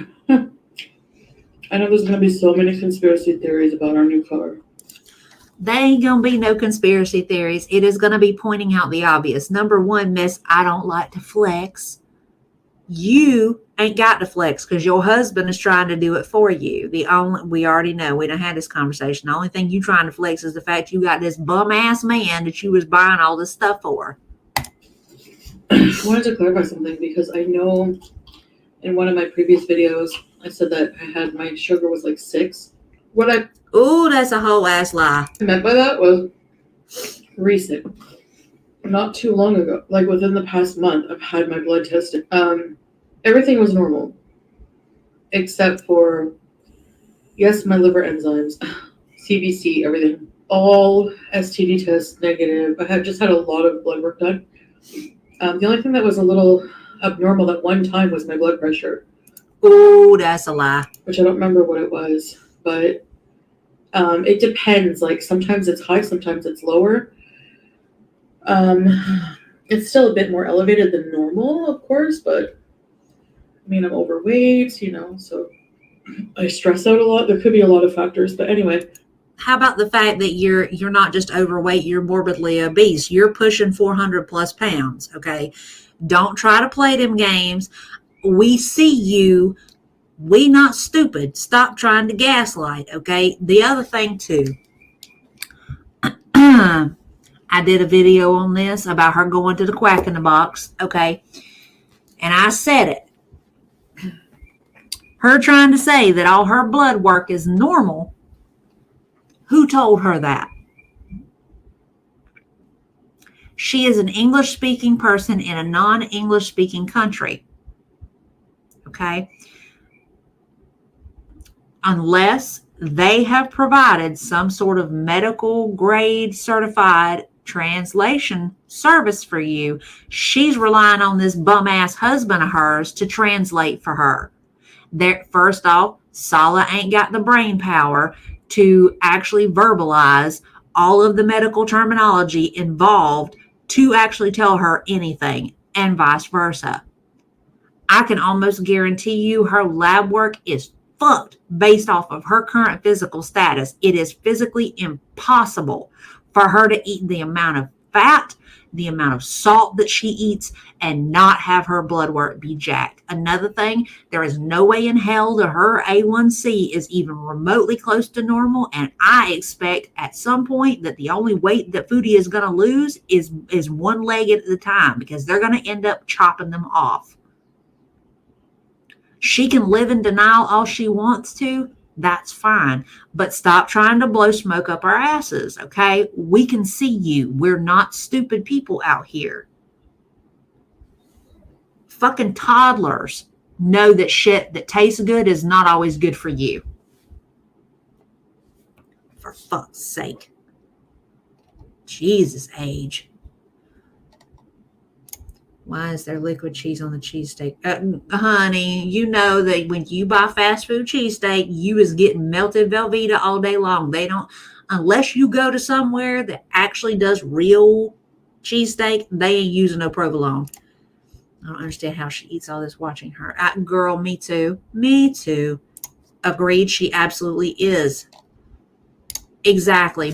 I know there's going to be so many conspiracy theories about our new car. There ain't going to be no conspiracy theories. It is going to be pointing out the obvious. Number 1, miss, I don't like to flex. You ain't got to flex because your husband is trying to do it for you. We already know. We done had this conversation. The only thing you trying to flex is the fact you got this bum-ass man that you was buying all this stuff for. I wanted to clarify something because I know in one of my previous videos, I said that my sugar was like 6. Ooh, that's a whole ass lie. I meant by that was recent. Not too long ago, like within the past month, I've had my blood tested. Everything was normal. Except for, yes, my liver enzymes, CBC, everything. All STD tests negative. I had just had a lot of blood work done. The only thing that was a little abnormal at one time was my blood pressure. Ooh, that's a lie. Which I don't remember what it was, but it depends. Like sometimes it's high, sometimes it's lower. It's still a bit more elevated than normal, of course, but I mean, I'm overweight, so I stress out a lot. There could be a lot of factors, but anyway. How about the fact that you're not just overweight, you're morbidly obese. You're pushing 400 plus pounds, okay? Don't try to play them games. We see you. We not stupid. Stop trying to gaslight, okay? The other thing, too. I did a video on this about her going to the Quack in the Box, okay? And I said it. Her trying to say that all her blood work is normal. Who told her that? She is an English-speaking person in a non-English-speaking country. Okay? Unless they have provided some sort of medical grade certified translation service for you, she's relying on this bum-ass husband of hers to translate for her. First off, Sala ain't got the brain power to actually verbalize all of the medical terminology involved to actually tell her anything, and vice versa. I can almost guarantee you her lab work is fucked based off of her current physical status. It is physically impossible for her to eat the amount of fat, the amount of salt that she eats, and not have her blood work be jacked. Another thing, there is no way in hell that her A1C is even remotely close to normal, and I expect at some point that the only weight that Foodie is going to lose is one leg at a time, because they're going to end up chopping them off. She can live in denial all she wants to. That's fine. But stop trying to blow smoke up our asses, okay? We can see you. We're not stupid people out here. Fucking toddlers know that shit that tastes good is not always good for you. For fuck's sake. Jesus, age. Why is there liquid cheese on the cheesesteak? Honey, you know that when you buy fast food cheesesteak, you is getting melted Velveeta all day long. They don't, unless you go to somewhere that actually does real cheesesteak, they ain't using no provolone. I don't understand how she eats all this watching her. Girl, me too. Me too. Agreed, she absolutely is. Exactly.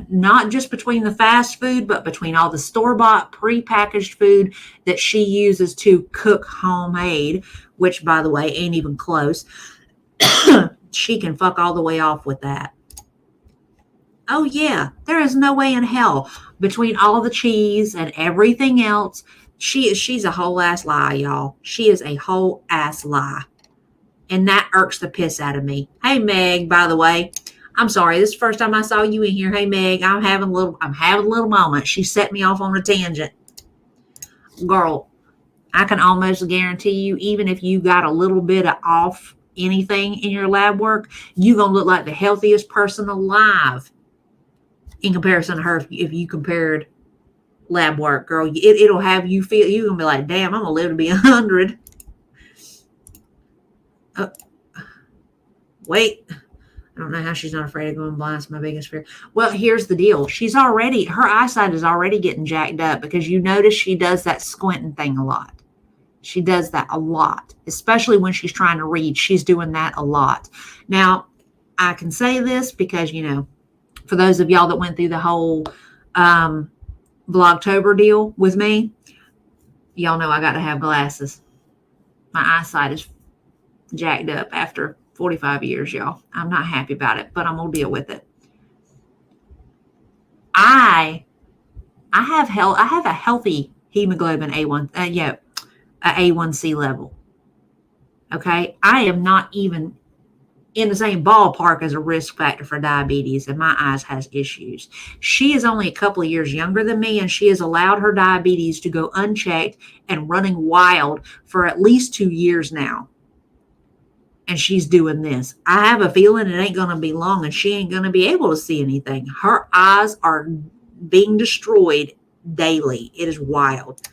Not just between the fast food, but between all the store-bought, prepackaged food that she uses to cook homemade, which, by the way, ain't even close. She can fuck all the way off with that. Oh, yeah. There is no way in hell between all the cheese and everything else. She's a whole ass lie, y'all. She is a whole ass lie. And that irks the piss out of me. Hey, Meg, by the way. I'm sorry, this is the first time I saw you in here. Hey, Meg, I'm having a little moment. She set me off on a tangent. Girl, I can almost guarantee you, even if you got a little bit of off anything in your lab work, you're going to look like the healthiest person alive in comparison to her. If you compared lab work, girl, it'll have you feel, you're going to be like, damn, I'm going to live to be 100. Wait. I don't know how she's not afraid of going blind. It's my biggest fear. Well, here's the deal. Her eyesight is already getting jacked up because you notice she does that squinting thing a lot. She does that a lot, especially when she's trying to read. She's doing that a lot. Now, I can say this because, for those of y'all that went through the whole Vlogtober deal with me, y'all know I got to have glasses. My eyesight is jacked up after 45 years, y'all. I'm not happy about it, but I'm gonna deal with it. I have a healthy hemoglobin A1C level. Okay, I am not even in the same ballpark as a risk factor for diabetes, and my eyes has issues. She is only a couple of years younger than me, and she has allowed her diabetes to go unchecked and running wild for at least 2 years now. And she's doing this. I have a feeling it ain't going to be long and she ain't going to be able to see anything. Her eyes are being destroyed daily. It is wild.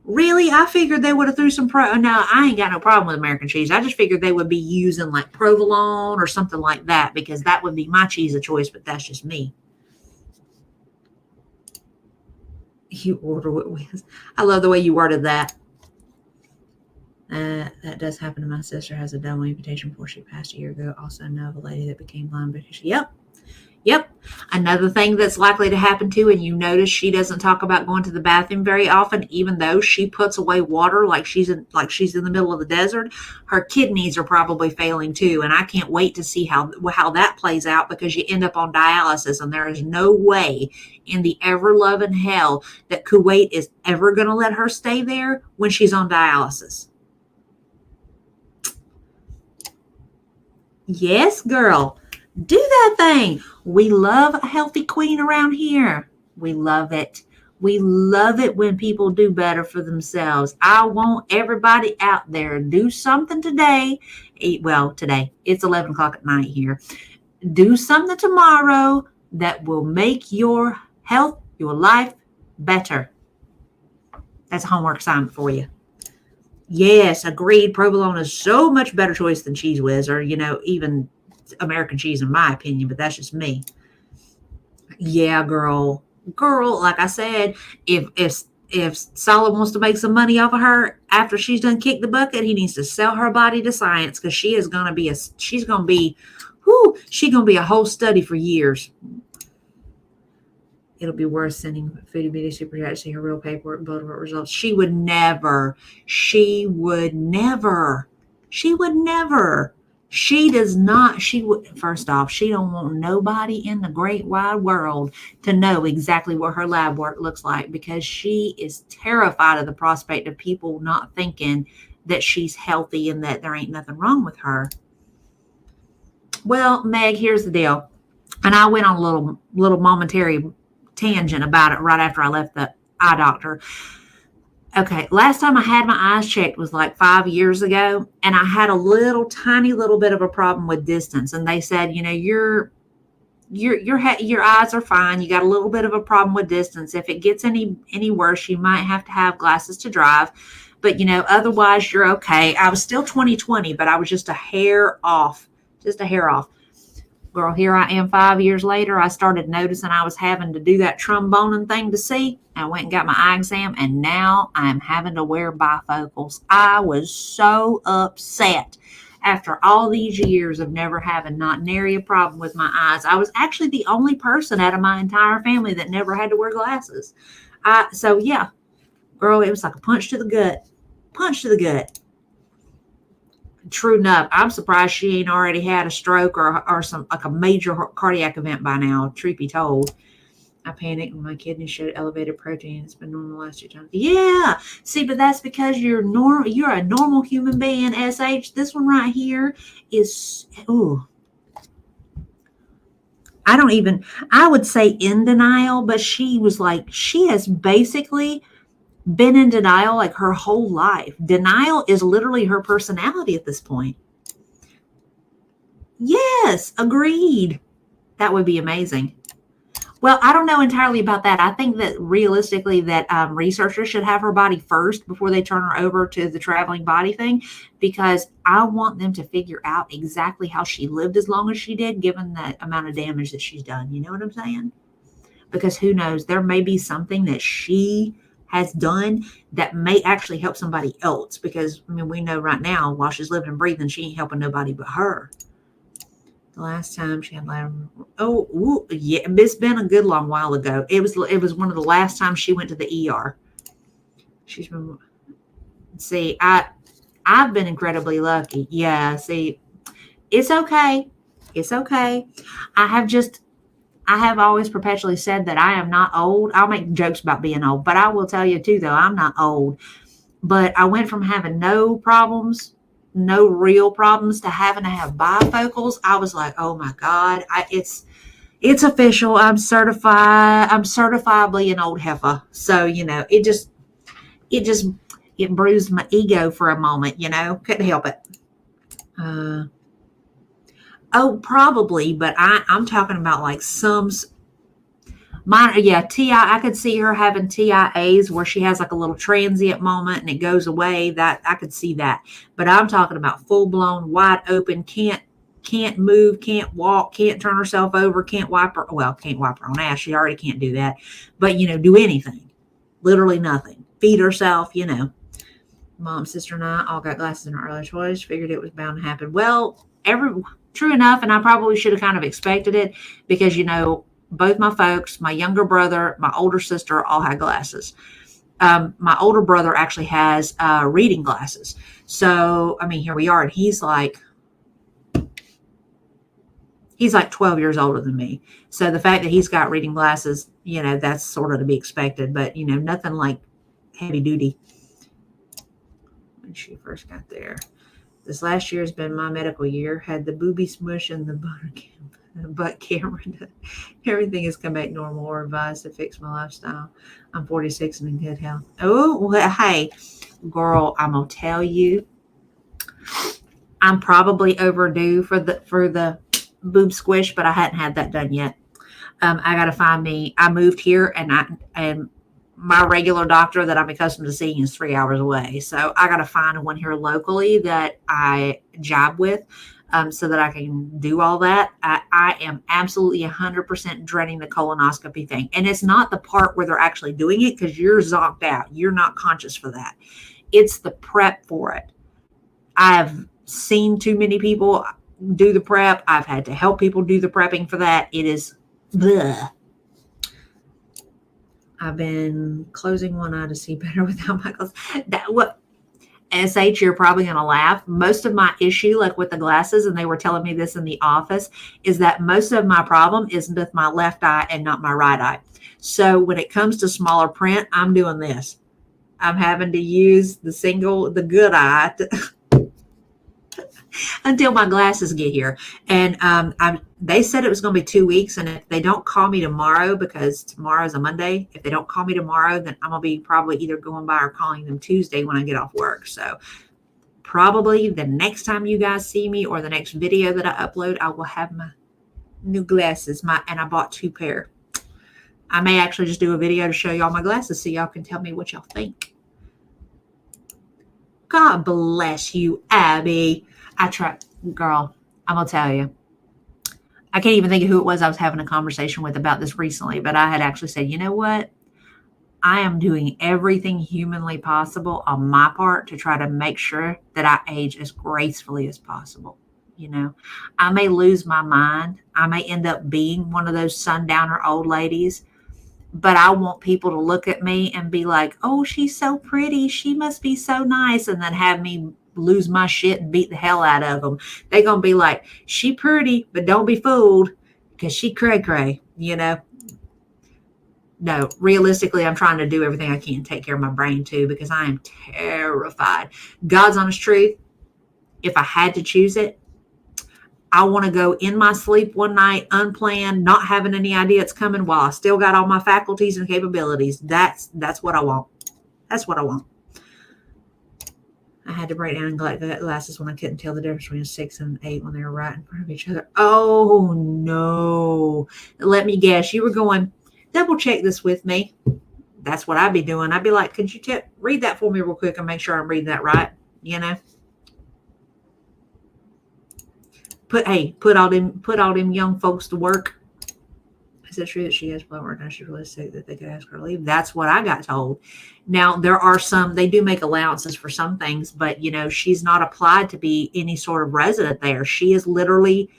Really? I figured they would have threw some now, I ain't got no problem with American cheese. I just figured they would be using like provolone or something like that because that would be my cheese of choice, but that's just me. You order what wins. I love the way you worded that. That does happen to my sister. Has a double amputation before she passed a year ago. Also know of a lady that became blind because Yep. Another thing that's likely to happen too, and you notice she doesn't talk about going to the bathroom very often, even though she puts away water like she's in the middle of the desert. Her kidneys are probably failing too, and I can't wait to see how that plays out because you end up on dialysis, and there is no way in the ever-loving hell that Kuwait is ever going to let her stay there when she's on dialysis. Yes, girl. Do that thing. We love a healthy queen around here. We love it. We love it when people do better for themselves. I want everybody out there do something today. Today. It's 11 o'clock at night here. Do something tomorrow that will make your health, your life better. That's a homework assignment for you. Yes, agreed. Provolone is so much better choice than Cheese Whiz or, even American cheese in my opinion, but that's just me. Yeah, girl, like I said, if Solid wants to make some money off of her after she's done kicked the bucket, he needs to sell her body to science because she's gonna be a whole study for years. It'll be worth sending Foodie Beauty Super Chat to see her real paperwork and blood work results. She would never. She does not. First off, she don't want nobody in the great wide world to know exactly what her lab work looks like because she is terrified of the prospect of people not thinking that she's healthy and that there ain't nothing wrong with her. Well, Meg, here's the deal. And I went on a little momentary tangent about it right after I left the eye doctor. Okay, last time I had my eyes checked was like 5 years ago, and I had a tiny little bit of a problem with distance. And they said, your eyes are fine. You got a little bit of a problem with distance. If it gets any worse, you might have to have glasses to drive. But otherwise you're okay. I was still 20/20, but I was just a hair off. Just a hair off. Girl, here I am 5 years later. I started noticing I was having to do that tromboning thing to see. I went and got my eye exam, and now I'm having to wear bifocals. I was so upset after all these years of never having not nary a problem with my eyes. I was actually the only person out of my entire family that never had to wear glasses. So yeah, girl, it was like a punch to the gut. Punch to the gut. True enough, I'm surprised she ain't already had a stroke or some like a major cardiac event by now, truth be told. I panicked when my kidney showed elevated protein. It's been normal last 2 times. Yeah. See, but that's because you're a normal human being, SH. This one right here is I would say in denial, but she was like, she has basically been in denial like her whole life. Denial is literally her personality at this point. Yes, agreed. That would be amazing. Well, I don't know entirely about that. I think that realistically that researchers should have her body first before they turn her over to the traveling body thing, because I want them to figure out exactly how she lived as long as she did, given the amount of damage that she's done. You know what I'm saying? Because who knows, there may be something that she has done that may actually help somebody else, because we know right now while she's living and breathing, she ain't helping nobody but her. The last time she had yeah, it's been a good long while ago. It was one of the last times she went to the ER. She's been, see, I've been incredibly lucky. Yeah, see, it's okay. It's okay. I have always perpetually said that I am not old. I'll make jokes about being old, but I will tell you too, though, I'm not old. But I went from having no problems, no real problems, to having to have bifocals. I was like, oh my God, it's official. I'm certifiably an old heifer. So, it bruised my ego for a moment, couldn't help it. Oh, probably, but I'm talking about like mine. Yeah, TI. I could see her having TIAs where she has like a little transient moment and it goes away. That I could see that, but I'm talking about full blown, wide open, can't move, can't walk, can't turn herself over, can't wipe her own ass. She already can't do that, but do anything, literally nothing. Feed herself, Mom, sister, and I all got glasses in our early 20s. Figured it was bound to happen. Well, true enough, and I probably should have kind of expected it, because both my folks, my younger brother, my older sister, all had glasses. My older brother actually has reading glasses. So here we are, and he's like 12 years older than me. So the fact that he's got reading glasses, that's sort of to be expected, but nothing like heavy duty. When she first got there. This last year has been my medical year. Had the booby smush and the butt camera. Everything has come back normal or advised to fix my lifestyle. I'm 46 and in good health. Oh, well, hey, girl, I'm going to tell you, I'm probably overdue for the boob squish, but I hadn't had that done yet. I got to find me. I moved here, and my regular doctor that I'm accustomed to seeing is 3 hours away. So I got to find one here locally that I job with, so that I can do all that. I am absolutely 100% dreading the colonoscopy thing. And it's not the part where they're actually doing it, because you're zonked out. You're not conscious for that. It's the prep for it. I've seen too many people do the prep. I've had to help people do the prepping for that. It is bleh. I've been closing one eye to see better without my glasses. SH, you're probably going to laugh. Most of my issue, like with the glasses, and they were telling me this in the office, is that most of my problem is with my left eye and not my right eye. So when it comes to smaller print, I'm doing this. I'm having to use the good eye until my glasses get here. And they said it was going to be 2 weeks. And if they don't call me tomorrow, because tomorrow's a Monday, if they don't call me tomorrow, then I'm going to be probably either going by or calling them Tuesday when I get off work. So probably the next time you guys see me, or the next video that I upload, I will have my new glasses. And I bought 2 pair. I may actually just do a video to show y'all my glasses so y'all can tell me what y'all think. God bless you, Abby. I tried, girl, I'm going to tell you. I can't even think of who it was I was having a conversation with about this recently, but I had actually said, you know what? I am doing everything humanly possible on my part to try to make sure that I age as gracefully as possible. You know, I may lose my mind. I may end up being one of those sundowner old ladies, but I want people to look at me and be like, oh, she's so pretty. She must be so nice. And then have me lose my shit and beat the hell out of them. They're going to be like, she pretty, but don't be fooled because she cray, you know. No, realistically, I'm trying to do everything I can to take care of my brain too, because I am terrified. God's honest truth, if I had to choose it, I want to go in my sleep one night, unplanned, not having any idea it's coming while I still got all my faculties and capabilities. That's what I want. That's what I want. I had to break down glasses when I couldn't tell the difference between a 6 and 8 when they were right in front of each other. Oh, no. Let me guess. You were going, double check this with me. That's what I'd be doing. I'd be like, could you read that for me real quick and make sure I'm reading that right? You know? Put all them young folks to work. Is it true that she has blood work and she's really sick that they could ask her to leave? That's what I got told. Now, there are some, they do make allowances for some things, but, you know, she's not applied to be any sort of resident there. She is literally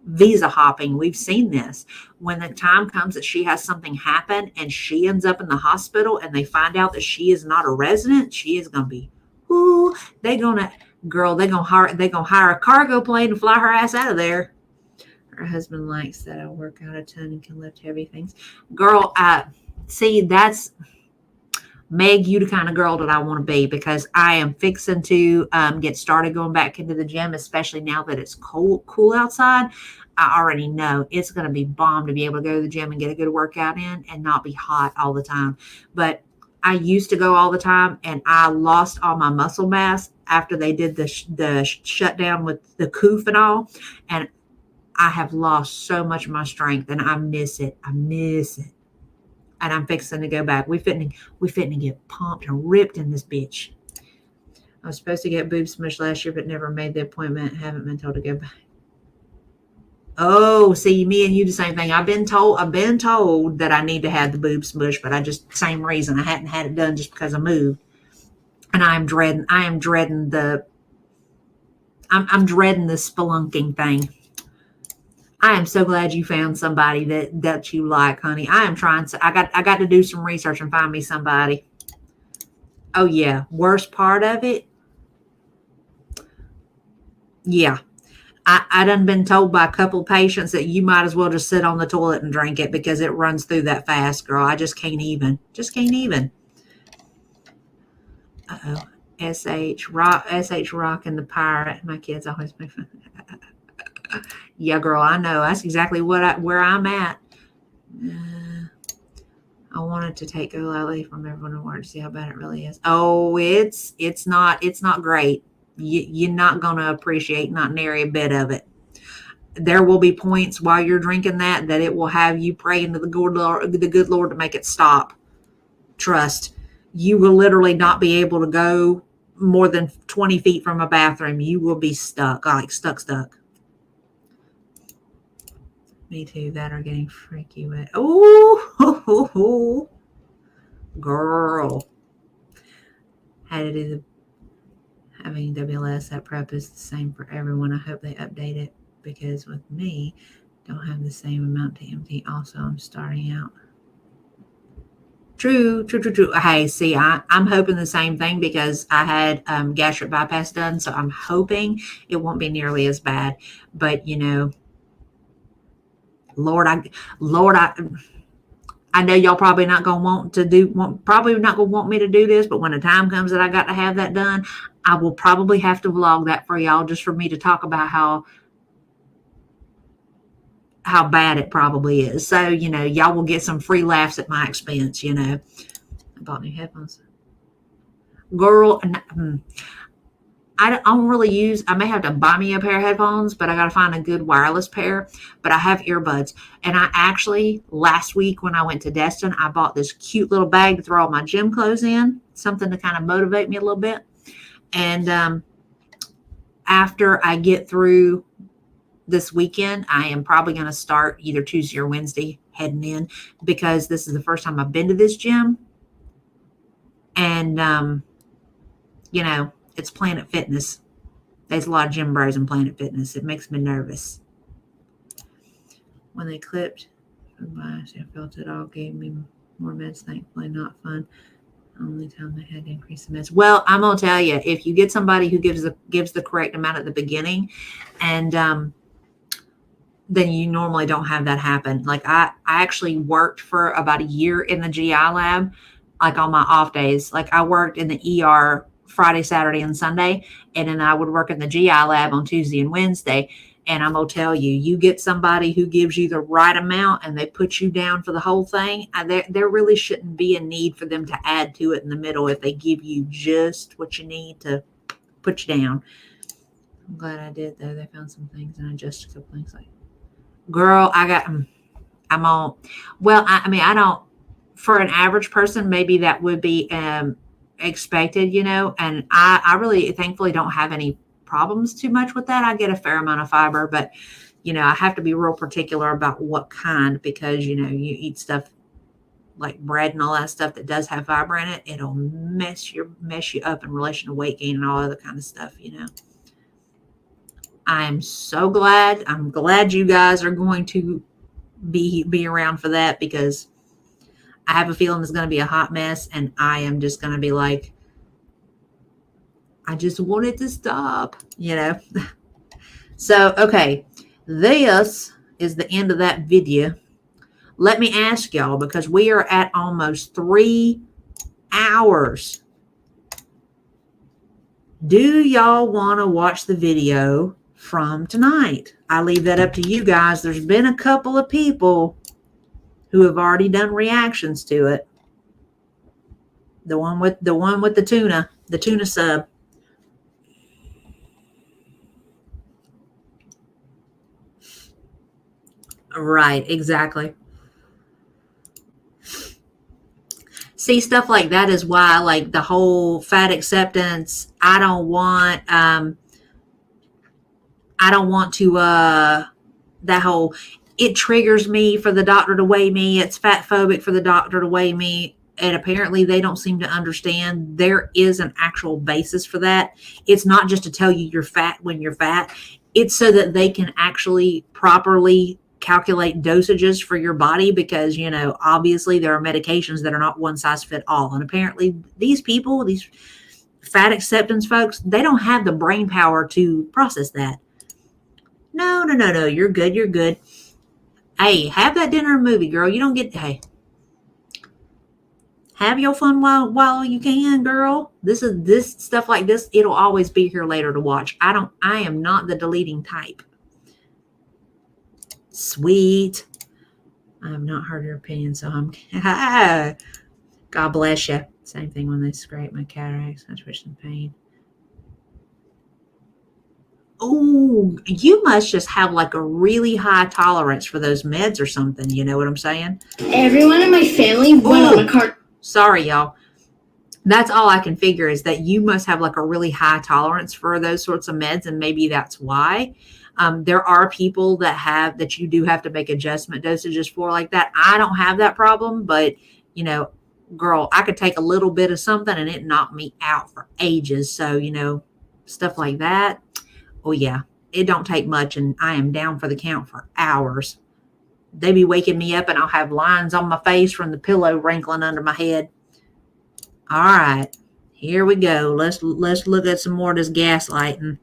visa hopping. We've seen this. When the time comes that she has something happen and she ends up in the hospital and they find out that she is not a resident, she is going to be, ooh, they're going to hire a cargo plane to fly her ass out of there. Her husband likes that I work out a ton and can lift heavy things. Girl, see, that's Meg, you the kind of girl that I want to be, because I am fixing to get started going back into the gym, especially now that it's cool outside. I already know it's going to be bomb to be able to go to the gym and get a good workout in and not be hot all the time. But I used to go all the time, and I lost all my muscle mass after they did the shutdown with the coof and all. And I have lost so much of my strength, and I miss it. And I'm fixing to go back. We fitting to get pumped and ripped in this bitch. I was supposed to get boob smush last year, but never made the appointment. Haven't been told to go back. Oh, see, me and you the same thing. I've been told that I need to have the boob smush, but I just, same reason, I hadn't had it done just because I moved. And I'm dreading the spelunking thing. I am so glad you found somebody that you like, honey. I am trying to, I got to do some research and find me somebody. Oh yeah. Worst part of it. Yeah. I done been told by a couple of patients that you might as well just sit on the toilet and drink it because it runs through that fast, girl. I just can't even. Uh-oh. SH Rock and the Pirate. My kids always make fun. Yeah, girl, I know. That's exactly where I'm at. I wanted to take Go Lightly from everyone in work to see how bad it really is. Oh, it's not great. You're not going to appreciate not nary a bit of it. There will be points while you're drinking that it will have you praying to the good Lord to make it stop. Trust. You will literally not be able to go more than 20 feet from a bathroom. You will be stuck, like stuck. Me too. That are getting freaky wet. Oh, girl. Had to do having WLS. That prep is the same for everyone. I hope they update it, because with me, don't have the same amount to empty. Also, I'm starting out. True. Hey, see, I'm hoping the same thing, because I had gastric bypass done, so I'm hoping it won't be nearly as bad. But you know, Lord, I know y'all probably not gonna want me to do this, but when the time comes that I got to have that done, I will probably have to vlog that for y'all, just for me to talk about how bad it probably is. So, you know, y'all will get some free laughs at my expense, you know. I bought new headphones. Girl, I don't really use, I may have to buy me a pair of headphones, but I got to find a good wireless pair. But I have earbuds. And I actually, last week when I went to Destin, I bought this cute little bag to throw all my gym clothes in, something to kind of motivate me a little bit. And after I get through this weekend, I am probably going to start either Tuesday or Wednesday heading in, because this is the first time I've been to this gym. And, you know, it's Planet Fitness. There's a lot of gym bros in Planet Fitness. It makes me nervous. When they clipped, I felt it all gave me more meds. Thankfully, not fun. Only time they had to increase the meds. Well, I'm gonna tell you, if you get somebody who gives the correct amount at the beginning, and then you normally don't have that happen. Like I actually worked for about a year in the GI lab, like on my off days. Like I worked in the ER Friday, Saturday, and Sunday, and then I would work in the GI lab on Tuesday and Wednesday. And I'm gonna tell you, you get somebody who gives you the right amount and they put you down for the whole thing, there really shouldn't be a need for them to add to it in the middle if they give you just what you need to put you down. I'm glad I did, though. They found some things and adjusted a couple things. Like, girl, I'm on. Well, I mean, I don't. For an average person, maybe that would be expected, you know. And I really, thankfully, don't have any problems too much with that. I get a fair amount of fiber, but you know, I have to be real particular about what kind, because you know, you eat stuff like bread and all that stuff that does have fiber in it, it'll mess you up in relation to weight gain and all other kind of stuff, you know. I'm glad you guys are going to be around for that, because I have a feeling it's going to be a hot mess, and I am just going to be like, I just want it to stop, you know. So, okay, this is the end of that video. Let me ask y'all, because we are at almost 3 hours. Do y'all want to watch the video from tonight? I leave that up to you guys. There's been a couple of people who have already done reactions to it. The one with the tuna sub. Right, exactly. See, stuff like that is why, like the whole fat acceptance, I don't want to that whole, it triggers me for the doctor to weigh me. It's fat phobic for the doctor to weigh me. And apparently they don't seem to understand there is an actual basis for that. It's not just to tell you you're fat when you're fat. It's so that they can actually properly calculate dosages for your body, because, you know, obviously there are medications that are not one size fit all. And apparently these people, these fat acceptance folks, they don't have the brain power to process that. No. You're good. Hey, have that dinner and movie, girl. You don't get, hey, have your fun while you can, girl. This stuff like this, it'll always be here later to watch. I am not the deleting type. Sweet. I have not heard your opinion, so I'm God bless you. Same thing when they scrape my cataracts. I twitch in pain. Oh, you must just have like a really high tolerance for those meds or something. You know what I'm saying? Everyone in my family went on a car. Sorry, y'all. That's all I can figure, is that you must have like a really high tolerance for those sorts of meds, and maybe that's why. There are people that you do have to make adjustment dosages for like that. I don't have that problem, but you know, girl, I could take a little bit of something and it knocked me out for ages. So, you know, stuff like that. Oh yeah, it don't take much, and I am down for the count for hours. They be waking me up and I'll have lines on my face from the pillow wrinkling under my head. All right, here we go. Let's look at some more of this gaslighting.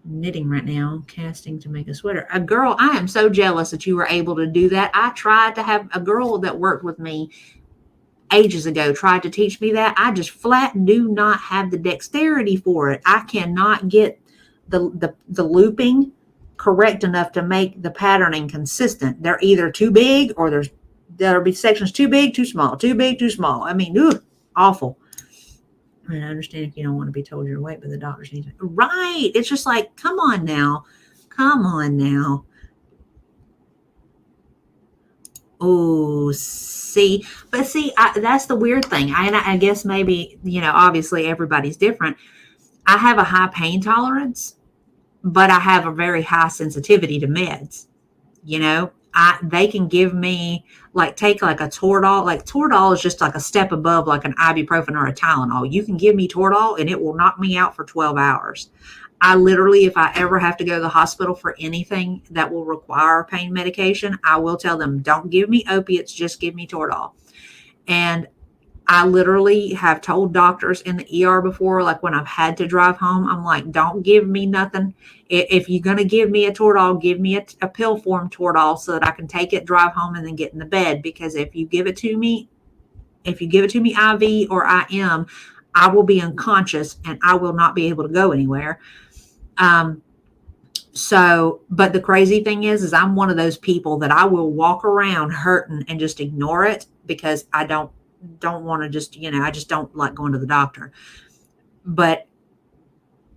Knitting right now, casting to make a sweater. A girl, I am so jealous that you were able to do that. I tried to have a girl that worked with me ages ago, tried to teach me that. I just flat do not have the dexterity for it. I cannot get the looping correct enough to make the patterning consistent. They're either too big, or there'll be sections too big, too small, too big, too small. I mean, awful. I mean, I understand if you don't want to be told your weight, but the doctors need to. Right. It's just like, come on now. Come on now. Oh, see. But see, that's the weird thing. I guess maybe, obviously everybody's different. I have a high pain tolerance, but I have a very high sensitivity to meds. They can give me take like a Toradol. Like Toradol is just like a step above like an ibuprofen or a Tylenol. You can give me Toradol and it will knock me out for 12 hours. I literally, if I ever have to go to the hospital for anything that will require pain medication, I will tell them, don't give me opiates, just give me Toradol. And I literally have told doctors in the ER before, like when I've had to drive home, I'm like, don't give me nothing. If you're going to give me a Toradol, give me a pill form Toradol so that I can take it, drive home, and then get in the bed. Because if you give it to me IV or IM, I will be unconscious and I will not be able to go anywhere. But the crazy thing is I'm one of those people that I will walk around hurting and just ignore it because I don't want to just, I just don't like going to the doctor. But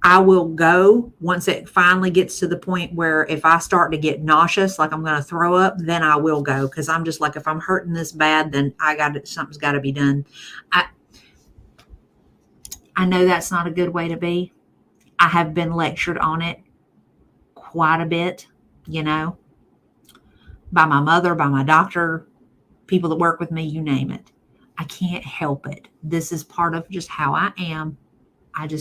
I will go once it finally gets to the point where if I start to get nauseous, like I'm going to throw up, then I will go. Cause I'm just like, if I'm hurting this bad, then something's got to be done. I know that's not a good way to be. I have been lectured on it quite a bit, by my mother, by my doctor, people that work with me, you name it. I can't help it. This is part of just how I am. I'd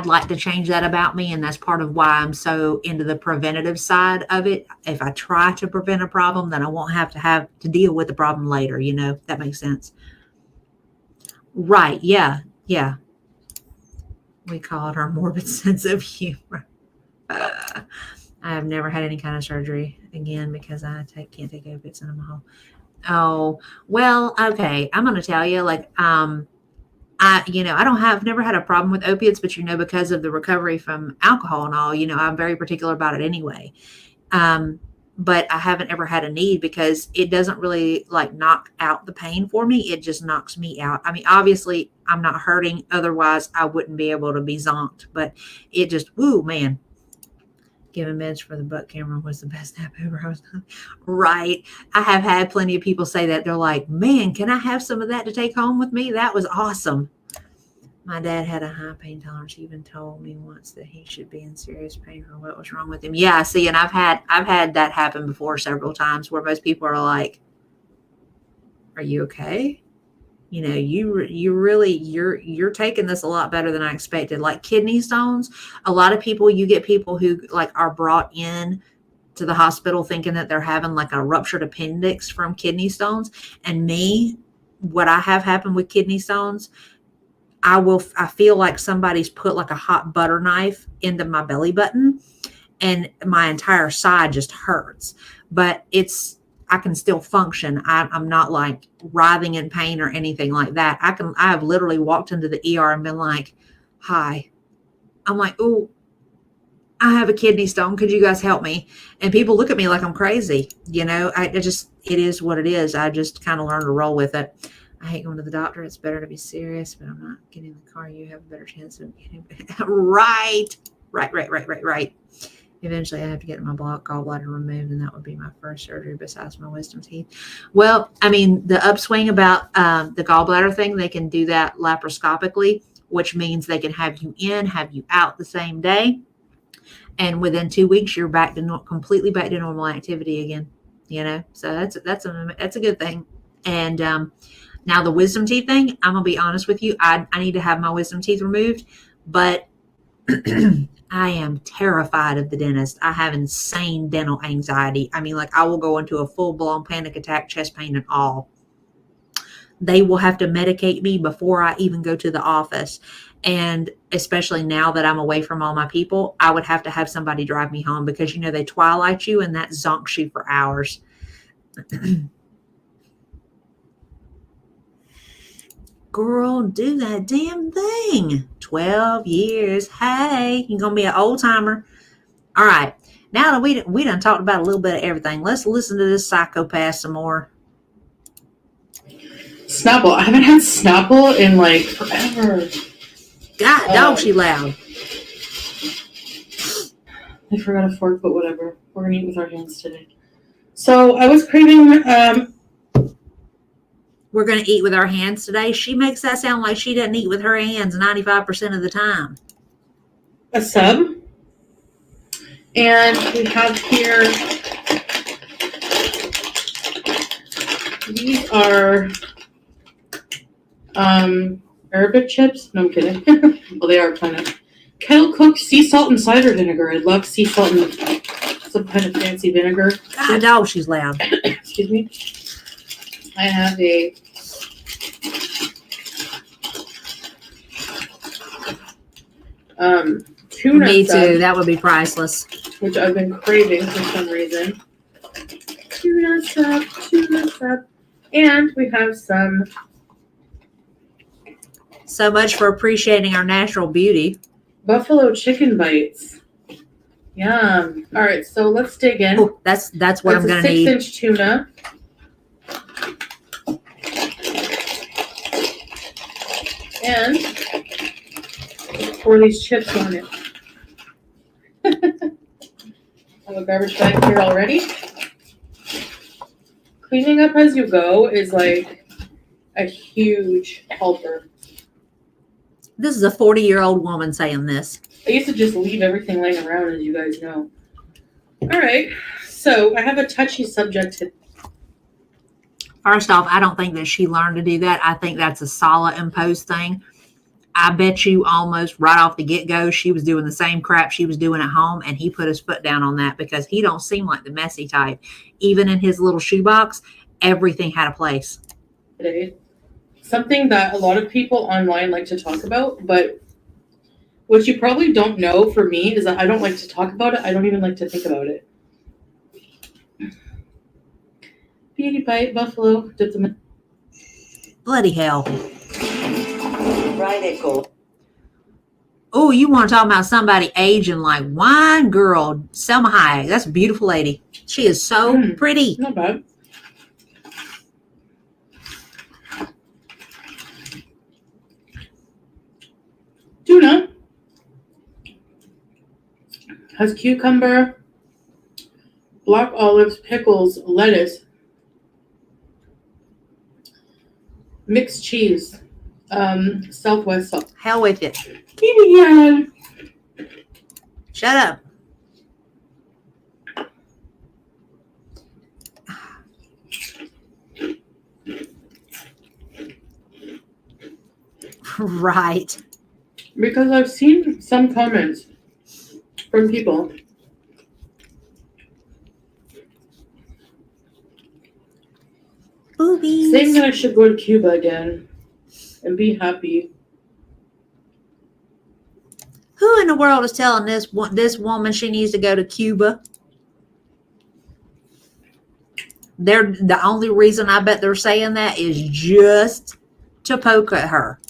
like to change that about me. And that's part of why I'm so into the preventative side of it. If I try to prevent a problem, then I won't have to deal with the problem later. That makes sense. Right. Yeah. Yeah. We call it our morbid sense of humor. I have never had any kind of surgery again because I can't take opiates in my home. Oh, well, okay. I'm going to tell you, I've never had a problem with opiates, but, because of the recovery from alcohol and all, I'm very particular about it anyway. But I haven't ever had a need because it doesn't really knock out the pain for me. It just knocks me out. I mean, obviously I'm not hurting. Otherwise I wouldn't be able to be zonked, but it just, woo, man. Giving meds for the butt camera was the best nap ever. Right. I have had plenty of people say that. They're like, man, can I have some of that to take home with me? That was awesome. My dad had a high pain tolerance. He even told me once that he should be in serious pain for what was wrong with him. Yeah, see, and I've had that happen before several times where most people are like, are you okay? You're taking this a lot better than I expected. Like kidney stones, a lot of people, you get people who are brought in to the hospital thinking that they're having a ruptured appendix from kidney stones. And me, what I have happened with kidney stones, I feel like somebody's put a hot butter knife into my belly button and my entire side just hurts, but I can still function. I'm not writhing in pain or anything like that. I have literally walked into the ER and been like, hi. I'm like, oh, I have a kidney stone. Could you guys help me? And people look at me like I'm crazy. It is what it is. I just kind of learned to roll with it. I hate going to the doctor. It's better to be serious, but I'm not getting in the car. You have a better chance of getting right. Eventually, I have to get my gallbladder removed, and that would be my first surgery besides my wisdom teeth. Well, I mean, the upswing about the gallbladder thing, they can do that laparoscopically, which means they can have you in, have you out the same day. And within 2 weeks, you're completely back to normal activity again, so that's a good thing. And now the wisdom teeth thing, I'm going to be honest with you. I need to have my wisdom teeth removed, but I am terrified of the dentist. I have insane dental anxiety. I mean, I will go into a full-blown panic attack, chest pain and all. They will have to medicate me before I even go to the office. And especially now that I'm away from all my people, I would have to have somebody drive me home because, they twilight you and that zonks you for hours. Girl, do that damn thing. 12 years. Hey, you're going to be an old timer. All right. Now that we done talked about a little bit of everything, let's listen to this psychopath some more. Snapple. I haven't had Snapple in like forever. God, dog, she loud. I forgot a fork, but whatever. We're gonna eat with our hands today. So I was craving. We're going to eat with our hands today. She makes that sound like she doesn't eat with her hands 95% of the time. A sub, and we have here. These are Arabic chips. No, I'm kidding. Well, they are kind of kettle cooked sea salt and cider vinegar. I love sea salt and some kind of fancy vinegar. God, dog, she's loud. Excuse me. I have a tuna Me sub, too. That would be priceless. which I've been craving for some reason. Tuna sub, and we have some. So much for appreciating our natural beauty. Buffalo chicken bites. Yum. All right, so let's dig in. Oh, that's what I'm going to need. 6-inch tuna. And pour these chips on it. I have a garbage bag here already. Cleaning up as you go is like a huge helper. This is a 40-year-old woman saying this. I used to just leave everything laying around, as you guys know. All right, so I have a touchy subject. First off, I don't think that she learned to do that. I think that's a solid imposed thing. I bet you almost right off the get-go, she was doing the same crap she was doing at home, and he put his foot down on that because he don't seem like the messy type. Even in his little shoebox, everything had a place. Today, something that a lot of people online like to talk about, but what you probably don't know for me is that I don't like to talk about it. I don't even like to think about it. Beauty bite, buffalo, dip them in. Bloody hell. Radical. Oh, you want to talk about somebody aging like wine? Girl, Selma Hayek. That's a beautiful lady. She is so pretty. Not bad. Tuna has cucumber, black olives, pickles, lettuce, mixed cheese, Southwest sauce. Hell with it. Yeah. Shut up. Right. Because I've seen some comments from people Boobies. saying that I should go to Cuba again and be happy. Who in the world is telling this woman she needs to go to Cuba? The only reason I bet they're saying that is just to poke at her.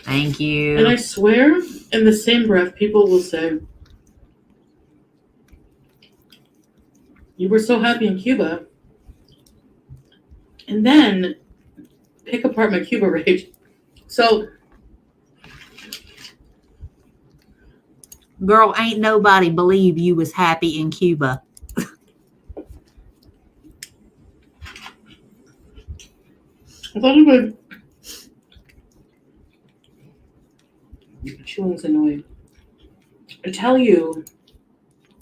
Thank you. And I swear, in the same breath, people will say, you were so happy in Cuba. And then pick apart my Cuba rage. So, Girl, ain't nobody believe you was happy in Cuba. I thought it would. Chewing's annoying. I tell you.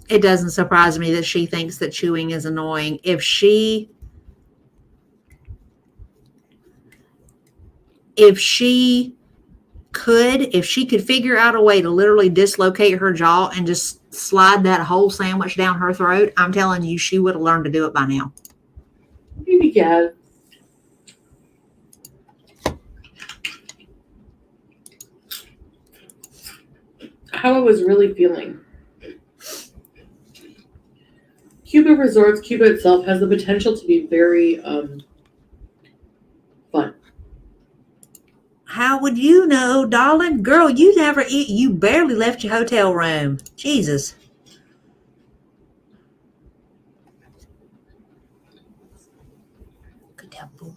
It doesn't surprise me that she thinks that chewing is annoying. If she could figure out a way to literally dislocate her jaw and just slide that whole sandwich down her throat, I'm telling you, she would have learned to do it by now. Maybe, yeah. How I was really feeling. Cuba Resorts, Cuba itself has the potential to be very fun. How would you know, darling? Girl, you barely left your hotel room. Jesus.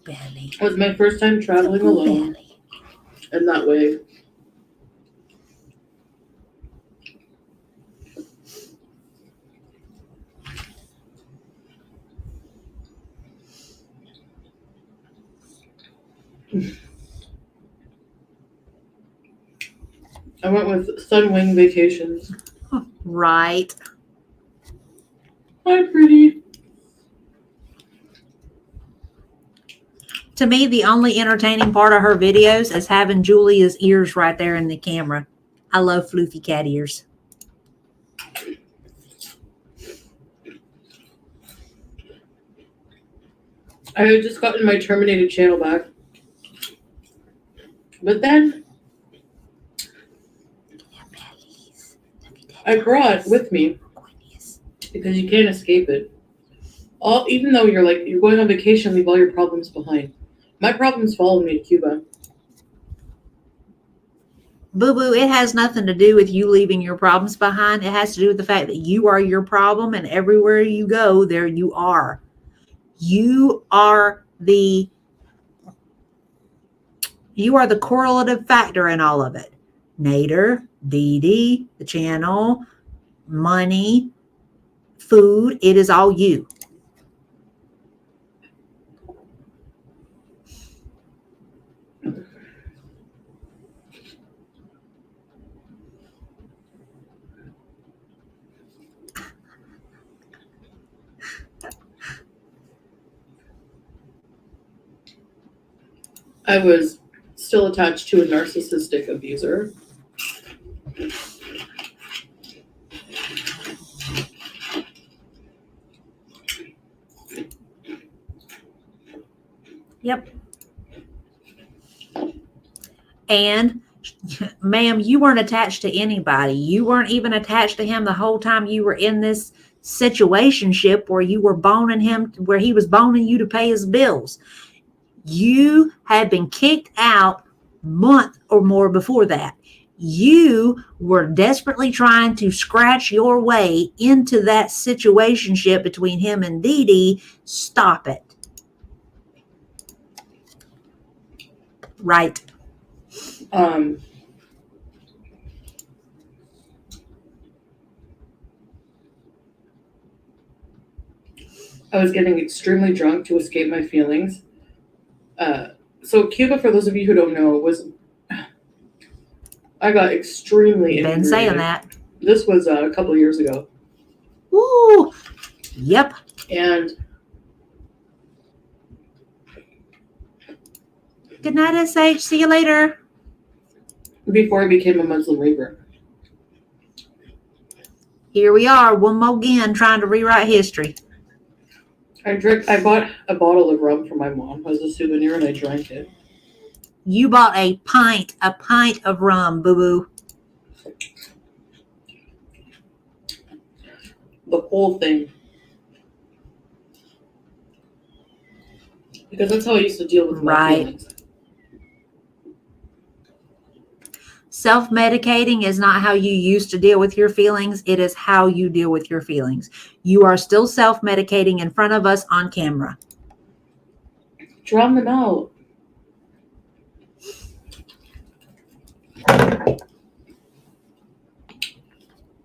belly. It was my first time traveling Boo alone belly. in that way. I went with Sunwing Vacations. Right. Hi, pretty. To me, the only entertaining part of her videos is having Julia's ears right there in the camera. I love floofy cat ears. I had just gotten my terminated channel back. But then I brought with me, because you can't escape it. Even though you're going on vacation, leave all your problems behind. My problems followed me to Cuba. Boo boo, it has nothing to do with you leaving your problems behind. It has to do with the fact that you are your problem, and everywhere you go, there you are. You are the correlative factor in all of it. Nader, Dee Dee, the channel, money, food, it is all you. I was still attached to a narcissistic abuser. Yep. And ma'am, you weren't attached to anybody. You weren't even attached to him the whole time you were in this situationship where you were boning him, where he was boning you to pay his bills. You had been kicked out a month or more before that. You were desperately trying to scratch your way into that situationship between him and Dee Dee. Stop it. Right. I was getting extremely drunk to escape my feelings. So Cuba, for those of you who don't know, I got extremely Been saying inebriated. that. This was a couple of years ago. Woo. Yep. And Good night, SH. See you later. before I became a Muslim revert. Here we are, one more again, trying to rewrite history. I bought a bottle of rum for my mom as a souvenir, and I drank it. You bought a pint of rum, boo-boo. The whole thing. Because that's how I used to deal with my feelings. Self-medicating is not how you used to deal with your feelings. It is how you deal with your feelings. You are still self-medicating in front of us on camera. Drown them out.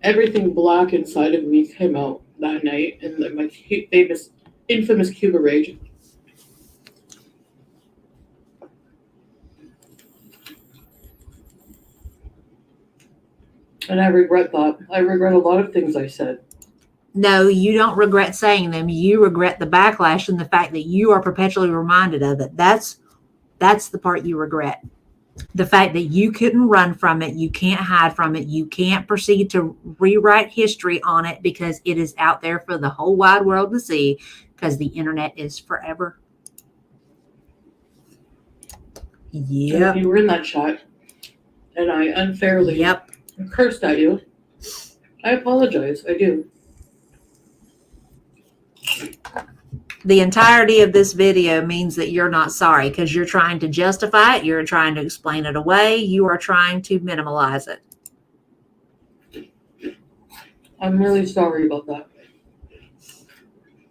Everything black inside of me came out that night in my infamous Cuba rage. And I regret that. I regret a lot of things I said. No, you don't regret saying them. You regret the backlash and the fact that you are perpetually reminded of it. That's the part you regret. The fact that you couldn't run from it, you can't hide from it, you can't proceed to rewrite history on it because it is out there for the whole wide world to see, because the internet is forever. Yep. You were in that shot, and I unfairly cursed at you. I apologize. I do. The entirety of this video means that you're not sorry because you're trying to justify it. You're trying to explain it away. You are trying to minimalize it. I'm really sorry about that.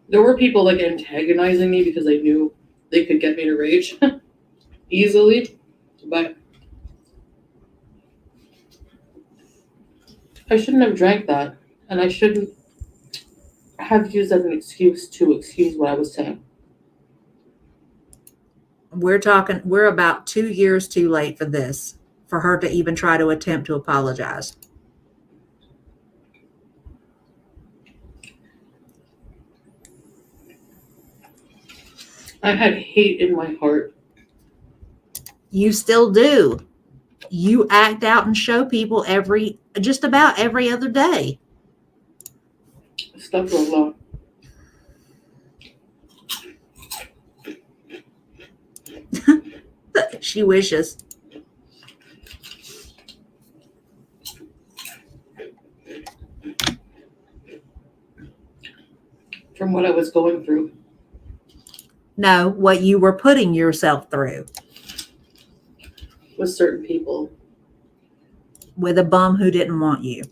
There were people antagonizing me because they knew they could get me to rage easily, but I shouldn't have drank that, and I shouldn't have used that as an excuse to excuse what I was saying. We're about 2 years too late for this, for her to even try to attempt to apologize. I had hate in my heart. You still do. You act out and show people just about every other day. Stuff a lot. She wishes. From what I was going through. No, what you were putting yourself through. With certain people. With a bum who didn't want you.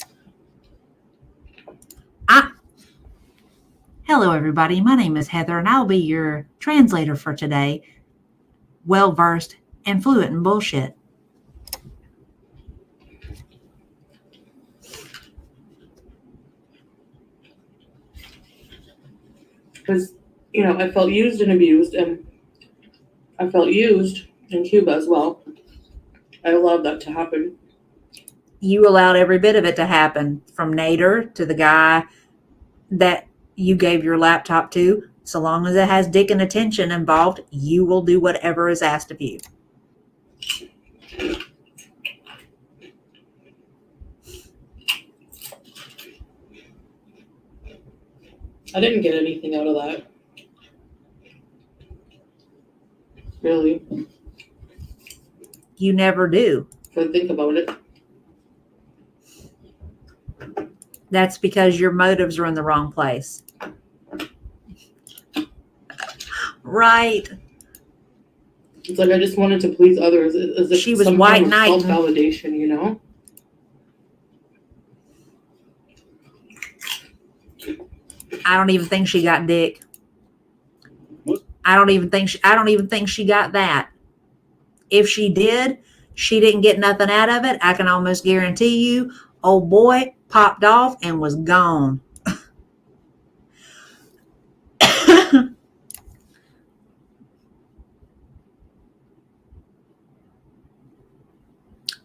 Hello, everybody. My name is Heather, and I'll be your translator for today. Well-versed and fluent in bullshit. Because, I felt used and abused, and I felt used in Cuba as well. I allowed that to happen. You allowed every bit of it to happen, from Nader to the guy that you gave your laptop to. So long as it has dick and attention involved, you will do whatever is asked of you. I didn't get anything out of that. Really. You never do. If I think about it. That's because your motives are in the wrong place. Right. It's like I just wanted to please others. As if She was some white kind of knight. self-validation, I don't even think she got dick. What? I don't even think she got that. If she did, she didn't get nothing out of it. I can almost guarantee you, old boy popped off and was gone.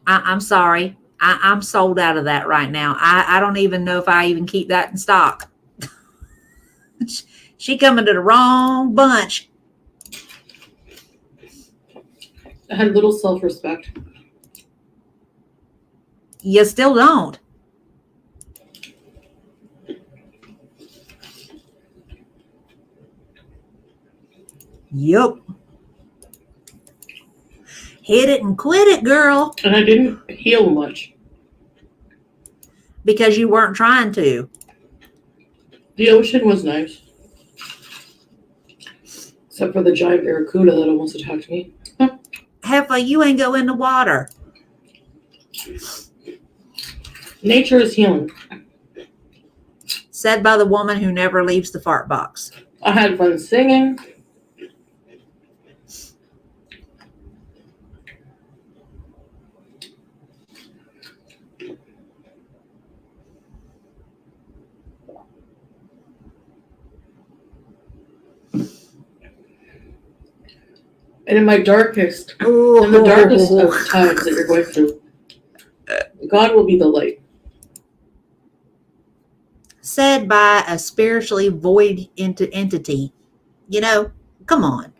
I'm sorry. I'm sold out of that right now. I don't even know if I even keep that in stock. She coming to the wrong bunch. I had little self-respect. You still don't. Yup. Hit it and quit it, girl. And I didn't heal much. Because you weren't trying to. The ocean was nice. Except for the giant barracuda that almost attacked me. Heffa, you ain't go in the water. Nature is healing. Said by the woman who never leaves the fart box. I had fun singing. And in my darkest, in the darkest of times that you're going through, God will be the light. Said by a spiritually void entity. Come on.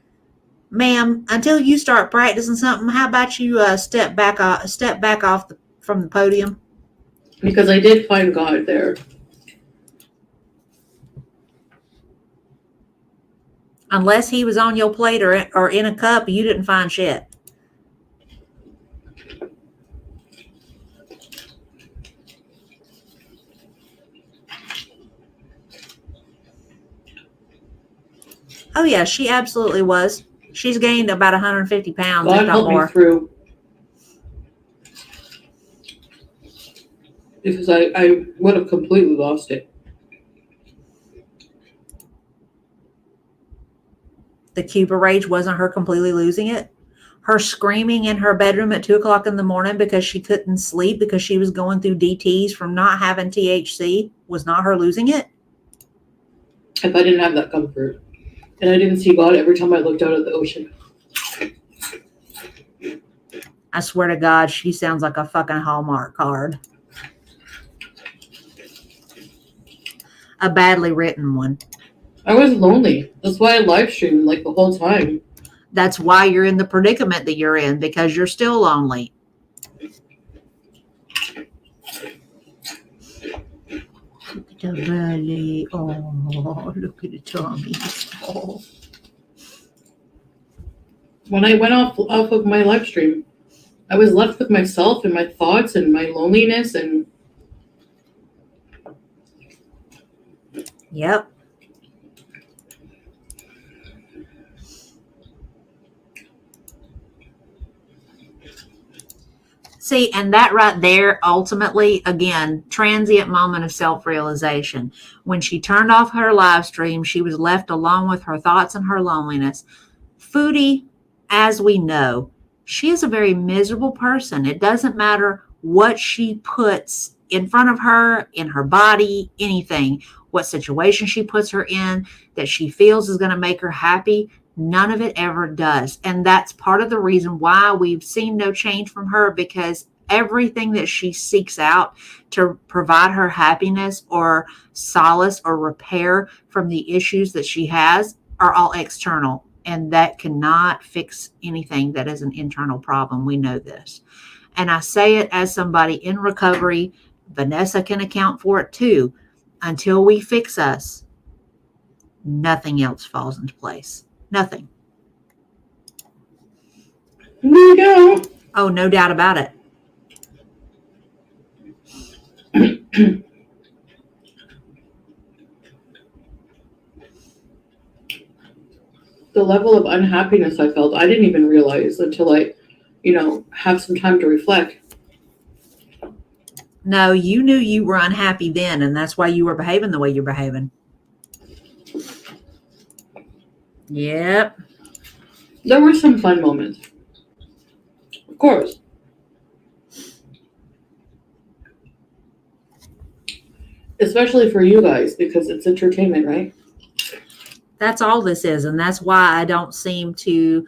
Ma'am, until you start practicing something, how about you step back off from the podium? Because I did find God there. Unless he was on your plate or in a cup, you didn't find shit. Oh yeah, she absolutely was. She's gained about 150 pounds, God if not helped more. me through. Because I would have completely lost it. The Cuba rage wasn't her completely losing it. Her screaming in her bedroom at 2:00 in the morning because she couldn't sleep because she was going through DTs from not having THC was not her losing it. If I didn't have that comfort and I didn't see God every time I looked out at the ocean. I swear to God, she sounds like a fucking Hallmark card. A badly written one. I was lonely. That's why I live streamed like the whole time. That's why you're in the predicament that you're in, because you're still lonely. Look at the belly. Oh, look at the tummy. Oh. When I went off of my live stream, I was left with myself and my thoughts and my loneliness and Yep. See, and that right there, ultimately, again, transient moment of self-realization. When she turned off her live stream, she was left alone with her thoughts and her loneliness. Foodie, as we know, she is a very miserable person. It doesn't matter what she puts in front of her, in her body, anything, what situation she puts her in that she feels is going to make her happy. None of it ever does. And that's part of the reason why we've seen no change from her, because everything that she seeks out to provide her happiness or solace or repair from the issues that she has are all external. And that cannot fix anything that is an internal problem. We know this. And I say it as somebody in recovery. Vanessa can account for it too. Until we fix us, nothing else falls into place. Nothing. there you go. Oh, no doubt about it. The level of unhappiness I felt, I didn't even realize until I, have some time to reflect. No, you knew you were unhappy then, and that's why you were behaving the way you're behaving. Yep. There were some fun moments. Of course. Especially for you guys, because it's entertainment, right? That's all this is. And that's why I can't seem to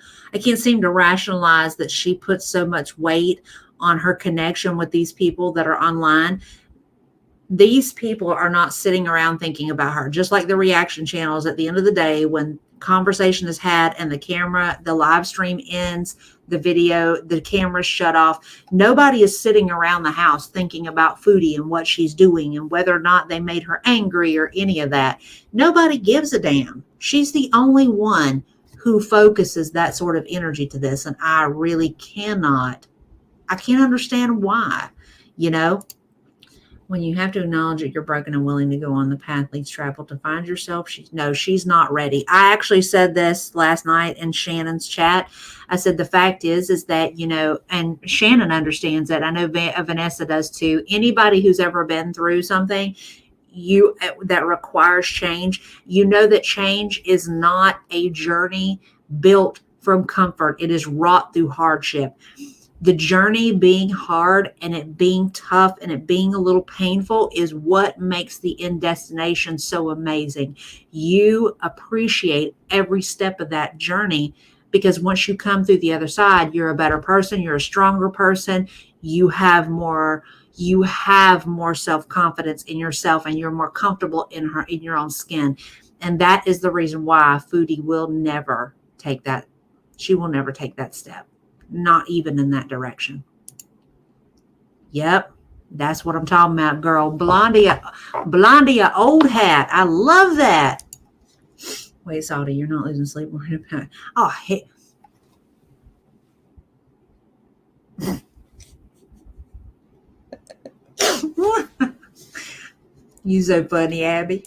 rationalize that she puts so much weight on her connection with these people that are online. These people are not sitting around thinking about her, just like the reaction channels. At the end of the day, when conversation is had and the live stream ends, the camera's shut off, nobody is sitting around the house thinking about Foodie and what she's doing and whether or not they made her angry or any of that. Nobody gives a damn. She's the only one who focuses that sort of energy to this. And I really can't understand why, when you have to acknowledge that you're broken and willing to go on the path least traveled to find yourself. She's not ready. I actually said this last night in Shannon's chat. I said, the fact is that, and Shannon understands that. I know Vanessa does too. Anybody who's ever been through something that requires change, that change is not a journey built from comfort. It is wrought through hardship. The journey being hard and it being tough and it being a little painful is what makes the end destination so amazing. You appreciate every step of that journey because once you come through the other side, you're a better person, you're a stronger person, you have more self-confidence in yourself, and you're more comfortable in your own skin. And that is the reason why Foodie will never take that. She will never take that step. Not even in that direction. Yep. That's what I'm talking about, girl. Blondie, old hat. I love that. Wait, Salty, you're not losing sleep. Oh, hey. You so funny, Abby.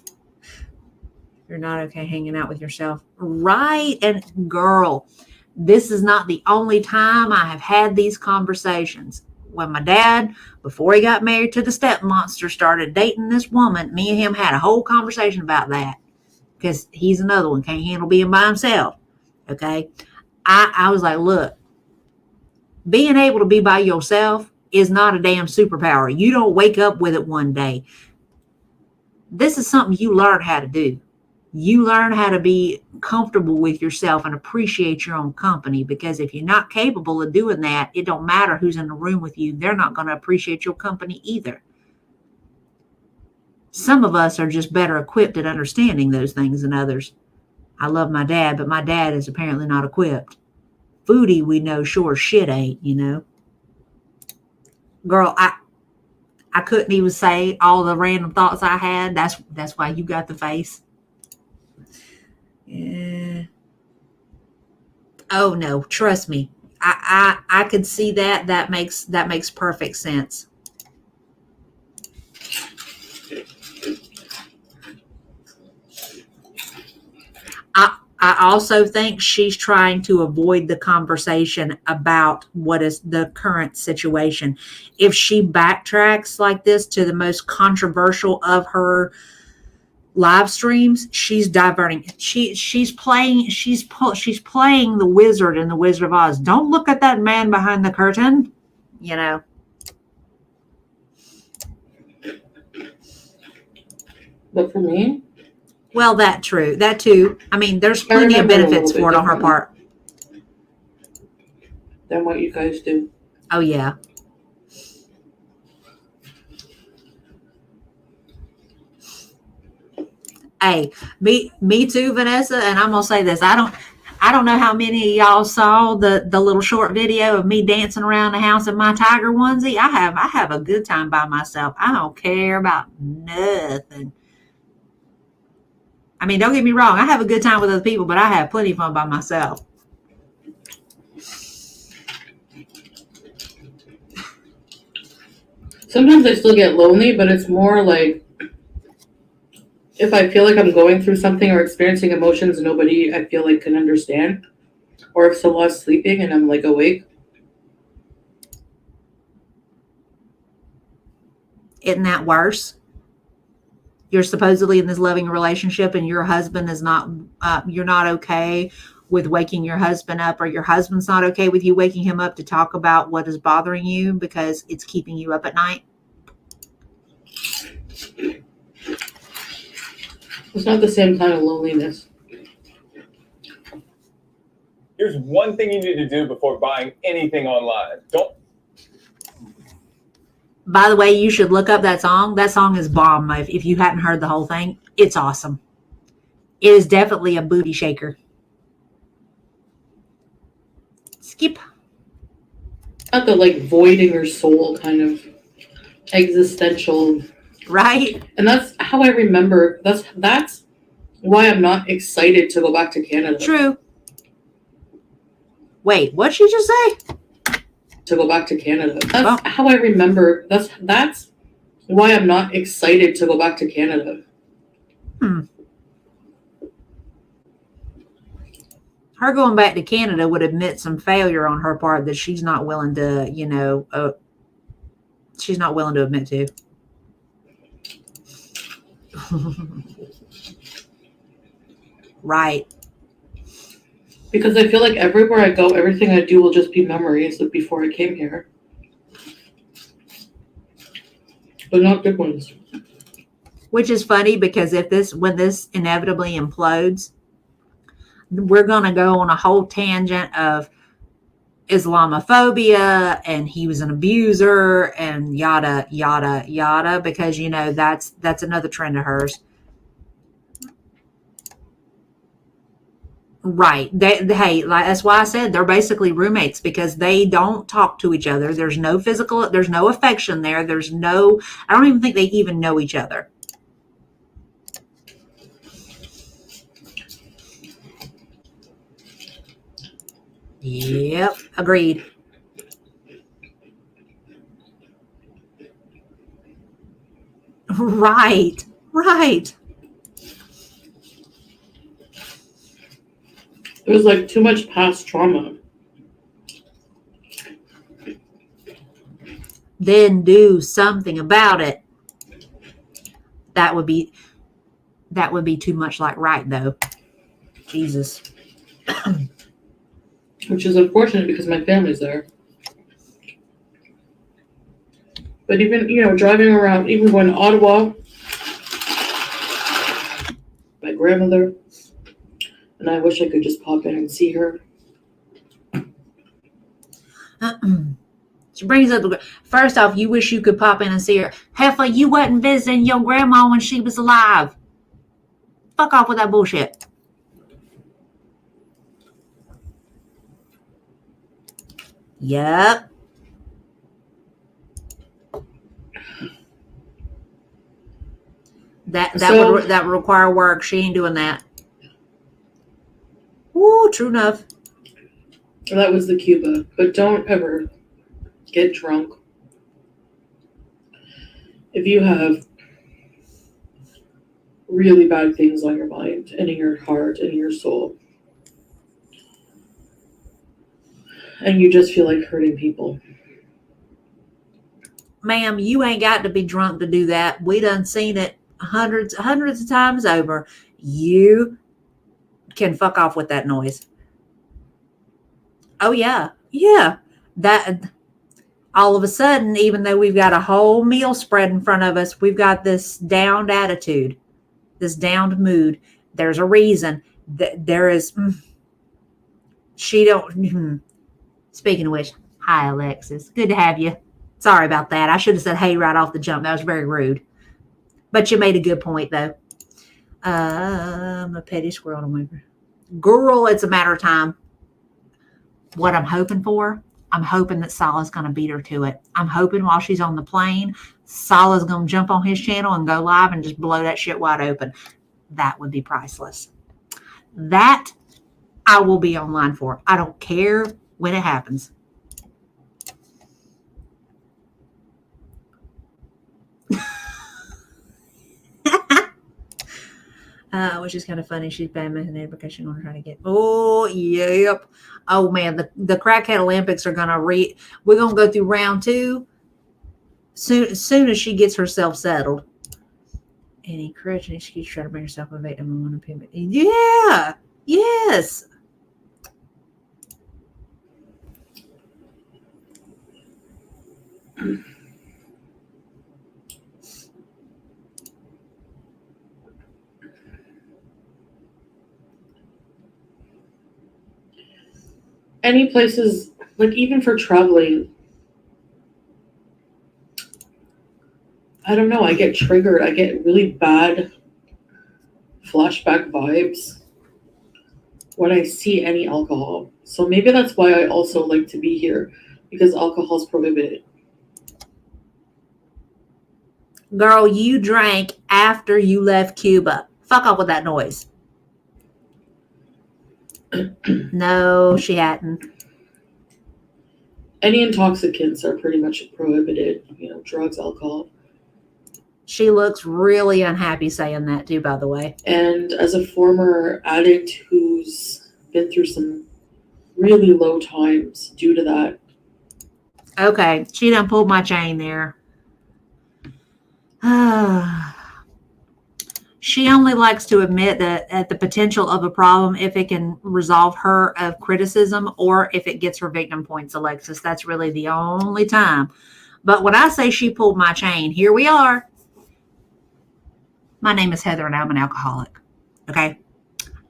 You're not okay hanging out with yourself. Right. And girl, this is not the only time I have had these conversations. When my dad, before he got married to the step monster, started dating this woman, me and him had a whole conversation about that because he's another one, can't handle being by himself. Okay. I was like, look, being able to be by yourself is not a damn superpower. You don't wake up with it one day. This is something you learn how to do. You learn how to be comfortable with yourself and appreciate your own company, because if you're not capable of doing that, it don't matter who's in the room with you. They're not going to appreciate your company either. Some of us are just better equipped at understanding those things than others. I love my dad, but my dad is apparently not equipped. Foodie, we know sure shit ain't, you know. Girl, I couldn't even say all the random thoughts I had. That's why you got the face. Yeah. Oh no, trust me. I could see that. That makes perfect sense. I also think she's trying to avoid the conversation about what is the current situation. If she backtracks like this to the most controversial of her live streams, she's diverting. She's playing the wizard in the Wizard of Oz. Don't look at that man behind the curtain, you know. But for me, well, that too. I mean, there's plenty of benefits for it on her part than what you guys do. Oh yeah. Hey, me too, Vanessa. And I'm gonna say this: I don't know how many of y'all saw the little short video of me dancing around the house in my tiger onesie. I have a good time by myself. I don't care about nothing. I mean, don't get me wrong. I have a good time with other people, but I have plenty of fun by myself. Sometimes I still get lonely, but it's more like if I feel like I'm going through something or experiencing emotions nobody I feel like can understand, or if someone's sleeping and I'm like awake. Isn't that worse? You're supposedly in this loving relationship and your husband is not, you're not okay with waking your husband up, or your husband's not okay with you waking him up to talk about what is bothering you because it's keeping you up at night. It's not the same kind of loneliness. Here's one thing you need to do before buying anything online. Don't. By the way, you should look up that song. That song is bomb. If you hadn't heard the whole thing, it's awesome. It is definitely a booty shaker. Skip. Not the like void in your soul kind of existential. Right? And that's how I remember. That's why I'm not excited to go back to Canada. True. Wait, what'd she just say? To go back to Canada. That's how I remember. That's why I'm not excited to go back to Canada. Her going back to Canada would admit some failure on her part that she's not willing to, she's not willing to admit to. Right. Because I feel like everywhere I go, everything I do will just be memories of before I came here. But not good ones. Which is funny because when this inevitably implodes, we're going to go on a whole tangent of Islamophobia and he was an abuser and yada, yada, yada, because, that's another trend of hers. Right. Hey, that's why I said they're basically roommates, because they don't talk to each other. There's no affection there. I don't even think they even know each other. Yep. Agreed. Right. Right. It was like too much past trauma. Then do something about it. That would be too much like right, though. Jesus. which is unfortunate because my family's there. But even, driving around, even going to Ottawa, my grandmother, and I wish I could just pop in and see her. She brings up first off, you wish you could pop in and see her. Heifer, you wasn't visiting your grandma when she was alive. Fuck off with that bullshit. Yep. That would require work. She ain't doing that. Woo, true enough. That was the Cuba. But don't ever get drunk if you have really bad things on your mind and in your heart and in your soul. And you just feel like hurting people. Ma'am, you ain't got to be drunk to do that. We done seen it hundreds of times over. You can fuck off with that noise. Oh, yeah. Yeah. That all of a sudden, even though we've got a whole meal spread in front of us, we've got this downed attitude, this downed mood. There's a reason. There is. She don't. Speaking of which, hi, Alexis. Good to have you. Sorry about that. I should have said hey right off the jump. That was very rude. But you made a good point, though. I'm a petty squirrel. Girl, it's a matter of time. What I'm hoping for, I'm hoping that Sala's going to beat her to it. I'm hoping while she's on the plane, Sala's going to jump on his channel and go live and just blow that shit wide open. That would be priceless. That I will be online for. I don't care when it happens. Which is kind of funny. She's bad method because she's going to try to get. Oh, yep. Oh, man. The Crackhead Olympics are going to we're going to go through round 2 as soon as she gets herself settled. Any encouraging excuse trying to bring herself a victim of one. Yeah. Yes. Any places, like even for traveling, I don't know, I get triggered. I get really bad flashback vibes when I see any alcohol. So maybe that's why I also like to be here, because alcohol's prohibited. Girl, you drank after you left Cuba. Fuck off with that noise. No, she hadn't. Any intoxicants are pretty much prohibited, drugs, alcohol. She looks really unhappy saying that too, by the way. And as a former addict who's been through some really low times due to that. Okay, she done pulled my chain there. She only likes to admit that at the potential of a problem if it can resolve her of criticism or if it gets her victim points, Alexis. That's really the only time. But when I say she pulled my chain, here we are. My name is Heather and I'm an alcoholic. Okay?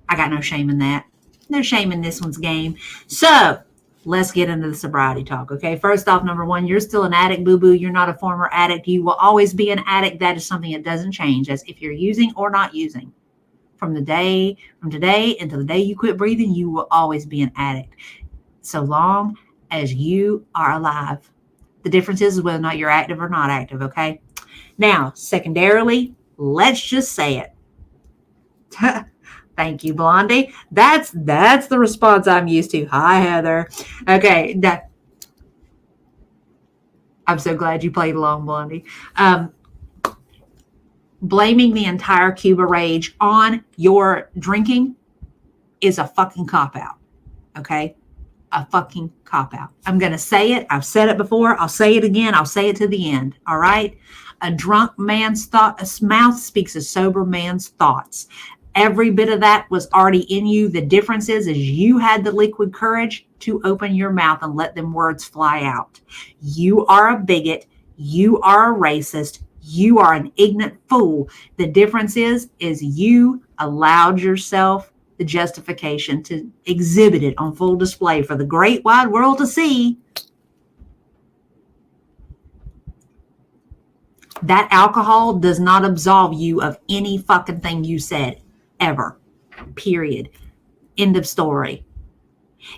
I got no shame in that. No shame in this one's game. So let's get into the sobriety talk. Okay? First off, number 1, you're still an addict, boo-boo. You're not a former addict. You will always be an addict. That is something that doesn't change. As if you're using or not using. From today until the day you quit breathing, you will always be an addict. So long as you are alive. The difference is whether or not you're active or not active. Okay? Now, secondarily, let's just say it. Thank you, Blondie. That's the response I'm used to. Hi, Heather. Okay. I'm so glad you played along, Blondie. Blaming the entire Cuba rage on your drinking is a fucking cop-out. Okay? A fucking cop-out. I'm going to say it. I've said it before. I'll say it again. I'll say it to the end. All right? A drunk man's mouth speaks a sober man's thoughts. Every bit of that was already in you. The difference is you had the liquid courage to open your mouth and let them words fly out. You are a bigot. You are a racist. You are an ignorant fool. The difference is you allowed yourself the justification to exhibit it on full display for the great wide world to see. That alcohol does not absolve you of any fucking thing you said, ever. Period. End of story.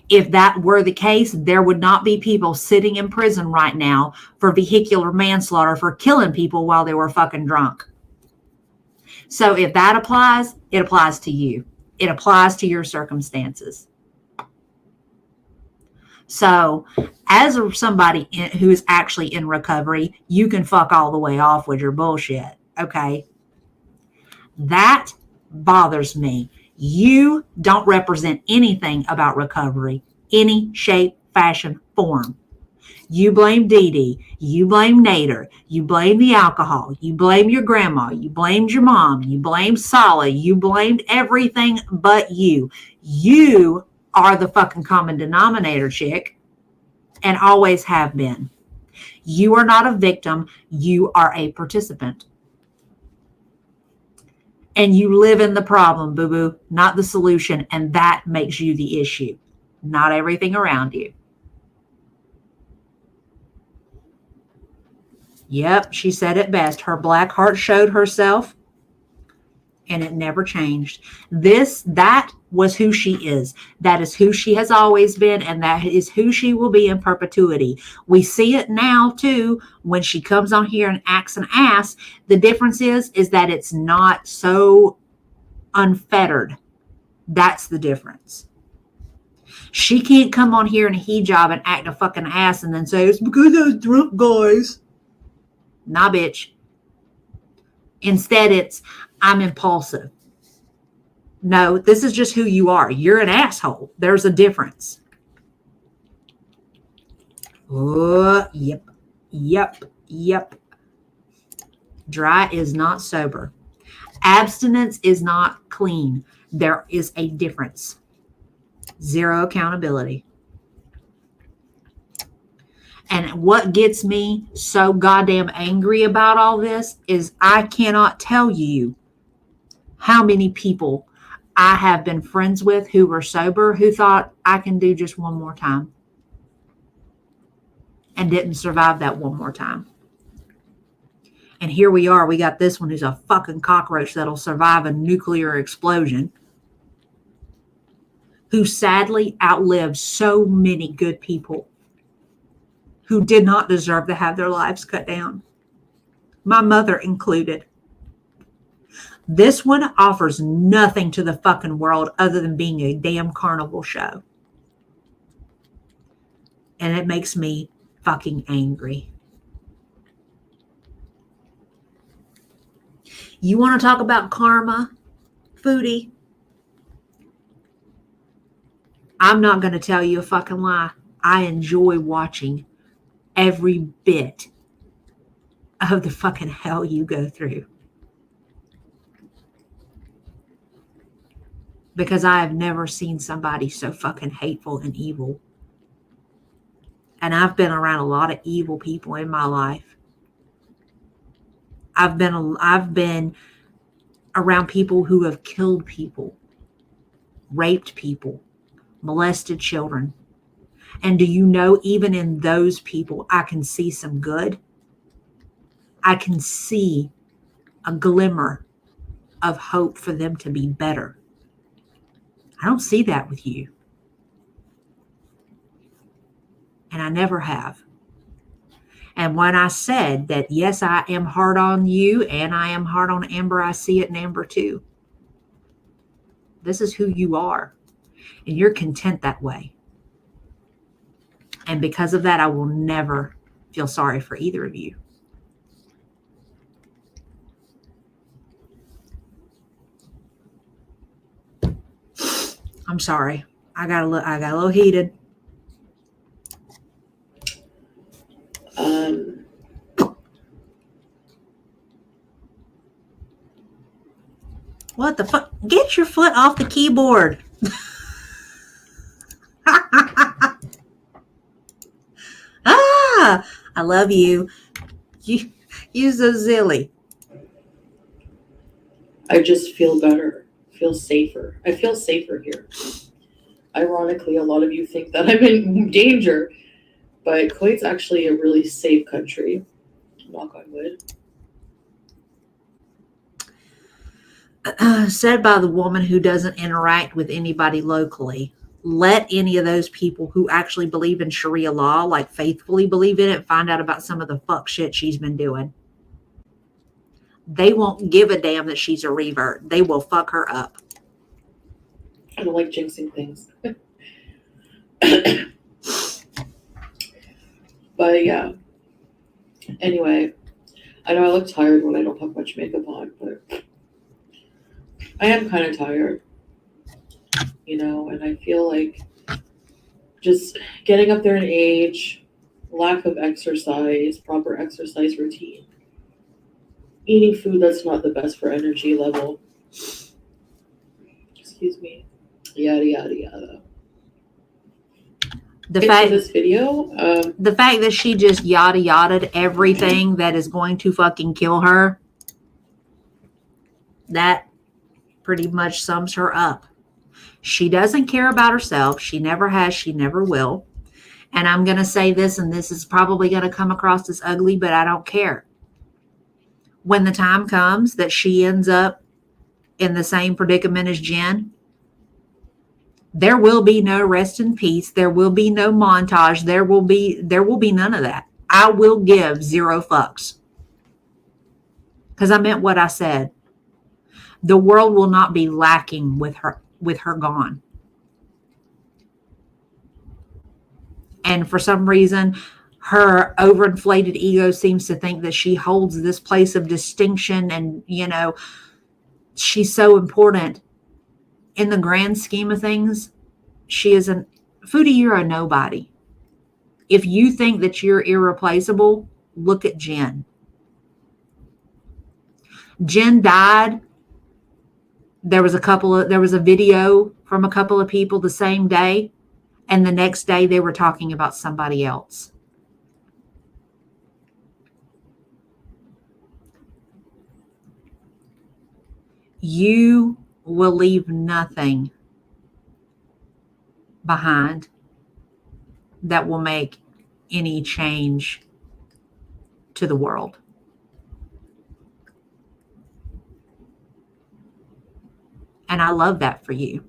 If that were the case, there would not be people sitting in prison right now for vehicular manslaughter for killing people while they were fucking drunk. So if that applies, it applies to you. It applies to your circumstances. So as somebody who is actually in recovery, you can fuck all the way off with your bullshit. Okay. That bothers me. You don't represent anything about recovery, any shape, fashion, form. You blame Dee Dee. You blame Nader. You blame the alcohol. You blame your grandma. You blamed your mom. You blamed Sala. You blamed everything but you. You are the fucking common denominator, chick, and always have been. You are not a victim. You are a participant. And you live in the problem, boo-boo, not the solution. And that makes you the issue, not everything around you. Yep, she said it best. Her black heart showed herself, and it never changed. That was who she is. That is who she has always been, and that is who she will be in perpetuity. We see it now, too, when she comes on here and acts an ass. The difference is that it's not so unfettered. That's the difference. She can't come on here in a hijab and act a fucking ass and then say, it's because those drunk guys. Nah, bitch. Instead, it's, I'm impulsive. No, this is just who you are. You're an asshole. There's a difference. Oh, yep. Dry is not sober. Abstinence is not clean. There is a difference. Zero accountability. And what gets me so goddamn angry about all this is I cannot tell you how many people I have been friends with who were sober who thought I can do just one more time and didn't survive that one more time. And here we are. We got this one who's a fucking cockroach that'll survive a nuclear explosion, who sadly outlived so many good people who did not deserve to have their lives cut down. My mother included. This one offers nothing to the fucking world other than being a damn carnival show. And it makes me fucking angry. You want to talk about karma, foodie? I'm not going to tell you a fucking lie. I enjoy watching every bit of the fucking hell you go through. Because I have never seen somebody so fucking hateful and evil. And I've been around a lot of evil people in my life. I've been around people who have killed people, raped people, molested children. And do you know, even in those people, I can see some good. I can see a glimmer of hope for them to be better. I don't see that with you. And I never have. And when I said that, yes, I am hard on you and I am hard on Amber, I see it in Amber too. This is who you are. And you're content that way. And because of that, I will never feel sorry for either of you. I'm sorry. I got a little heated. What the fuck? Get your foot off the keyboard. Ah, I love you. You so silly. I just feel better, feel safer. I feel safer here. Ironically, a lot of you think that I'm in danger, but Kuwait's actually a really safe country. Knock on wood. Said by the woman who doesn't interact with anybody locally. Let any of those people who actually believe in Sharia law, like faithfully believe in it, find out about some of the fuck shit she's been doing. They won't give a damn that she's a revert. They will fuck her up. I don't like jinxing things. But yeah. Anyway, I know I look tired when I don't have much makeup on, but I am kind of tired. You know, and I feel like just getting up there in age, lack of exercise, proper exercise routine, eating food that's not the best for energy level. Excuse me. Yada yada yada. The Okay, fact so this video, the fact that she just yada yada'd everything that is going to fucking kill her, that pretty much sums her up. She doesn't care about herself. She never has. She never will. And I'm going to say this, and this is probably going to come across as ugly, but I don't care. When the time comes that she ends up in the same predicament as Jen, there will be no rest in peace. There will be no montage. There will be none of that. I will give 0 fucks. Because I meant what I said. The world will not be lacking with her gone. And for some reason, her overinflated ego seems to think that she holds this place of distinction and, you know, she's so important. In the grand scheme of things, she isn't. Foodie, you're a nobody. If you think that you're irreplaceable, look at Jen. Jen died. There was a video from a couple of people the same day, and the next day they were talking about somebody else. You will leave nothing behind that will make any change to the world. And I love that for you.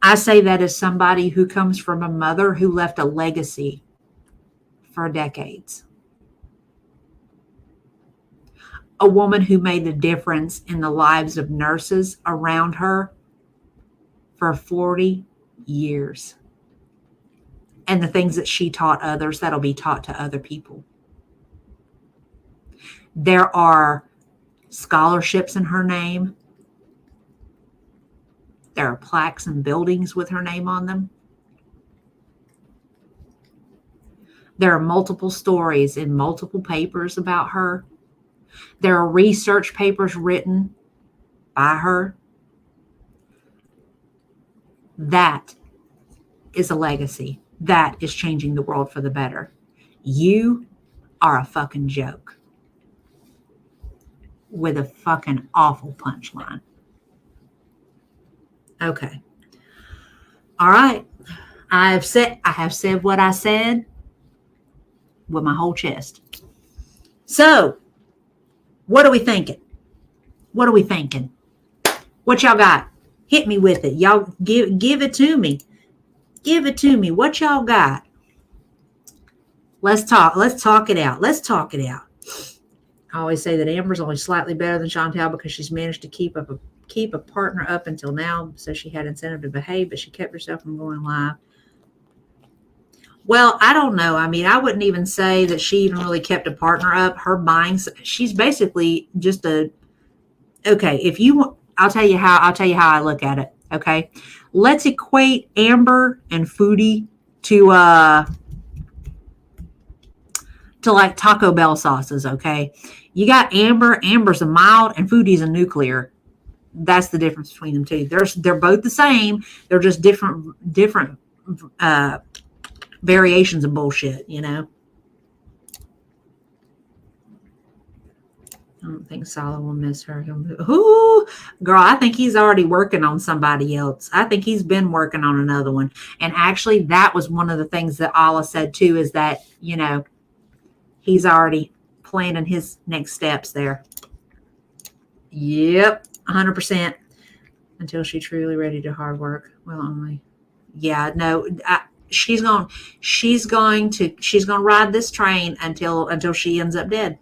I say that as somebody who comes from a mother who left a legacy for decades. A woman who made a difference in the lives of nurses around her for 40 years. And the things that she taught others, that'll be taught to other people. There are scholarships in her name. There are plaques and buildings with her name on them. There are multiple stories in multiple papers about her. There are research papers written by her. That is a legacy. That is changing the world for the better. You are a fucking joke with a fucking awful punchline. Okay. All right. I have said what I said with my whole chest. So, what are we thinking? What are we thinking? What y'all got? Hit me with it. Y'all give it to me. Give it to me. What y'all got? Let's talk. Let's talk it out. Let's talk it out. I always say that Amber's only slightly better than Chantel because she's managed to keep a partner up until now, so she had incentive to behave, but she kept herself from going live. Well, I don't know. I mean, I wouldn't even say that she even really kept a partner up. Her buying, she's basically just okay, if you want, I'll tell you how I look at it. Okay. Let's equate Amber and Foodie to to like Taco Bell sauces, okay? You got amber, amber's a mild, and foodie's a nuclear. That's the difference between them two. They're both the same. They're just different variations of bullshit, you know? I don't think Sala will miss her. Ooh, girl, I think he's already working on somebody else. I think he's been working on another one. And actually, that was one of the things that Ala said too, is that, you know, he's already planning his next steps there. Yep, 100%. Until she's truly ready to hard work. Well, only, yeah, no, she's going to ride this train until she ends up dead.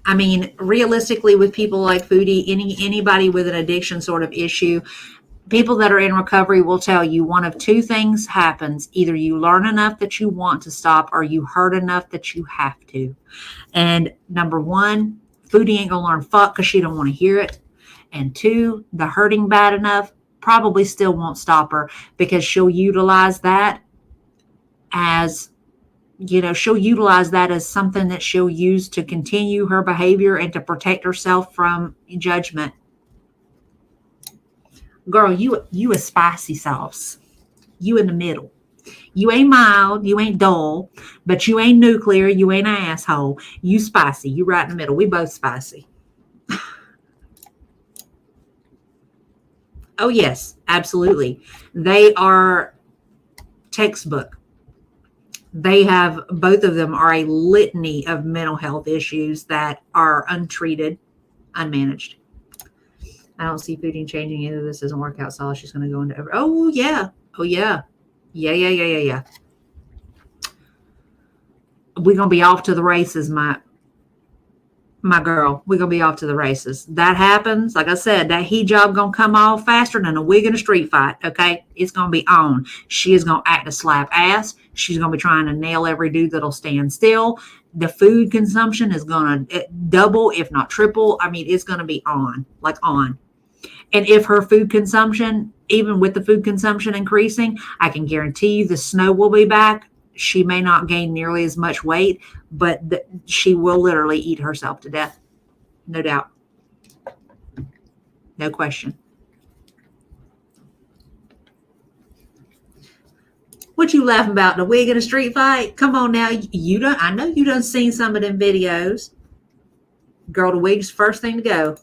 I mean, realistically, with people like Foodie, anybody with an addiction sort of issue, people that are in recovery will tell you one of two things happens. Either you learn enough that you want to stop, or you hurt enough that you have to. And number one, Foodie ain't gonna learn fuck because she don't want to hear it. And two, the hurting bad enough probably still won't stop her, because she'll utilize that as, you know, she'll utilize that as something that she'll use to continue her behavior and to protect herself from judgment. Girl, you a spicy sauce. You in the middle. You ain't mild, you ain't dull, but you ain't nuclear, you ain't an asshole. You spicy. You right in the middle. We both spicy. Oh yes, absolutely. They are textbook. They have, both of them are a litany of mental health issues that are untreated, unmanaged. I don't see Foodie changing either. This doesn't work out. So she's going to go into oh yeah. Oh yeah. Yeah. We're going to be off to the races, my girl. We're going to be off to the races. That happens. Like I said, that hijab going to come off faster than a wig in a street fight. Okay. It's going to be on. She is going to act a slap ass. She's going to be trying to nail every dude that'll stand still. The food consumption is going to double, if not triple. I mean, it's going to be on, like on. And if her food consumption, even with the food consumption increasing, I can guarantee you the snow will be back. She may not gain nearly as much weight, but she will literally eat herself to death. No doubt. No question. What you laughing about? The wig in a street fight? Come on now. I know you done seen some of them videos. Girl, the wig's first thing to go.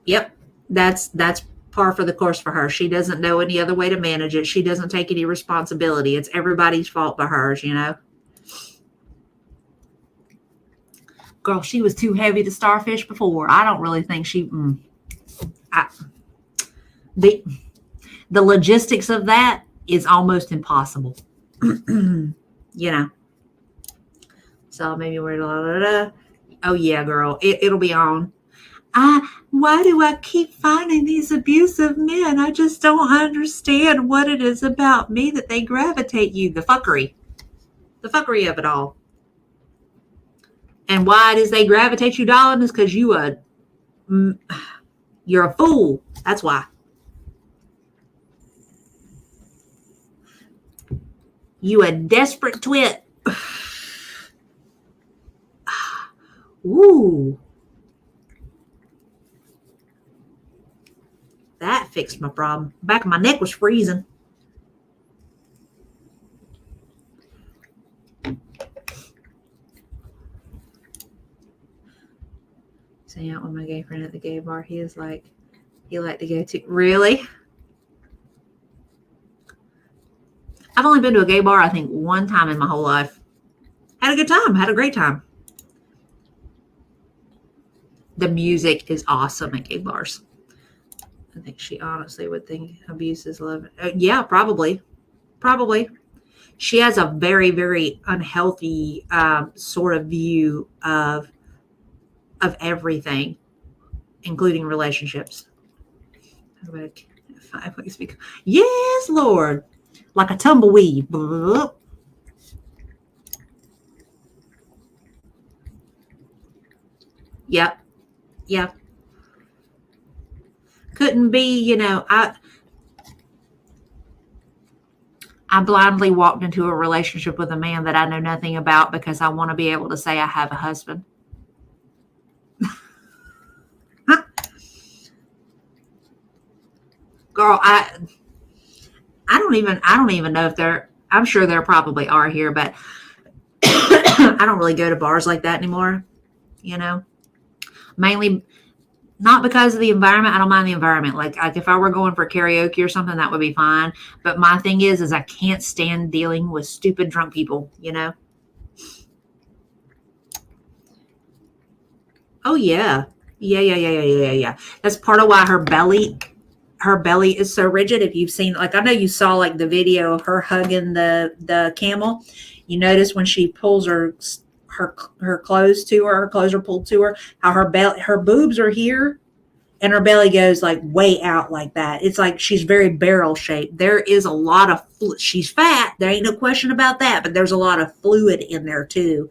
Yep. That's par for the course for her. She doesn't know any other way to manage it. She doesn't take any responsibility. It's everybody's fault but hers, you know. Girl, she was too heavy to starfish before. I don't really think she the logistics of that is almost impossible. You know. So maybe we're oh yeah, girl. It'll be on. Why do I keep finding these abusive men? I just don't understand what it is about me that they gravitate you. The fuckery of it all. And why it is they gravitate you, darling, is because you're a fool. That's why. You a desperate twit. Ooh. That fixed my problem. Back of my neck was freezing. Staying out with my gay friend at the gay bar. He liked to go to. Really? I've only been to a gay bar, I think, one time in my whole life. Had a good time. Had a great time. The music is awesome at gay bars. I think she honestly would think abuse is love. Yeah, probably. She has a very, very unhealthy sort of view of everything, including relationships. Yes, Lord. Like a tumbleweed. Yep. shouldn't be, I blindly walked into a relationship with a man that I know nothing about because I want to be able to say I have a husband. Girl, I don't even know if I'm sure there probably are here, but I don't really go to bars like that anymore, mainly not because of the environment. I don't mind the environment. Like if I were going for karaoke or something, that would be fine. But my thing is I can't stand dealing with stupid drunk people, Oh yeah. Yeah. That's part of why her belly is so rigid. If you've seen, like, I know you saw like the video of her hugging the camel. You notice when she pulls her clothes to her, her clothes are pulled to her, how her boobs are here and her belly goes like way out like that. It's like she's very barrel shaped. There is a lot of she's fat. There ain't no question about that, but there's a lot of fluid in there too.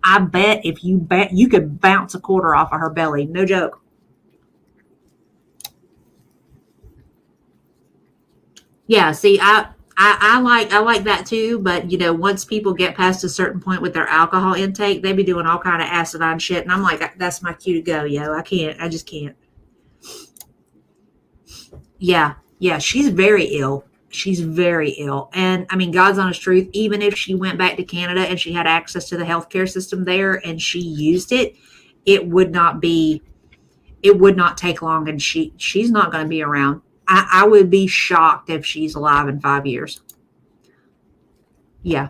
I bet you could bounce a quarter off of her belly. No joke. Yeah, see, I like that too, but once people get past a certain point with their alcohol intake, they be doing all kind of acidine shit, and I'm like, that's my cue to go, yo. I just can't. Yeah, she's very ill. She's very ill. And I mean, God's honest truth, even if she went back to Canada and she had access to the healthcare system there and she used it, it would not take long, and she's not going to be around. I would be shocked if she's alive in 5 years. Yeah.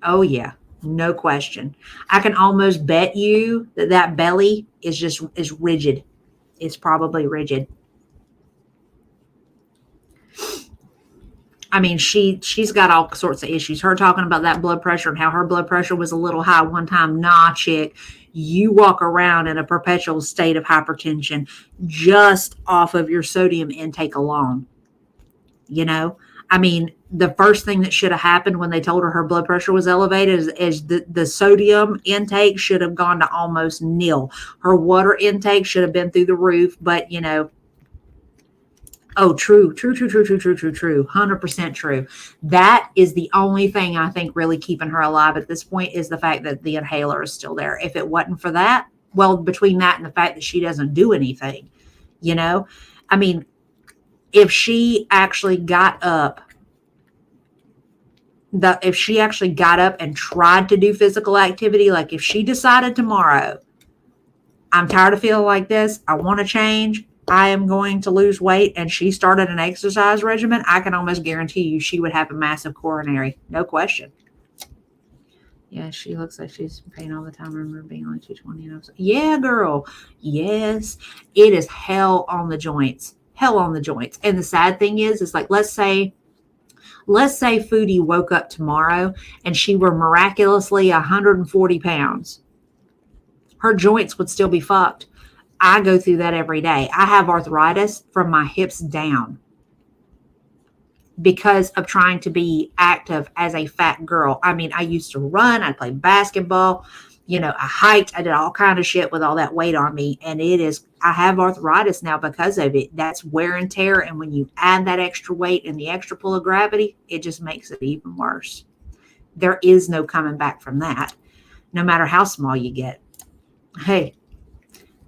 Oh yeah. No question. I can almost bet you that belly is rigid. It's probably rigid. I mean, she's got all sorts of issues. Her talking about that blood pressure and how her blood pressure was a little high one time. Nah, chick, you walk around in a perpetual state of hypertension just off of your sodium intake alone. I mean, the first thing that should have happened when they told her blood pressure was elevated is the sodium intake should have gone to almost nil. Her water intake should have been through the roof, but oh, true. 100% true. That is the only thing I think really keeping her alive at this point is the fact that the inhaler is still there. If it wasn't for that, well, between that and the fact that she doesn't do anything, I mean, if she actually got up, and tried to do physical activity, like if she decided tomorrow, I'm tired of feeling like this, I want to change, I am going to lose weight, and she started an exercise regimen, I can almost guarantee you she would have a massive coronary. No question. Yeah, she looks like she's in pain all the time. I remember being only 220. Yeah, girl. Yes. It is hell on the joints. Hell on the joints. And the sad thing is like, let's say Foodie woke up tomorrow and she were miraculously 140 pounds. Her joints would still be fucked. I go through that every day. I have arthritis from my hips down because of trying to be active as a fat girl. I mean, I used to run, I'd play basketball, I hiked, I did all kind of shit with all that weight on me. And I have arthritis now because of it. That's wear and tear. And when you add that extra weight and the extra pull of gravity, it just makes it even worse. There is no coming back from that, no matter how small you get. Hey,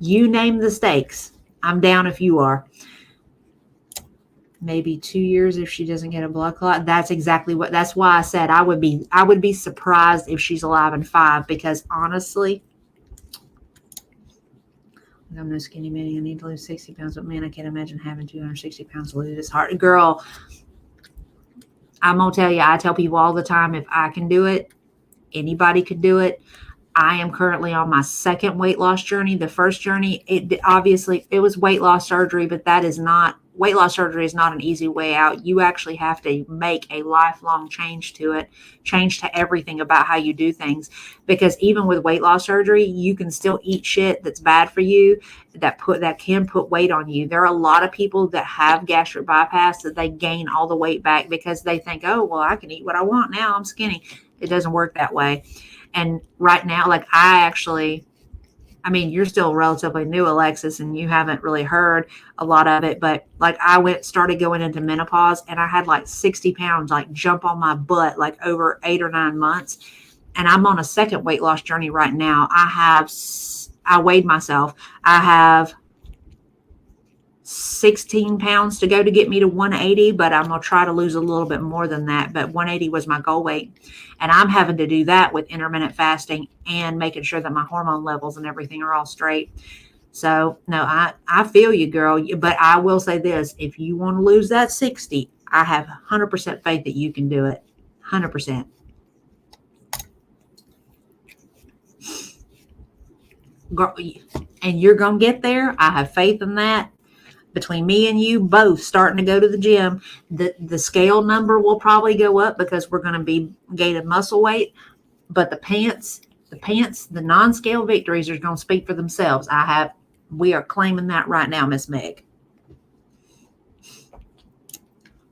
you name the stakes. I'm down if you are. Maybe 2 years if she doesn't get a blood clot. That's why I said I would be surprised if she's alive in 5, because honestly, I'm no skinny mini. I need to lose 60 pounds, but man, I can't imagine having 260 pounds to lose. It's hard. Girl, I'm going to tell you, I tell people all the time, if I can do it, anybody could do it. I am currently on my second weight loss journey. The first journey, it was weight loss surgery, but weight loss surgery is not an easy way out. You actually have to make a lifelong change to everything about how you do things. Because even with weight loss surgery, you can still eat shit that's bad for you, that can put weight on you. There are a lot of people that have gastric bypass that they gain all the weight back because they think, oh, well, I can eat what I want now, I'm skinny. It doesn't work that way. And right now, like I actually I mean, you're still relatively new, Alexis, and you haven't really heard a lot of it. But like, started going into menopause, and I had like 60 pounds like jump on my butt like over 8 or 9 months. And I'm on a second weight loss journey right now. I weighed myself. I have 16 pounds to go to get me to 180, but I'm going to try to lose a little bit more than that. But 180 was my goal weight. And I'm having to do that with intermittent fasting and making sure that my hormone levels and everything are all straight. So, no, I feel you, girl. But I will say this, if you want to lose that 60, I have 100% faith that you can do it. 100%. Girl, and you're going to get there. I have faith in that. Between me and you both starting to go to the gym, the scale number will probably go up because we're going to be gaining muscle weight. But the non-scale victories are going to speak for themselves. We are claiming that right now, Miss Meg.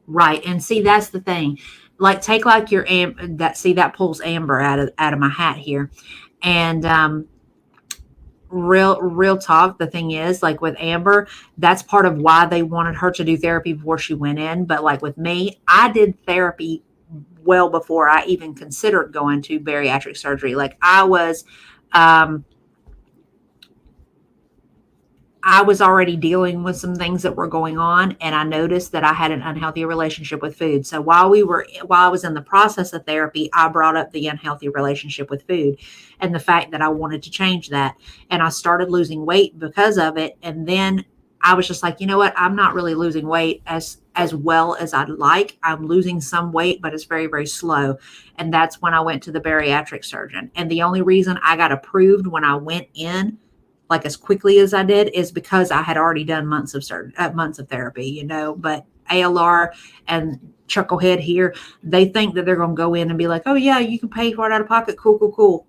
Right. And see, that's the thing. Like, take like your that pulls amber out of my hat here. And real talk, the thing is, like with Amber, that's part of why they wanted her to do therapy before she went in. But like with me, I did therapy well before I even considered going to bariatric surgery. Like I was already dealing with some things that were going on, and I noticed that I had an unhealthy relationship with food. So while I was in the process of therapy, I brought up the unhealthy relationship with food and the fact that I wanted to change that. And I started losing weight because of it. And then I was just like, you know what? I'm not really losing weight as well as I'd like. I'm losing some weight, but it's very, very slow. And that's when I went to the bariatric surgeon. And the only reason I got approved when I went in, like as quickly as I did, is because I had already done months of therapy, but ALR and Chucklehead here, they think that they're going to go in and be like, oh yeah, you can pay for it out of pocket. Cool.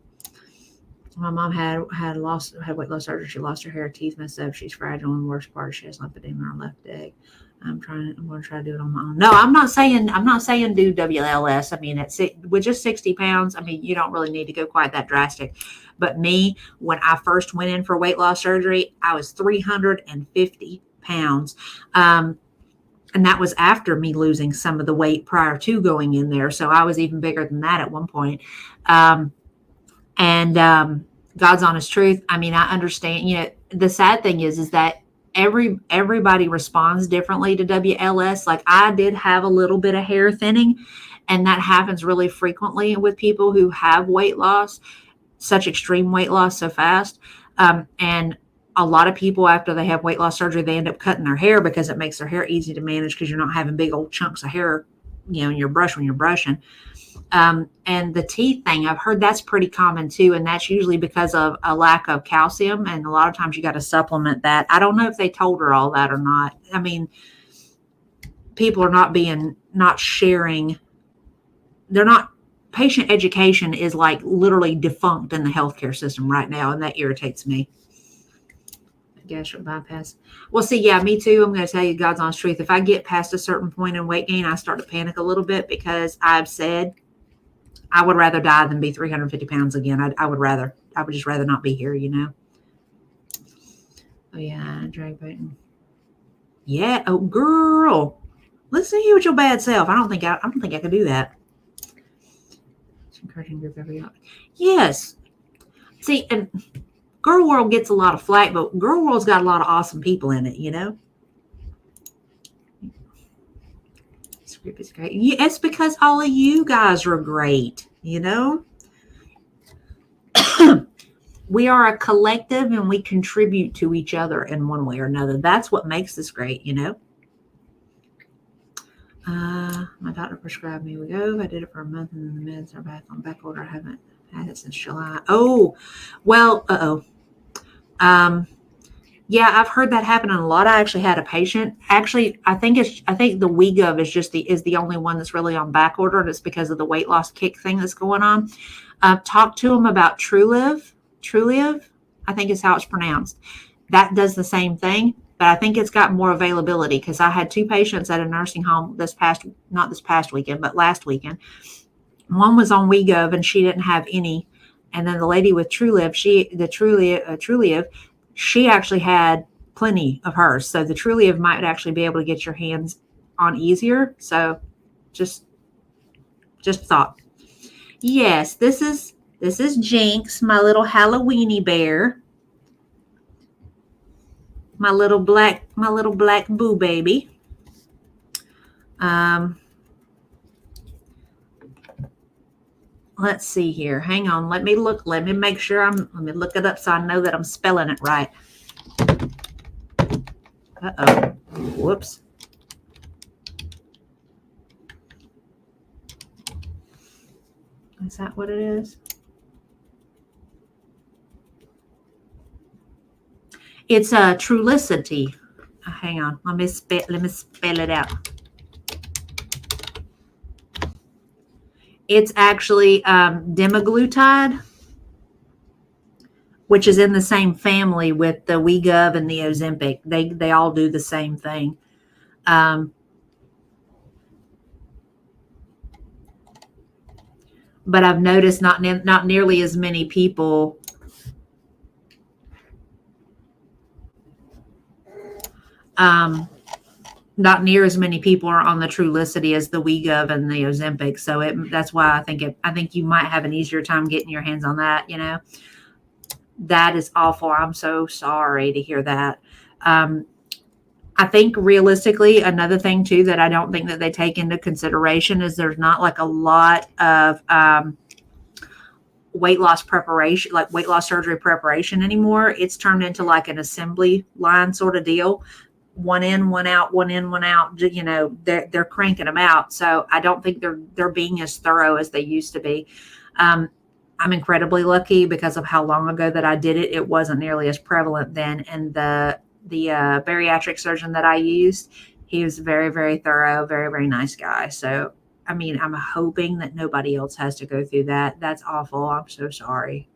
My mom had weight loss surgery. She lost her hair, teeth messed up. She's fragile, and the worst part is she has lymphedema in her left leg. I'm going to try to do it on my own. No, I'm not saying do WLS. I mean, with just 60 pounds, I mean, you don't really need to go quite that drastic. But me, when I first went in for weight loss surgery, I was 350 pounds. And that was after me losing some of the weight prior to going in there. So I was even bigger than that at one point. God's honest truth. I mean, I understand, the sad thing is that everybody responds differently to WLS. Like I did have a little bit of hair thinning, and that happens really frequently with people who have weight loss, such extreme weight loss so fast. And a lot of people, after they have weight loss surgery, they end up cutting their hair because it makes their hair easy to manage because you're not having big old chunks of hair, in your brush when you're brushing. And the teeth thing, I've heard that's pretty common too. And that's usually because of a lack of calcium. And a lot of times you got to supplement that. I don't know if they told her all that or not. I mean, people are not sharing. Patient education is like literally defunct in the healthcare system right now. And that irritates me. Gastric bypass. Well, see, yeah, me too. I'm going to tell you God's honest truth. If I get past a certain point in weight gain, I start to panic a little bit because I've said I would rather die than be 350 pounds again. I would just rather not be here, Oh yeah, drag button. Yeah. Oh girl, listen to you with your bad self. I don't think I could do that. Encouraging group every year. Yes. See, and Girl World gets a lot of flack, but Girl World's got a lot of awesome people in it, This group is great. Yeah, it's because all of you guys are great, We are a collective and we contribute to each other in one way or another. That's what makes this great, My doctor prescribed me Wegovy. I did it for a month and then the meds are back on back order. I haven't had it since July. Oh, well, yeah, I've heard that happen a lot. I actually had a patient. Actually, I think the Wegovy is the only one that's really on back order, and it's because of the weight loss kick thing that's going on. Talk to them about Truliv, I think is how it's pronounced. That does the same thing, but I think it's got more availability because I had 2 patients at a nursing home not this past weekend, but last weekend. One was on Wegovy and she didn't have any And then the lady with Trulieve, Trulieve, she actually had plenty of hers. So the Trulieve might actually be able to get your hands on easier. So just thought. Yes, this is Jinx, my little Halloweeny bear. My little black boo baby. Let's see here. Hang on. Let me look. Let me make sure let me look it up so I know that I'm spelling it right. Uh-oh. Whoops. Is that what it is? It's a Trulicity. Hang on. Let me spell it out. It's actually demaglutide, which is in the same family with the Wegovy and the Ozempic. They all do the same thing. But I've noticed not nearly as many people not near as many people are on the Trulicity as the Wegovy and the Ozempic. So that's why I think you might have an easier time getting your hands on that. You know, that is awful. I'm so sorry to hear that. I think realistically, another thing too that I don't think that they take into consideration is there's not like a lot of weight loss preparation, like weight loss surgery preparation anymore. It's turned into like an assembly line sort of deal. One in, one out, one in, one out. You know, they're cranking them out. So I don't think they're being as thorough as they used to be. I'm incredibly lucky because of how long ago that I did it. It wasn't nearly as prevalent then. And the bariatric surgeon that I used, he was very, very thorough, very, very nice guy. So, I mean, I'm hoping that nobody else has to go through that. That's awful. I'm so sorry.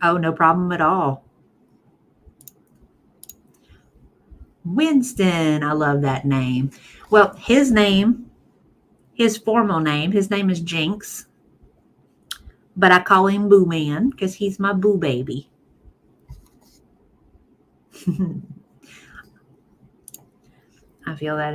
Oh, no problem at all. Winston, I love that name. Well, his formal name, his name is Jinx, but I call him Boo Man because he's my boo baby. I feel that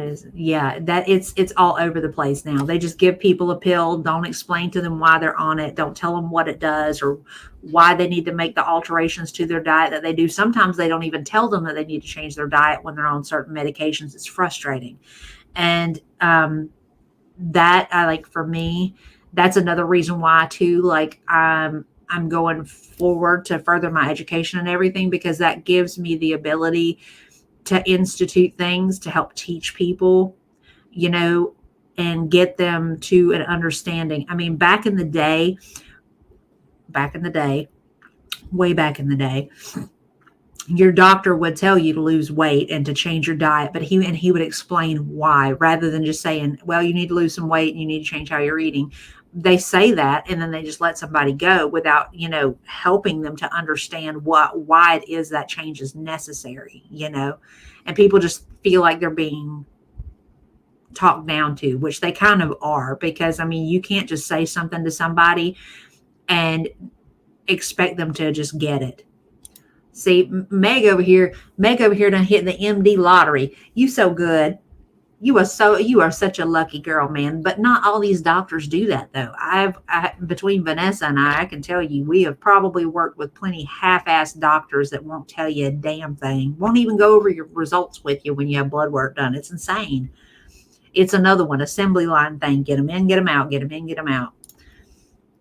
it's all over the place now. They just give people a pill, don't explain to them why they're on it, don't tell them what it does or why they need to make the alterations to their diet that they do. Sometimes they don't even tell them that they need to change their diet when they're on certain medications. It's frustrating. And that for me, that's another reason why too, like I'm going forward to further my education and everything, because that gives me the ability to institute things to help teach people, you know, and get them to an understanding. I mean, back in the day, way back in the day, your doctor would tell you to lose weight and to change your diet, but he would explain why, rather than just saying, well, you need to lose some weight and you need to change how you're eating. They say that and then they just let somebody go without, you know, helping them to understand why it is that change is necessary, you know. And people just feel like they're being talked down to, which they kind of are, because I mean, you can't just say something to somebody and expect them to just get it. See, Meg over here done hit the MD lottery. You so good. You are such a lucky girl, man. But not all these doctors do that, though. Between Vanessa and I can tell you, we have probably worked with plenty half-assed doctors that won't tell you a damn thing. Won't even go over your results with you when you have blood work done. It's insane. It's another one, assembly line thing. Get them in, get them out. Get them in, get them out.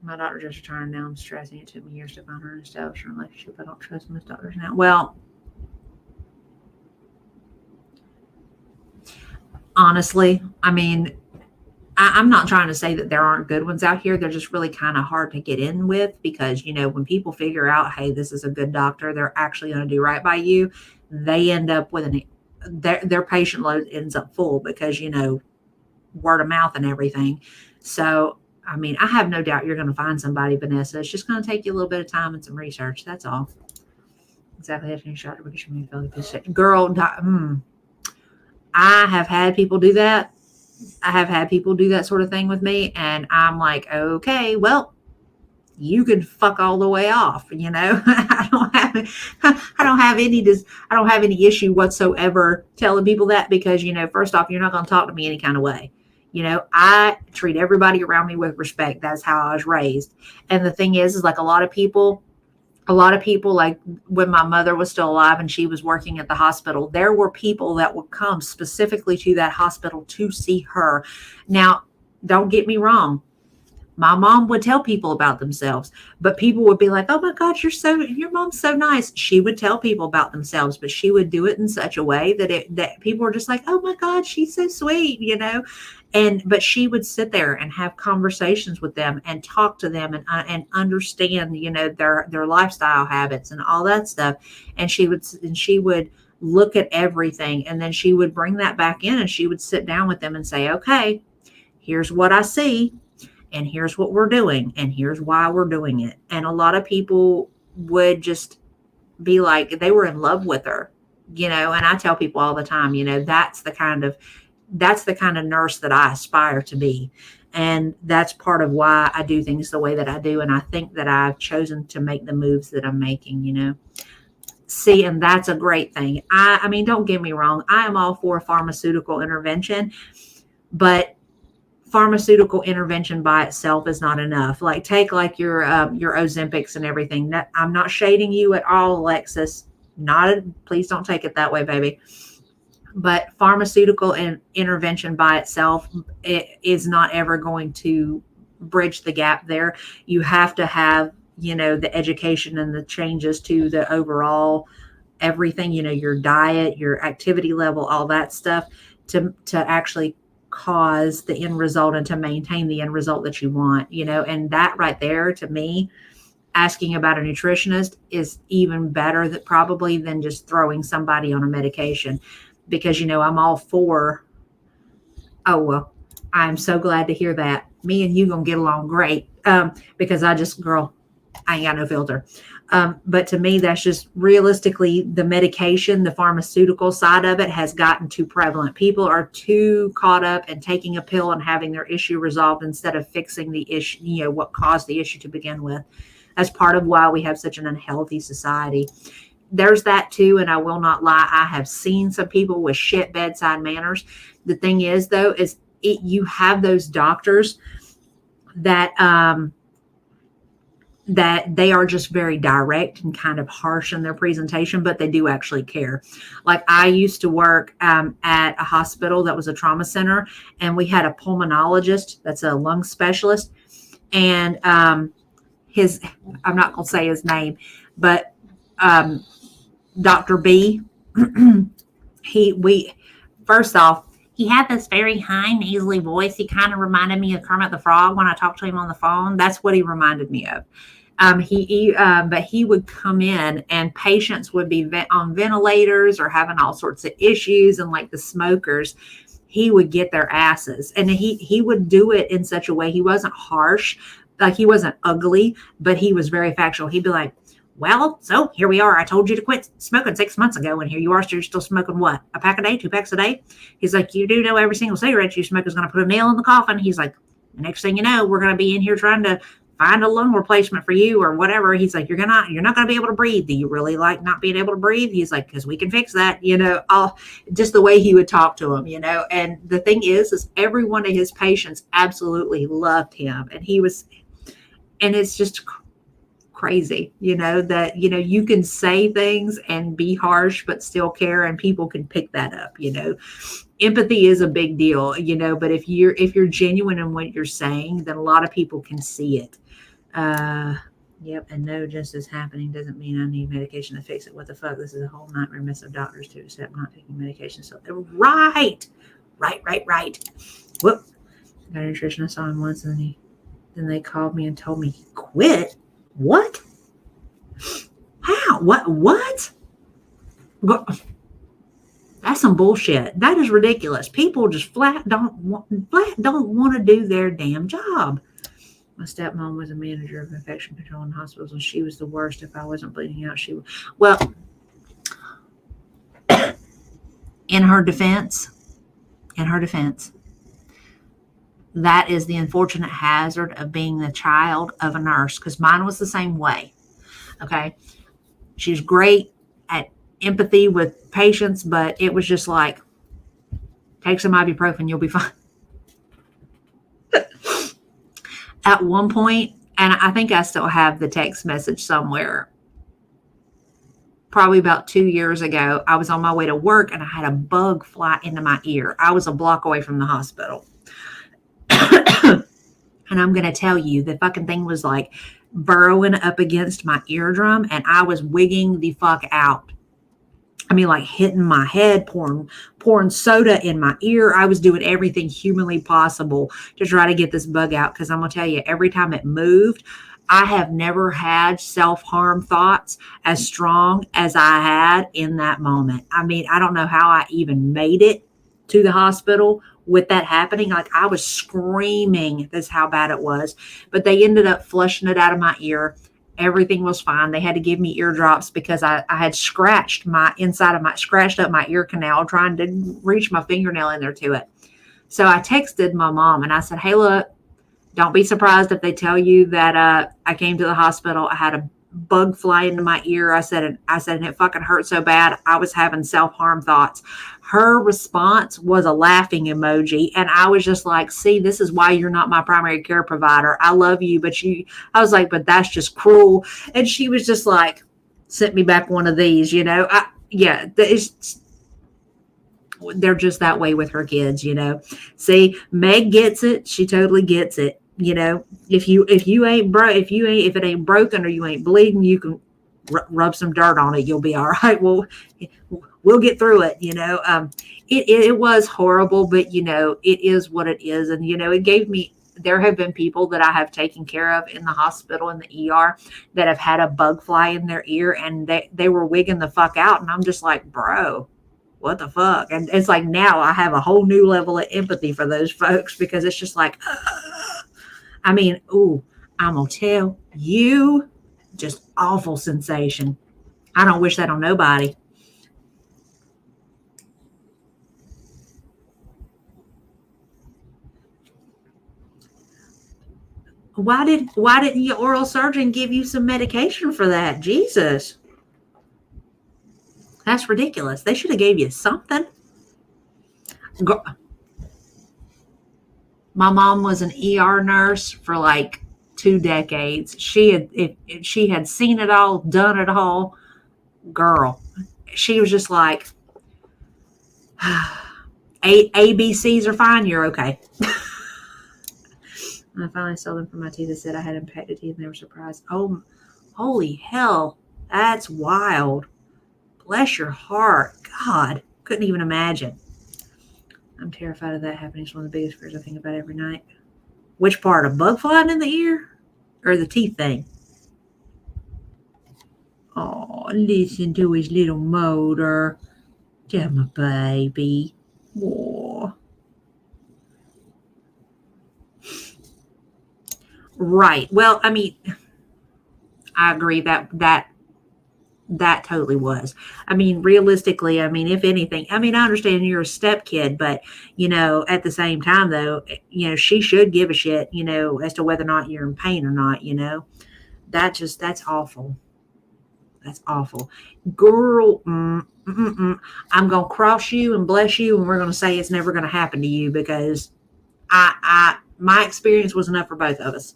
My doctor just retired. Now I'm stressing. It took me years to find her and establish a relationship. I don't trust most doctors now. Well, honestly, I mean, I'm not trying to say that there aren't good ones out here. They're just really kind of hard to get in with because, you know, when people figure out, hey, this is a good doctor, they're actually going to do right by you, they end up with their patient load ends up full because, you know, word of mouth and everything. So, I mean, I have no doubt you're going to find somebody, Vanessa. It's just going to take you a little bit of time and some research. That's all. Exactly. After you shot because you made belly piece. Girl, I have had people do that. I have had people do that sort of thing with me, and I'm like, okay, well, you can fuck all the way off. I don't have any issue whatsoever telling people that, because first off, you're not going to talk to me any kind of way. I treat everybody around me with respect. That's how I was raised. And the thing is like a lot of people, like when my mother was still alive and she was working at the hospital, there were people that would come specifically to that hospital to see her. Now, don't get me wrong. My mom would tell people about themselves, but people would be like, "Oh my God, your mom's so nice." She would tell people about themselves, but she would do it in such a way that people were just like, "Oh my God, she's so sweet," but she would sit there and have conversations with them and talk to them and understand, their lifestyle habits and all that stuff. And she would look at everything, and then she would bring that back in, and she would sit down with them and say, "Okay, here's what I see. And here's what we're doing, and here's why we're doing it." And a lot of people would just be like, they were in love with her, and I tell people all the time, that's the kind of nurse that I aspire to be. And that's part of why I do things the way that I do. And I think that I've chosen to make the moves that I'm making. See, and that's a great thing. I mean, don't get me wrong. I am all for pharmaceutical intervention, but pharmaceutical intervention by itself is not enough. Like take like your Ozempics and everything. I'm not shading you at all, Alexis. Please don't take it that way, baby. But pharmaceutical intervention by itself, it is not ever going to bridge the gap there. You have to have, the education and the changes to the overall everything, your diet, your activity level, all that stuff to actually cause the end result and to maintain the end result that you want, and that right there, to me, asking about a nutritionist is even better probably than just throwing somebody on a medication, because, I'm all for, oh, well, I'm so glad to hear that. Me and you gonna get along great. Because girl, I ain't got no filter. But to me, that's just realistically the medication, the pharmaceutical side of it has gotten too prevalent. People are too caught up in taking a pill and having their issue resolved instead of fixing the issue, what caused the issue to begin with. That's part of why we have such an unhealthy society. There's that too. And I will not lie, I have seen some people with shit bedside manners. The thing is, though, you have those doctors that they are just very direct and kind of harsh in their presentation, but they do actually care. Like I used to work at a hospital that was a trauma center, and we had a pulmonologist that's a lung specialist, and I'm not going to say his name, but Dr. B, first off, he had this very high nasally voice. He kind of reminded me of Kermit the Frog when I talked to him on the phone. That's what he reminded me of. But he would come in, and patients would be on ventilators or having all sorts of issues, and like the smokers, he would get their asses, and he would do it in such a way. He wasn't harsh, like he wasn't ugly, but he was very factual. He'd be like, "Well, so here we are. I told you to quit smoking 6 months ago, and here you are. So you're still smoking what? A pack a day, 2 packs a day?" He's like, "You do know every single cigarette you smoke is going to put a nail in the coffin." He's like, "The next thing you know, we're going to be in here trying to find a lung replacement for you or whatever." He's like, you're not going to be able to breathe. Do you really like not being able to breathe?" He's like, "Because we can fix that." Just the way he would talk to him, And the thing is every one of his patients absolutely loved him, and it's just crazy, that, you can say things and be harsh, but still care, and people can pick that up, Empathy is a big deal, but if you're genuine in what you're saying, then a lot of people can see it. Yep. And no, just as happening doesn't mean I need medication to fix it. What the fuck? This is a whole nightmare mess of doctors to accept not taking medication. So right. Whoop. Got a nutritionist on once, and then they called me and told me he quit. What? How? What? That's some bullshit. That is ridiculous. People just flat don't want to do their damn job. My stepmom was a manager of infection control in hospitals, and she was the worst. If I wasn't bleeding out, she would. Well, in her defense, that is the unfortunate hazard of being the child of a nurse, because mine was the same way. Okay. She was great at empathy with patients, but it was just like, take some ibuprofen, you'll be fine. At one point, and I think I still have the text message somewhere, probably about 2 years ago, I was on my way to work and I had a bug fly into my ear. I was a block away from the hospital. And I'm going to tell you, the fucking thing was like burrowing up against my eardrum and I was wigging the fuck out. I mean, like hitting my head, pouring soda in my ear. I was doing everything humanly possible to try to get this bug out. Because I'm going to tell you, every time it moved, I have never had self-harm thoughts as strong as I had in that moment. I mean, I don't know how I even made it to the hospital with that happening. Like, I was screaming. That's how bad it was. But they ended up flushing it out of my ear. Everything was fine. They had to give me ear drops because I had scratched up my ear canal trying to reach my fingernail in there to it. So I texted my mom and I said, hey, look, don't be surprised if they tell you that I came to the hospital. I had a bug fly into my ear. I said, and it fucking hurt so bad. I was having self-harm thoughts. Her response was a laughing emoji. And I was just like, see, this is why you're not my primary care provider. I love you, I was like, but that's just cruel. And she was just like, sent me back one of these, they're just that way with her kids, See, Meg gets it. She totally gets it. If it ain't broken or you ain't bleeding, you can rub some dirt on it. You'll be all right. Well, we'll get through it. It was horrible, but it is what it is. And, it gave me, there have been people that I have taken care of in the hospital, in the ER, that have had a bug fly in their ear and they were wigging the fuck out. And I'm just like, bro, what the fuck? And it's like, now I have a whole new level of empathy for those folks, because it's just like, I'm going to tell you, just awful sensation. I don't wish that on nobody. Why didn't your oral surgeon give you some medication for that? Jesus. That's ridiculous. They should have gave you something. My mom was an ER nurse for like 2 decades. She had seen it all, done it all. Girl, she was just like, ABCs are fine. You're okay. I finally sold them for my teeth. They said I had impacted teeth and they were surprised. Oh, holy hell. That's wild. Bless your heart. God, couldn't even imagine. I'm terrified of that happening. It's one of the biggest fears I think about every night. Which part? A bug flying in the ear or the teeth thing? Oh, listen to his little motor. Yeah, my baby. Oh. Right. Well, I mean, I agree that totally was. I mean, realistically, I mean, if anything, I mean, I understand you're a step kid, but, at the same time, though, she should give a shit, as to whether or not you're in pain or not, that's awful. That's awful. Girl, I'm going to cross you and bless you, and we're going to say it's never going to happen to you, because my experience was enough for both of us.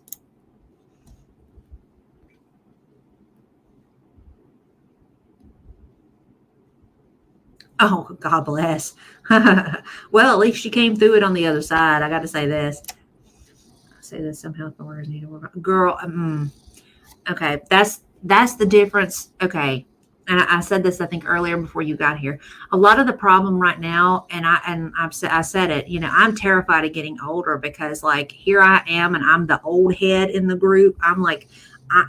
Oh, God bless. Well, at least she came through it on the other side. I got to say this. I say this, some health workers need to work. Girl, okay, that's the difference. Okay, and I said this, I think, earlier before you got here. A lot of the problem right now, and I said it. I'm terrified of getting older, because like here I am, and I'm the old head in the group. I'm like,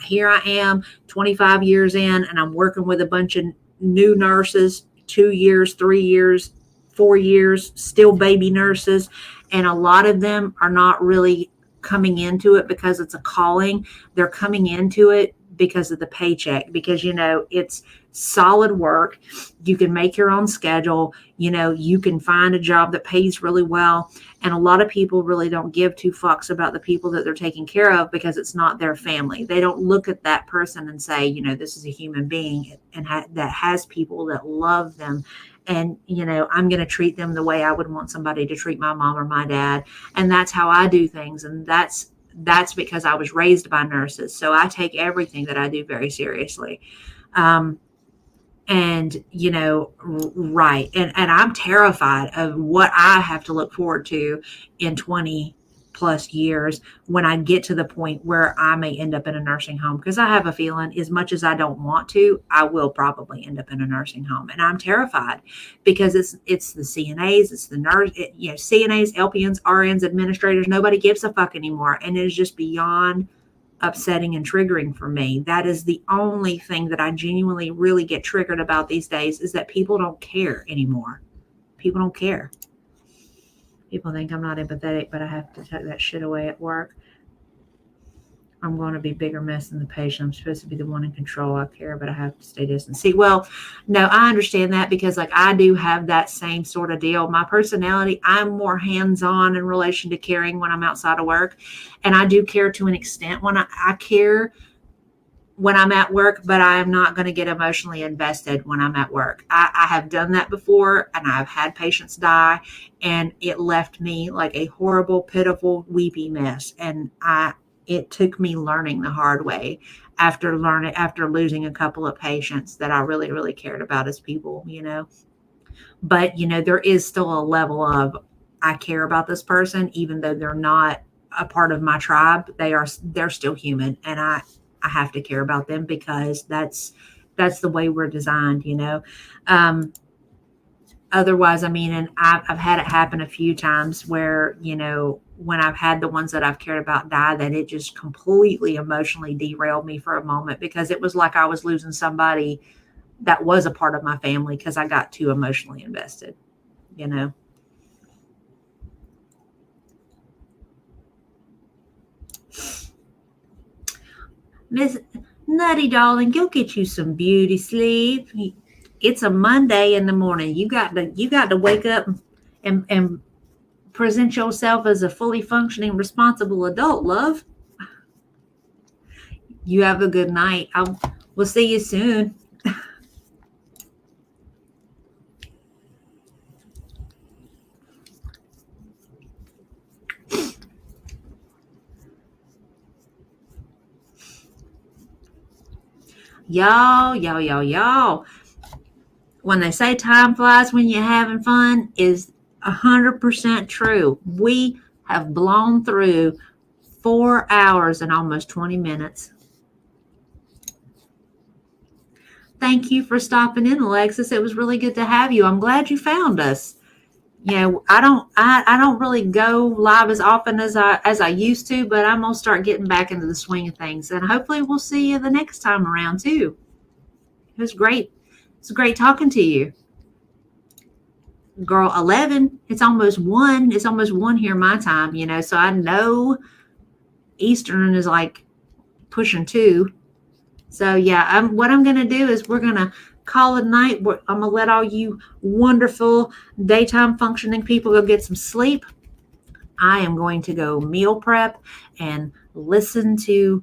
here I am, 25 years in, and I'm working with a bunch of new nurses. 2 years, 3 years, 4 years, still baby nurses. And a lot of them are not really coming into it because it's a calling. They're coming into it because of the paycheck, because, you know, it's solid work. You can make your own schedule. You know, you can find a job that pays really well. And a lot of people really don't give two fucks about the people that they're taking care of because it's not their family. They don't look at that person and say, you know, this is a human being and that has people that love them. And, you know, I'm going to treat them the way I would want somebody to treat my mom or my dad. And that's how I do things. And that's because I was raised by nurses. So I take everything that I do very seriously. And, you know, right. And I'm terrified of what I have to look forward to in 20 plus years when I get to the point where I may end up in a nursing home, because I have a feeling, as much as I don't want to, I will probably end up in a nursing home. And I'm terrified because it's the CNAs, it's the nurse, you know, CNAs, LPNs, RNs, administrators, nobody gives a fuck anymore. And it is just beyond upsetting and triggering for me. That is the only thing that I genuinely really get triggered about these days, is that people don't care anymore. People don't care. People think I'm not empathetic, but I have to tuck that shit away at work. I'm going to be bigger mess than the patient. I'm supposed to be the one in control. I care, but I have to stay distant. See, well, no, I understand that, because like I do have that same sort of deal. My personality, I'm more hands-on in relation to caring when I'm outside of work. And I do care to an extent when I care when I'm at work, but I am not going to get emotionally invested when I'm at work. I have done that before, and I've had patients die, and it left me like a horrible, pitiful, weepy mess. And it took me learning the hard way after losing a couple of patients that I really, really cared about as people, you know. But, you know, there is still a level of, I care about this person, even though they're not a part of my tribe. They're still human, and I have to care about them, because that's the way we're designed, you know. Otherwise, I mean, and I've had it happen a few times where, you know, when I've had the ones that I've cared about die, that it just completely emotionally derailed me for a moment, because it was like I was losing somebody that was a part of my family because I got too emotionally invested, you know. Miss Nutty darling, go get you some beauty sleep. It's a Monday in the morning. You got to wake up and present yourself as a fully functioning, responsible adult, love. You have a good night. We'll see you soon. Y'all. When they say time flies when you're having fun, is 100% true. We have blown through 4 hours and almost 20 minutes. Thank you for stopping in, Alexis. It was really good to have you. I'm glad you found us. You know, I don't really go live as often as I used to, but I'm gonna start getting back into the swing of things, and hopefully we'll see you the next time around too. It was great. It's great talking to you. Girl, 11. It's almost 1. It's almost 1 here my time, you know, so I know Eastern is like pushing 2. So yeah, what I'm going to do is we're going to call it night. I'm going to let all you wonderful daytime functioning people go get some sleep. I am going to go meal prep and listen to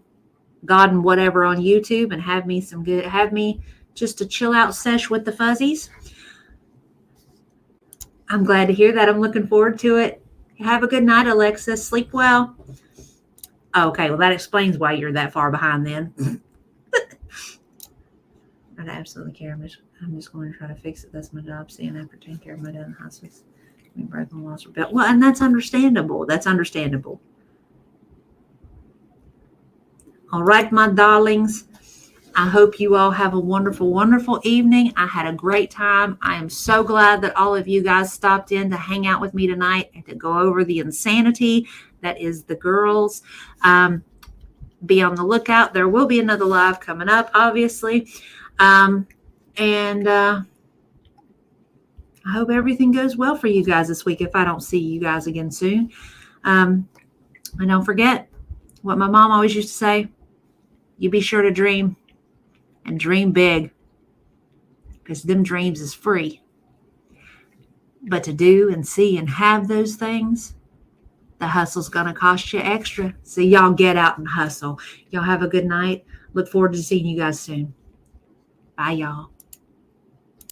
God and whatever on YouTube, and have me just a chill out sesh with the fuzzies. I'm glad to hear that. I'm looking forward to it. Have a good night, Alexis. Sleep well. Okay, well, that explains why you're that far behind then. I absolutely care. I'm just going to try to fix it. That's my job, seeing after taking care of my dad in hospice. We broken lost or built. Well, and that's understandable. All right, my darlings. I hope you all have a wonderful, wonderful evening. I had a great time. I am so glad that all of you guys stopped in to hang out with me tonight and to go over the insanity that is the girls. Be on the lookout. There will be another live coming up, obviously. I hope everything goes well for you guys this week if I don't see you guys again soon. And don't forget what my mom always used to say: you be sure to dream and dream big, because them dreams is free. But to do and see and have those things, the hustle's going to cost you extra. So y'all get out and hustle. Y'all have a good night. Look forward to seeing you guys soon. Bye, y'all.